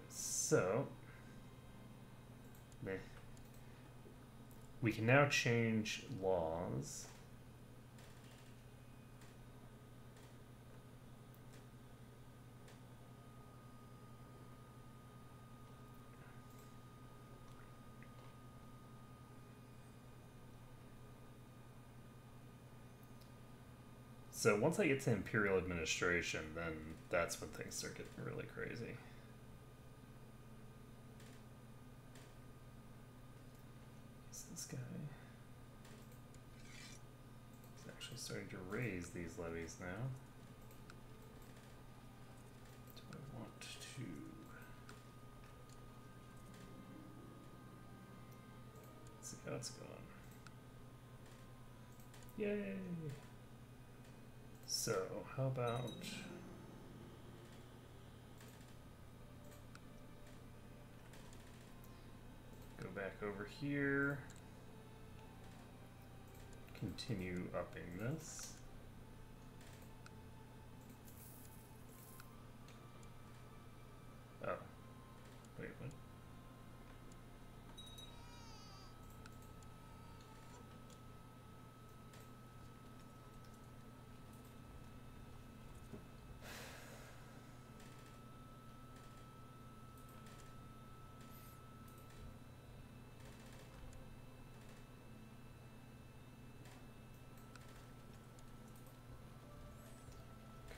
So we can now change laws. So once I get to Imperial Administration, then that's when things start getting really crazy. Is this guy? He's actually starting to raise these levies now. Do I want to Let's go on. Yay! So, how about... go back over here. Continue upping this. Oh. Wait, what?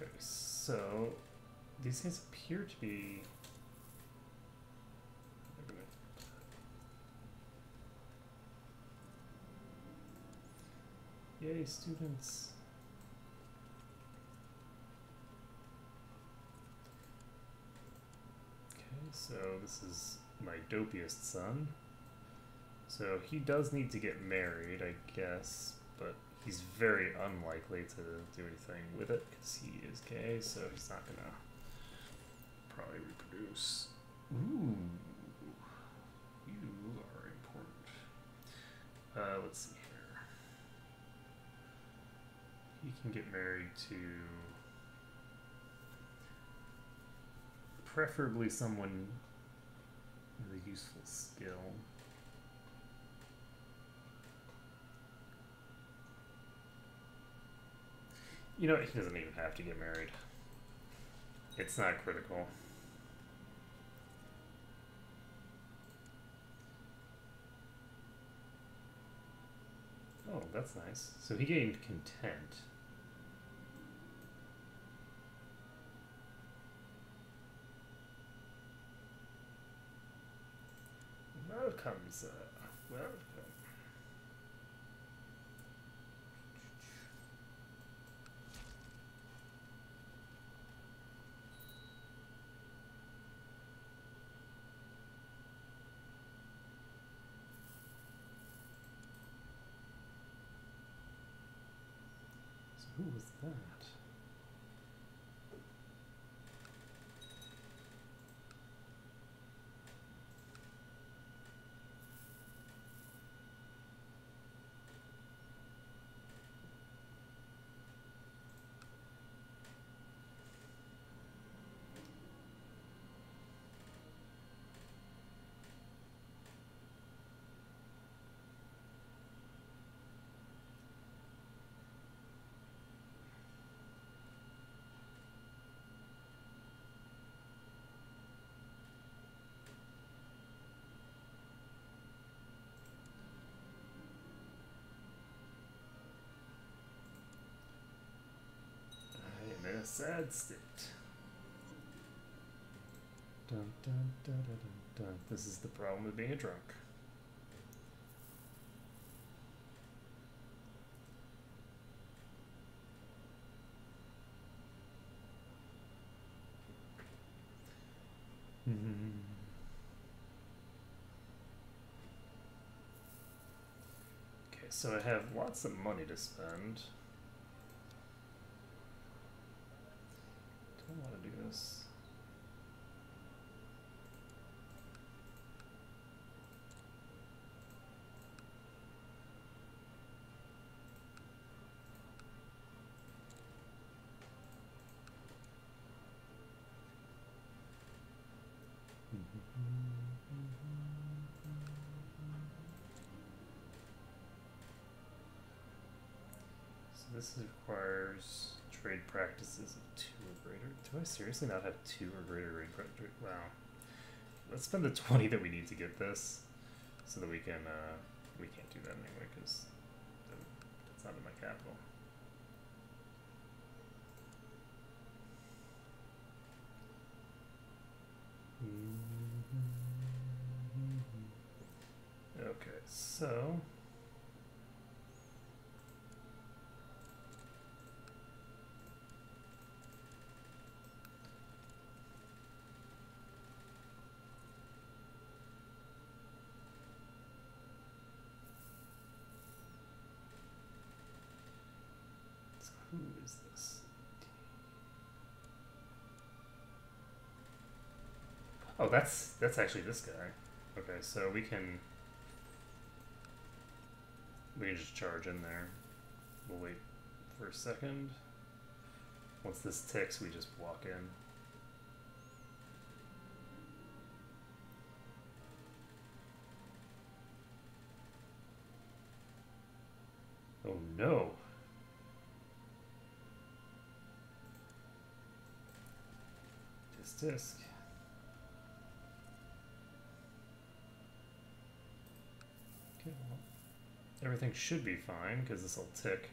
Okay, so these things appear to be... Yay, students. Okay, so this is my dopiest son. So he does need to get married, I guess, but he's very unlikely to do anything with it because he is gay, so he's not gonna probably reproduce. Ooh, you are important. Let's see here. He can get married to preferably someone with a useful skill. You know, he doesn't even have to get married. It's not critical. Oh, that's nice. So he gained content. Welcome, sir. Welcome. Who was that? I am in a sad state. Dun, dun, dun, dun, dun, dun. This is the problem with being a drunk. Okay, so I have lots of money to spend. Do I want to do this? So this requires trade practices of 2 or greater. Do I seriously not have 2 or greater trade practices? Wow. Let's spend the 20 that we need to get this, so that we can, we can't do that anyway, because that's not in my capital. Okay, so Who is this? Oh, that's actually this guy. Okay, so we can just charge in there. We'll wait for a second. Once this ticks, we just walk in. Oh no! Disc. Okay, well, everything should be fine because this will tick.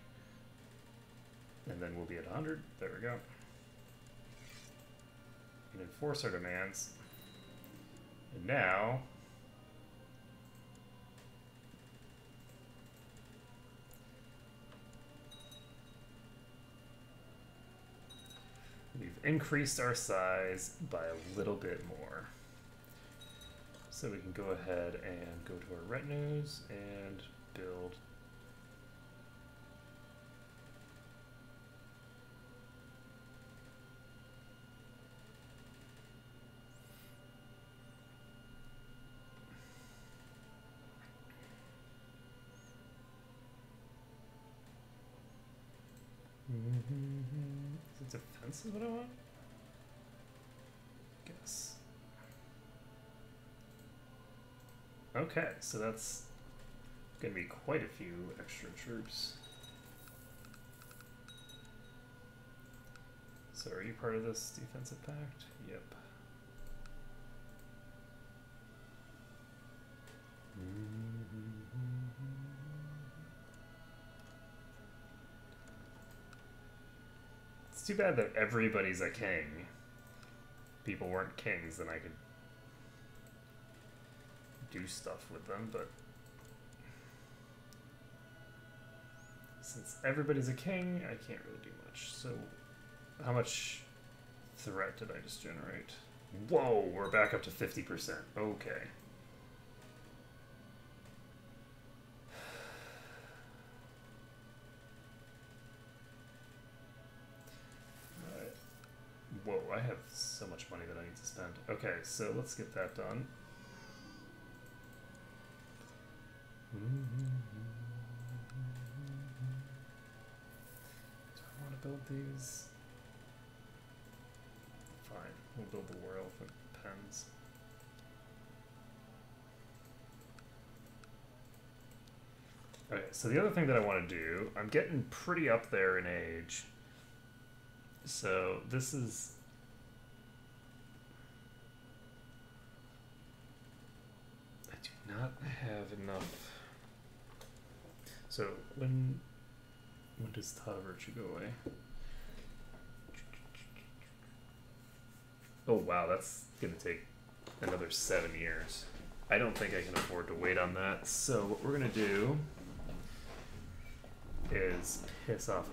And then we'll be at 100. There we go. We can enforce our demands. And now... we've increased our size by a little bit more. So we can go ahead and go to our retinues and build. Is it defensive what I want? Guess. Okay, so that's gonna be quite a few extra troops. So are you part of this defensive pact? Yep. It's too bad that everybody's a king. People weren't kings, then I could do stuff with them, but since everybody's a king, I can't really do much. So how much threat did I just generate? Whoa, we're back up to 50%. Okay. Whoa, I have so much money that I need to spend. Okay, so let's get that done. Do I want to build these? Fine, we'll build the war elephant pens. Okay, so the other thing that I want to do, I'm getting pretty up there in age. So this is... I do not have enough. So when does Tata Virtue go away? Oh wow, that's gonna take another 7 years. I don't think I can afford to wait on that. So what we're gonna do is piss off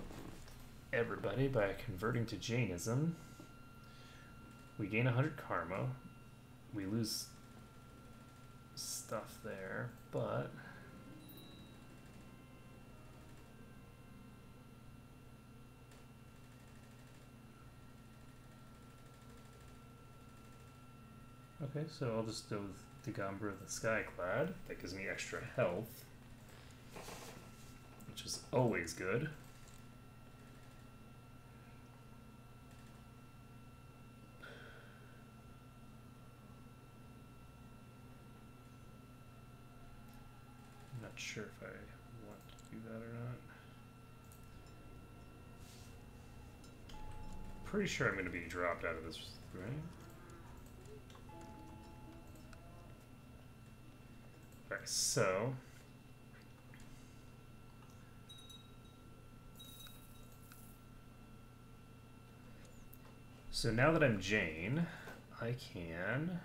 everybody by converting to Jainism. We gain 100 karma. We lose stuff there, but okay, so I'll just go with Dagambra the Skyclad. That gives me extra health, which is always good. I'm not sure if I want to do that or not. Pretty sure I'm going to be dropped out of this, right? Okay, so now that I'm Jain, I can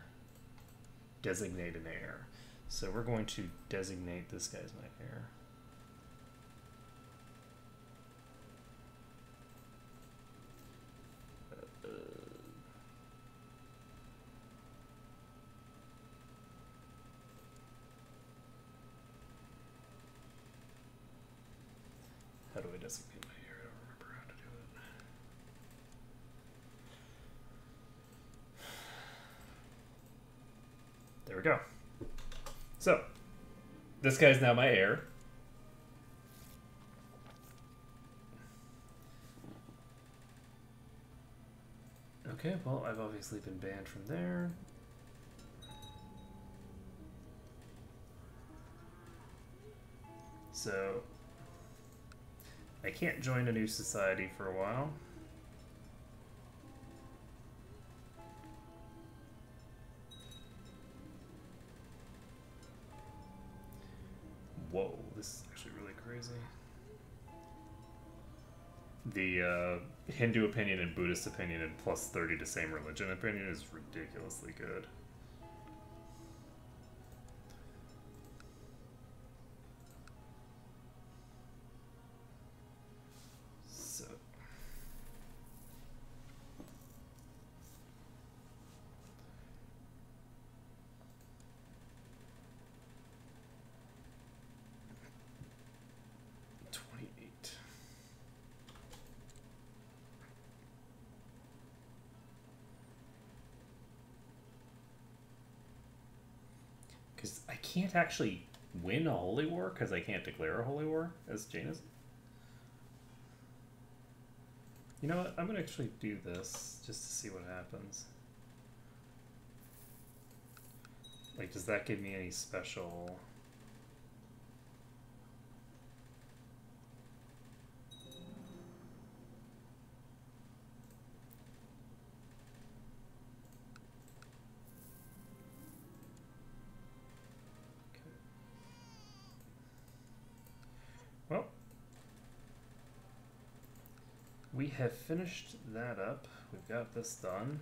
designate an heir. So we're going to designate this guy as my heir. How do I designate my heir? I don't remember how to There we go. So, this guy's now my heir. Okay, well, I've obviously been banned from there. So, I can't join a new society for a while. Whoa, this is actually really crazy. The Hindu opinion and Buddhist opinion and plus 30 to same religion opinion is ridiculously good. So. Because I can't actually win a holy war because I can't declare a holy war as Janus. You know what? I'm going to actually do this just to see what happens. Like, does that give me any special... Well, we have finished that up. We've got this done.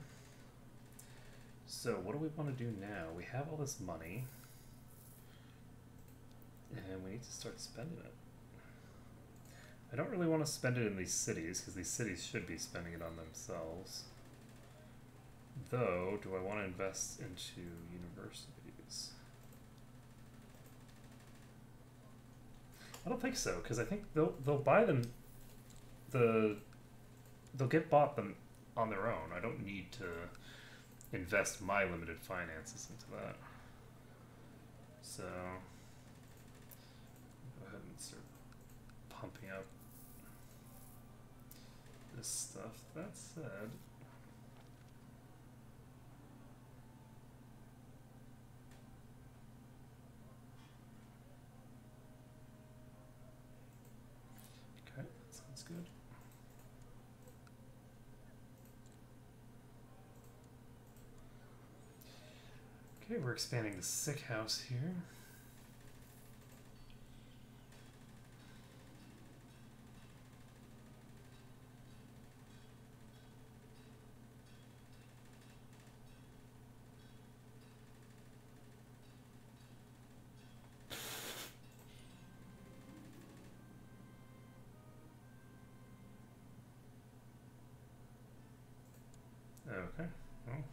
So what do we want to do now? We have all this money. And we need to start spending it. I don't really want to spend it in these cities, because these cities should be spending it on themselves. Though, do I want to invest into universities? I don't think so, because I think they'll buy them. They'll get bought them on their own. I don't need to invest my limited finances into that. So go ahead and start pumping up this stuff. That said, okay, that sounds good. Okay, we're expanding the sick house here. Okay, well.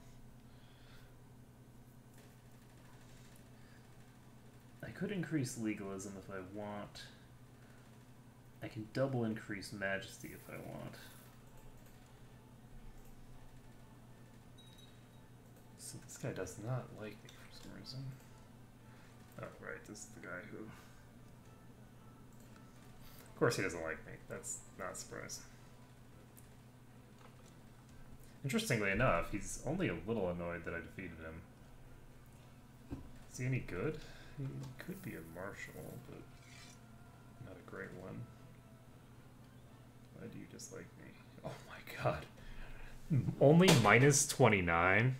I could increase legalism if I want. I can double increase majesty if I want. So this guy does not like me for some reason. Oh, right, this is the guy who... Of course he doesn't like me. That's not a surprise. Interestingly enough, he's only a little annoyed that I defeated him. Is he any good? He could be a marshal, but not a great one. Why do you dislike me? Oh my god. Only minus 29?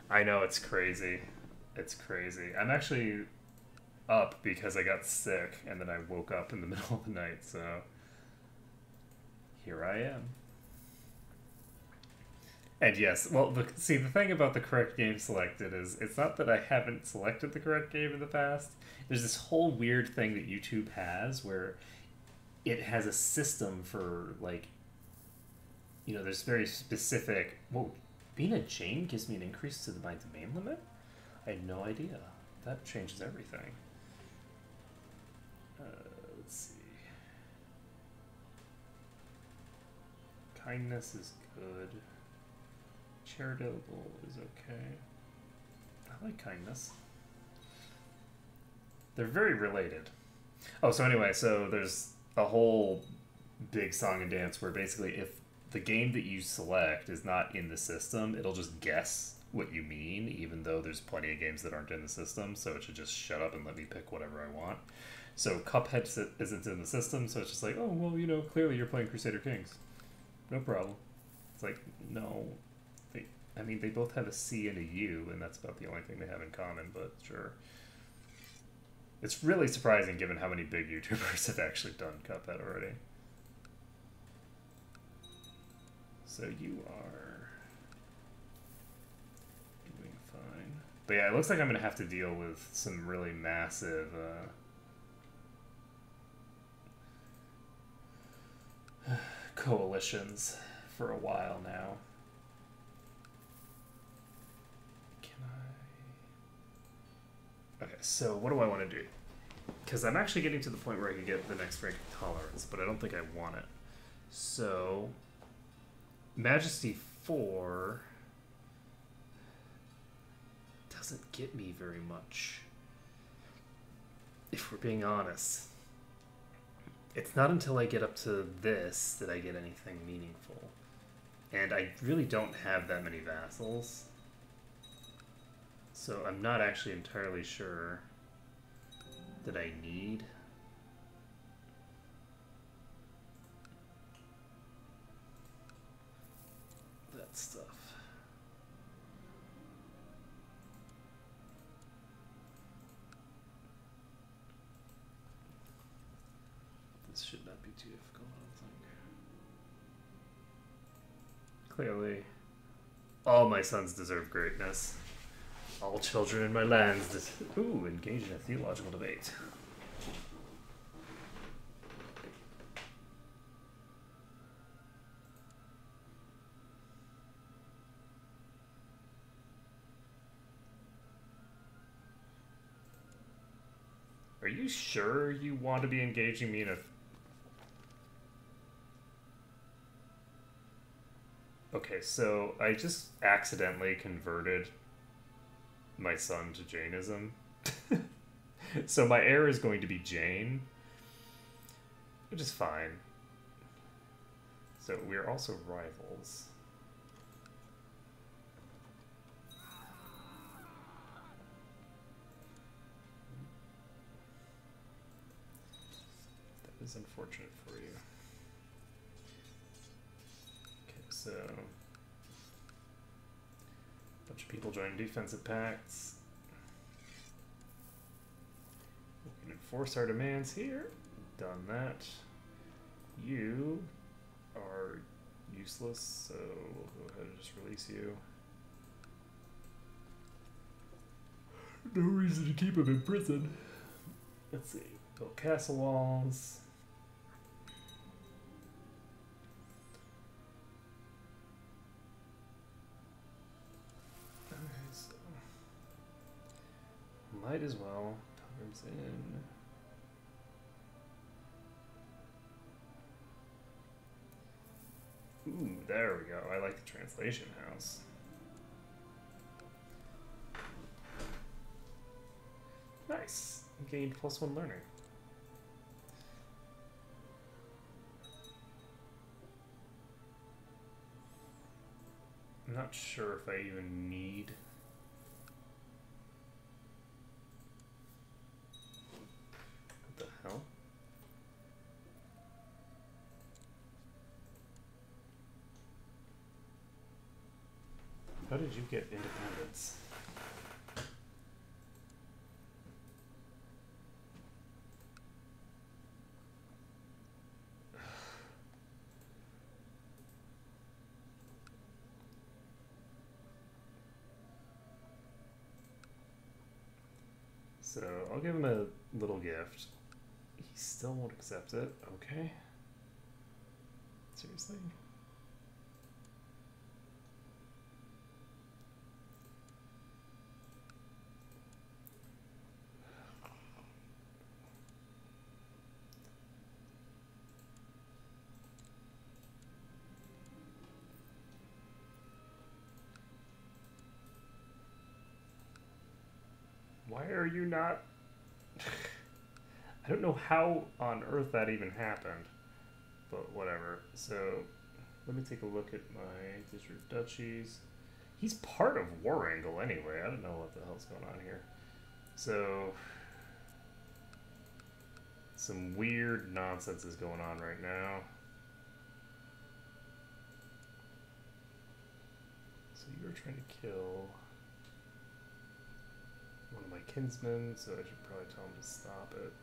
I know, it's crazy. It's crazy. I'm actually up because I got sick and then I woke up in the middle of the night, so here I am. And yes, well, the thing about the correct game selected is it's not that I haven't selected the correct game in the past. There's this whole weird thing that YouTube has where it has a system for, like, you know, there's very specific... Whoa, being a Jane gives me an increase to my domain limit? I had no idea. That changes everything. Let's see. Kindness is good. Charitable is okay. I like kindness. They're very related. Oh, so anyway, so there's a whole big song and dance where basically if the game that you select is not in the system, it'll just guess what you mean, even though there's plenty of games that aren't in the system, so it should just shut up and let me pick whatever I want. So Cuphead isn't in the system, so it's just like, oh, well, you know, clearly you're playing Crusader Kings. No problem. It's like, no. I mean, they both have a C and a U, and that's about the only thing they have in common, but sure. It's really surprising given how many big YouTubers have actually done Cuphead already. So you are doing fine. But yeah, it looks like I'm going to have to deal with some really massive coalitions for a while now. Okay, so what do I want to do? Because I'm actually getting to the point where I can get the next rank of tolerance, but I don't think I want it. So, Majesty 4 doesn't get me very much, if we're being honest. It's not until I get up to this that I get anything meaningful. And I really don't have that many vassals. So I'm not actually entirely sure that I need. That stuff. This should not be too difficult, I don't think. Clearly, all my sons deserve greatness. All children in my lands engage in a theological debate. Are you sure you want to be engaging me in a... Okay, so I just accidentally converted my son to Jainism. So my heir is going to be Jain, which is fine. So we're also rivals. That is unfortunate for you. Okay, so bunch of people joining defensive pacts. We can enforce our demands here. Done that. You are useless, so we'll go ahead and just release you. No reason to keep him in prison. Let's see. Build castle walls. Might as well. Pilgrims in. Ooh, there we go. I like the translation house. Nice. Gained +1 learning. I'm not sure if I even need... What the hell? How did you get independence? So I'll give him a little gift. He still won't accept it. Okay. Seriously? Why are you not... I don't know how on earth that even happened. But whatever. So, let me take a look at my district duchies. He's part of War Angle anyway. I don't know what the hell's going on here. So, some weird nonsense is going on right now. So you're trying to kill one of my kinsmen, so I should probably tell him to stop it.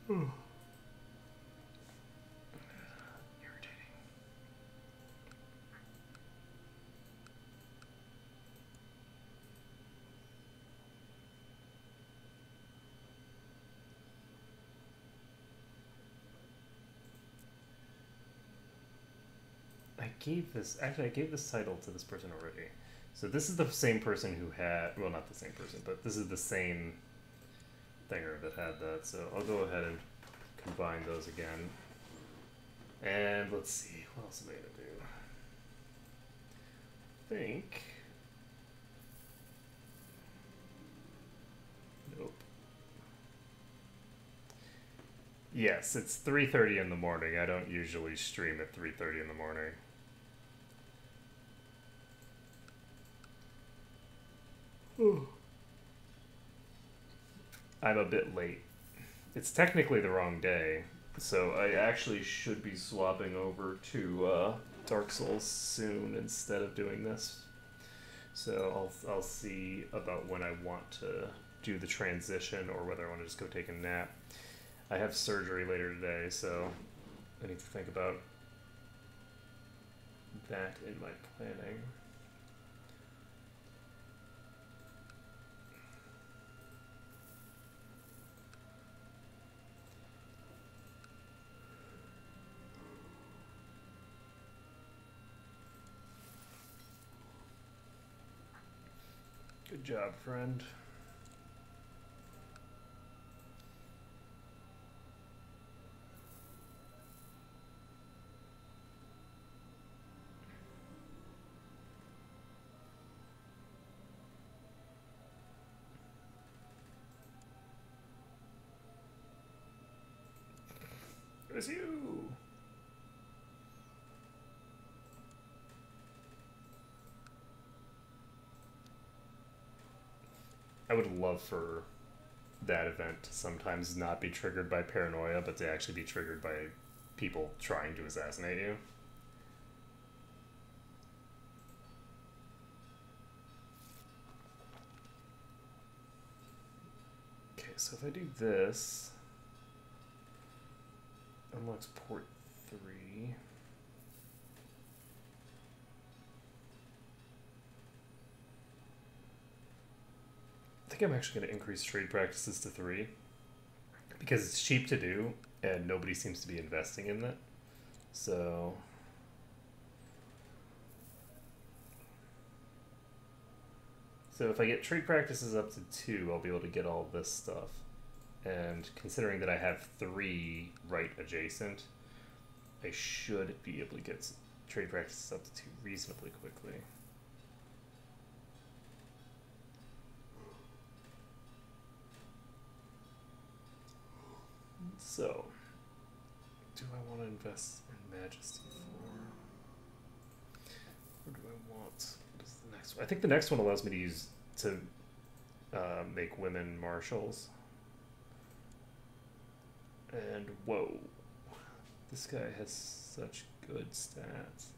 Irritating. I gave this title to this person already. So this is the same person who had, well, not the same person, but this is the same thinger that had that. So I'll go ahead and combine those again. And let's see, what else am I gonna do? I think. Nope. Yes, it's 3:30 in the morning. I don't usually stream at 3:30 in the morning. I'm a bit late. It's technically the wrong day, so I actually should be swapping over to Dark Souls soon instead of doing this. So I'll see about when I want to do the transition or whether I want to just go take a nap. I have surgery later today, so I need to think about that in my planning. Good job, friend. It was you! I would love for that event to sometimes not be triggered by paranoia, but to actually be triggered by people trying to assassinate you. Okay, so if I do this, unlocks port 3. I think I'm actually going to increase trade practices to 3 because it's cheap to do and nobody seems to be investing in that. So if I get trade practices up to 2, I'll be able to get all this stuff. And considering that I have 3 right adjacent, I should be able to get trade practices up to 2 reasonably quickly. So, do I want to invest in Majesty 4? Or do I want... What is the next one? I think the next one allows me to use... to make women marshals. And, whoa. This guy has such good stats.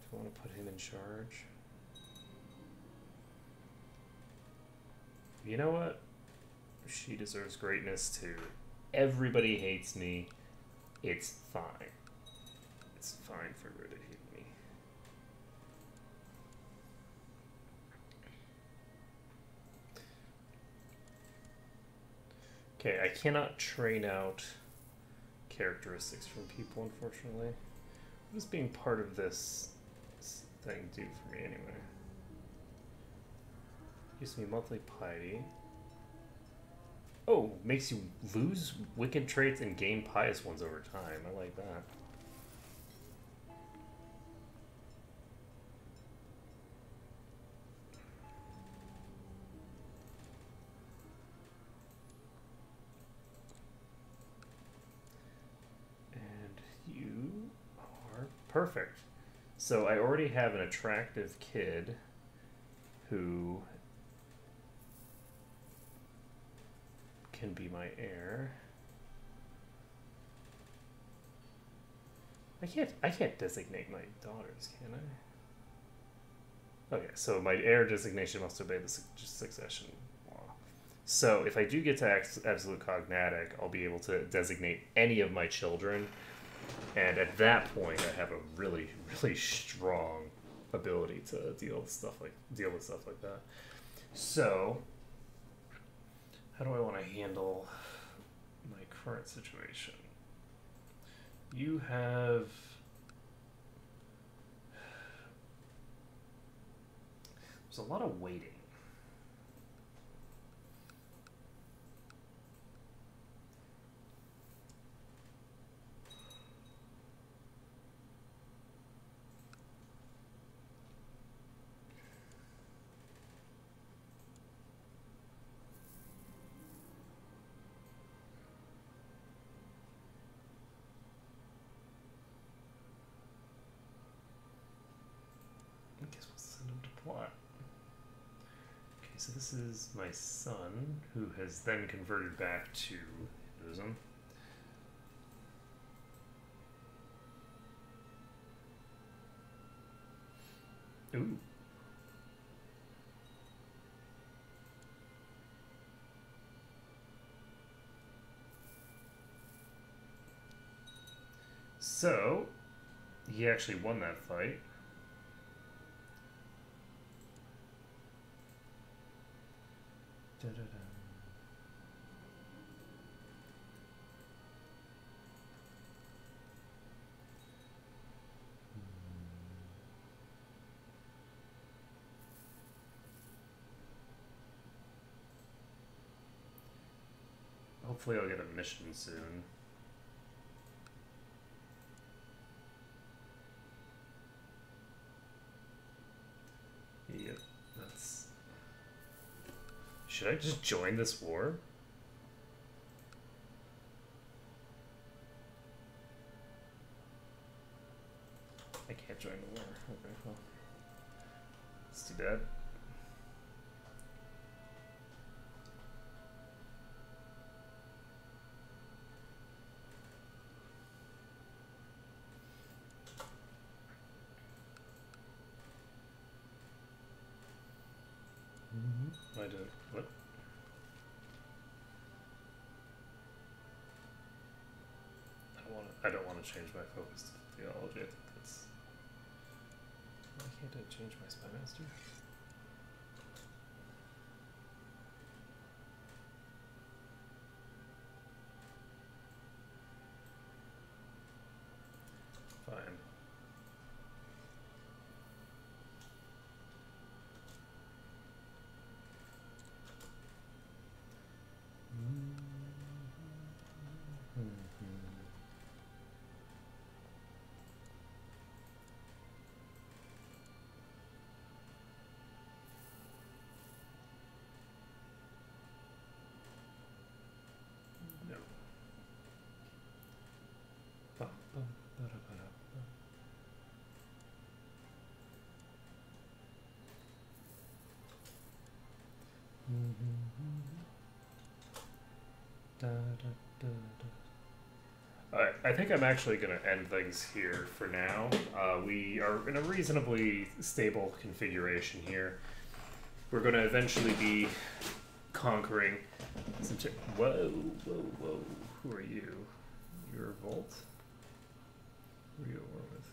Do I want to put him in charge? You know what? She deserves greatness too. Everybody hates me. It's fine. It's fine for her to hate me. Okay, I cannot train out characteristics from people, unfortunately. What does being part of this thing do for me anyway? Gives me monthly piety. Oh, makes you lose wicked traits and gain pious ones over time. I like that. And you are perfect. So I already have an attractive kid who can be my heir. I can't designate my daughters, can I? Okay, so my heir designation must obey the succession law. So if I do get to absolute cognatic, I'll be able to designate any of my children, and at that point, I have a really, really strong ability to deal with stuff like that. So, how do I want to handle my current situation? You have... There's a lot of waiting. I guess we'll send him to plot. Okay, so this is my son, who has then converted back to Hinduism. Ooh. So, he actually won that fight. Da-da-da. Hopefully I'll get a mission soon. Yep, that's... Should I just join this war? I can't join the war. Okay, well. It's too bad. I don't... What? I don't want to change my focus to theology. I think that's... Why can't I change my spy master? Fine. No. Alright, I think I'm actually going to end things here for now. We are in a reasonably stable configuration here. We're going to eventually be conquering some... Whoa, whoa, whoa. Who are you? You're a Volt? Who are you at war with?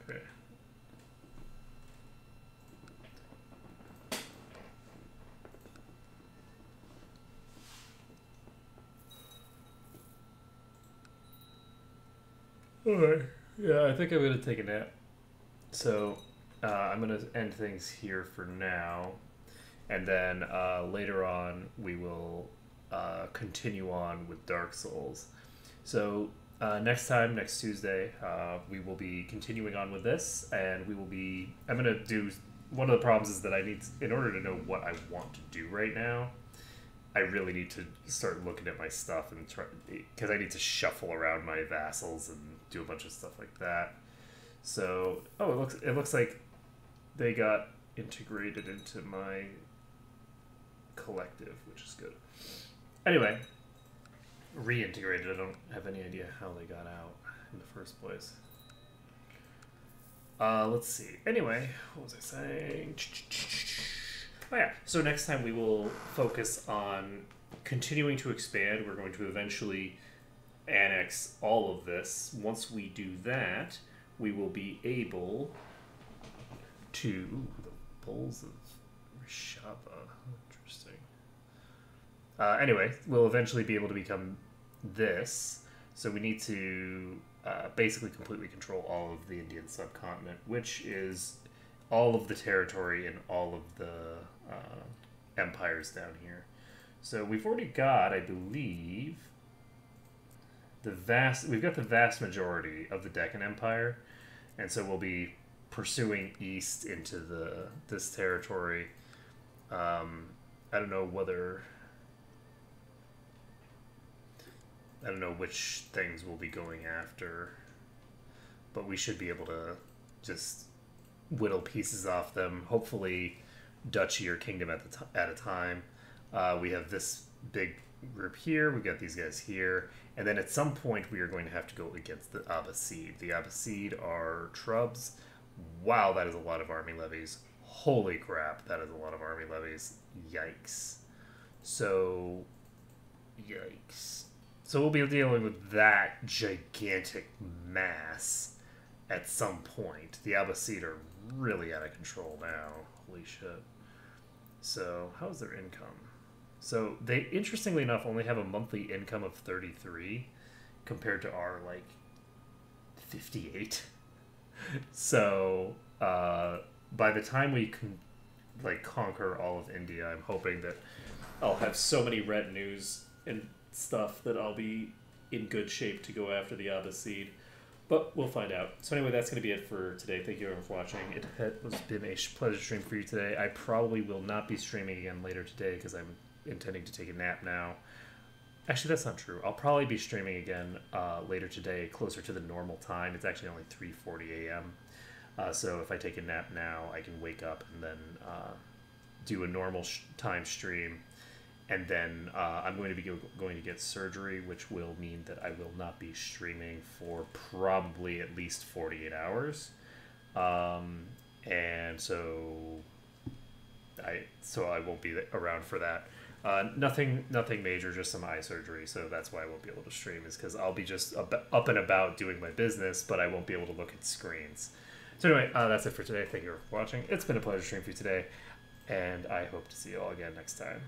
Okay. Alright. Yeah, I think I'm gonna take a nap. So I'm gonna end things here for now, and then later on we will continue on with Dark Souls. So next time, next Tuesday, we will be continuing on with this, and we will be. I'm gonna do. One of the problems is that I need, in order to know what I want to do right now, I really need to start looking at my stuff and try, because I need to shuffle around my vassals and do a bunch of stuff like that. So, oh, it looks like they got integrated into my collective, which is good. Anyway, reintegrated. I don't have any idea how they got out in the first place. Let's see. Anyway, what was I saying? Oh yeah. So next time we will focus on continuing to expand. We're going to eventually annex all of this. Once we do that, we will be able to the Bulls of Rishava. Interesting. Anyway, we'll eventually be able to become this. So we need to basically completely control all of the Indian subcontinent, which is all of the territory and all of the empires down here. So we've already got, I believe, we've got the vast majority of the Deccan Empire, and so we'll be pursuing east into this territory. I don't know which things we'll be going after, but we should be able to just whittle pieces off them. Hopefully, duchy or kingdom at a time. We have this big group here. We got these guys here, and then at some point we are going to have to go against the Abbasid. The Abbasid are Trubs. Wow, that is a lot of army levies. Holy crap, that is a lot of army levies. Yikes. So, yikes. So we'll be dealing with that gigantic mass at some point. The Abbasid are really out of control now. Holy shit. So, how's their income? So, they, interestingly enough, only have a monthly income of 33 compared to our, 58. So, by the time we can, conquer all of India, I'm hoping that I'll have so many retinues and stuff that I'll be in good shape to go after the Abbasid. But we'll find out. So anyway, that's going to be it for today. Thank you everyone for watching. It has been a pleasure stream for you today. I probably will not be streaming again later today because I'm intending to take a nap now. Actually, that's not true. I'll probably be streaming again later today, closer to the normal time. It's actually only 3:40 a.m. So if I take a nap now, I can wake up and then do a normal time stream. And then I'm going to be going to get surgery, which will mean that I will not be streaming for probably at least 48 hours. And so I won't be around for that. Nothing major, just some eye surgery. So that's why I won't be able to stream, is because I'll be just up and about doing my business, but I won't be able to look at screens. So anyway, that's it for today. Thank you for watching. It's been a pleasure streaming for you today, and I hope to see you all again next time.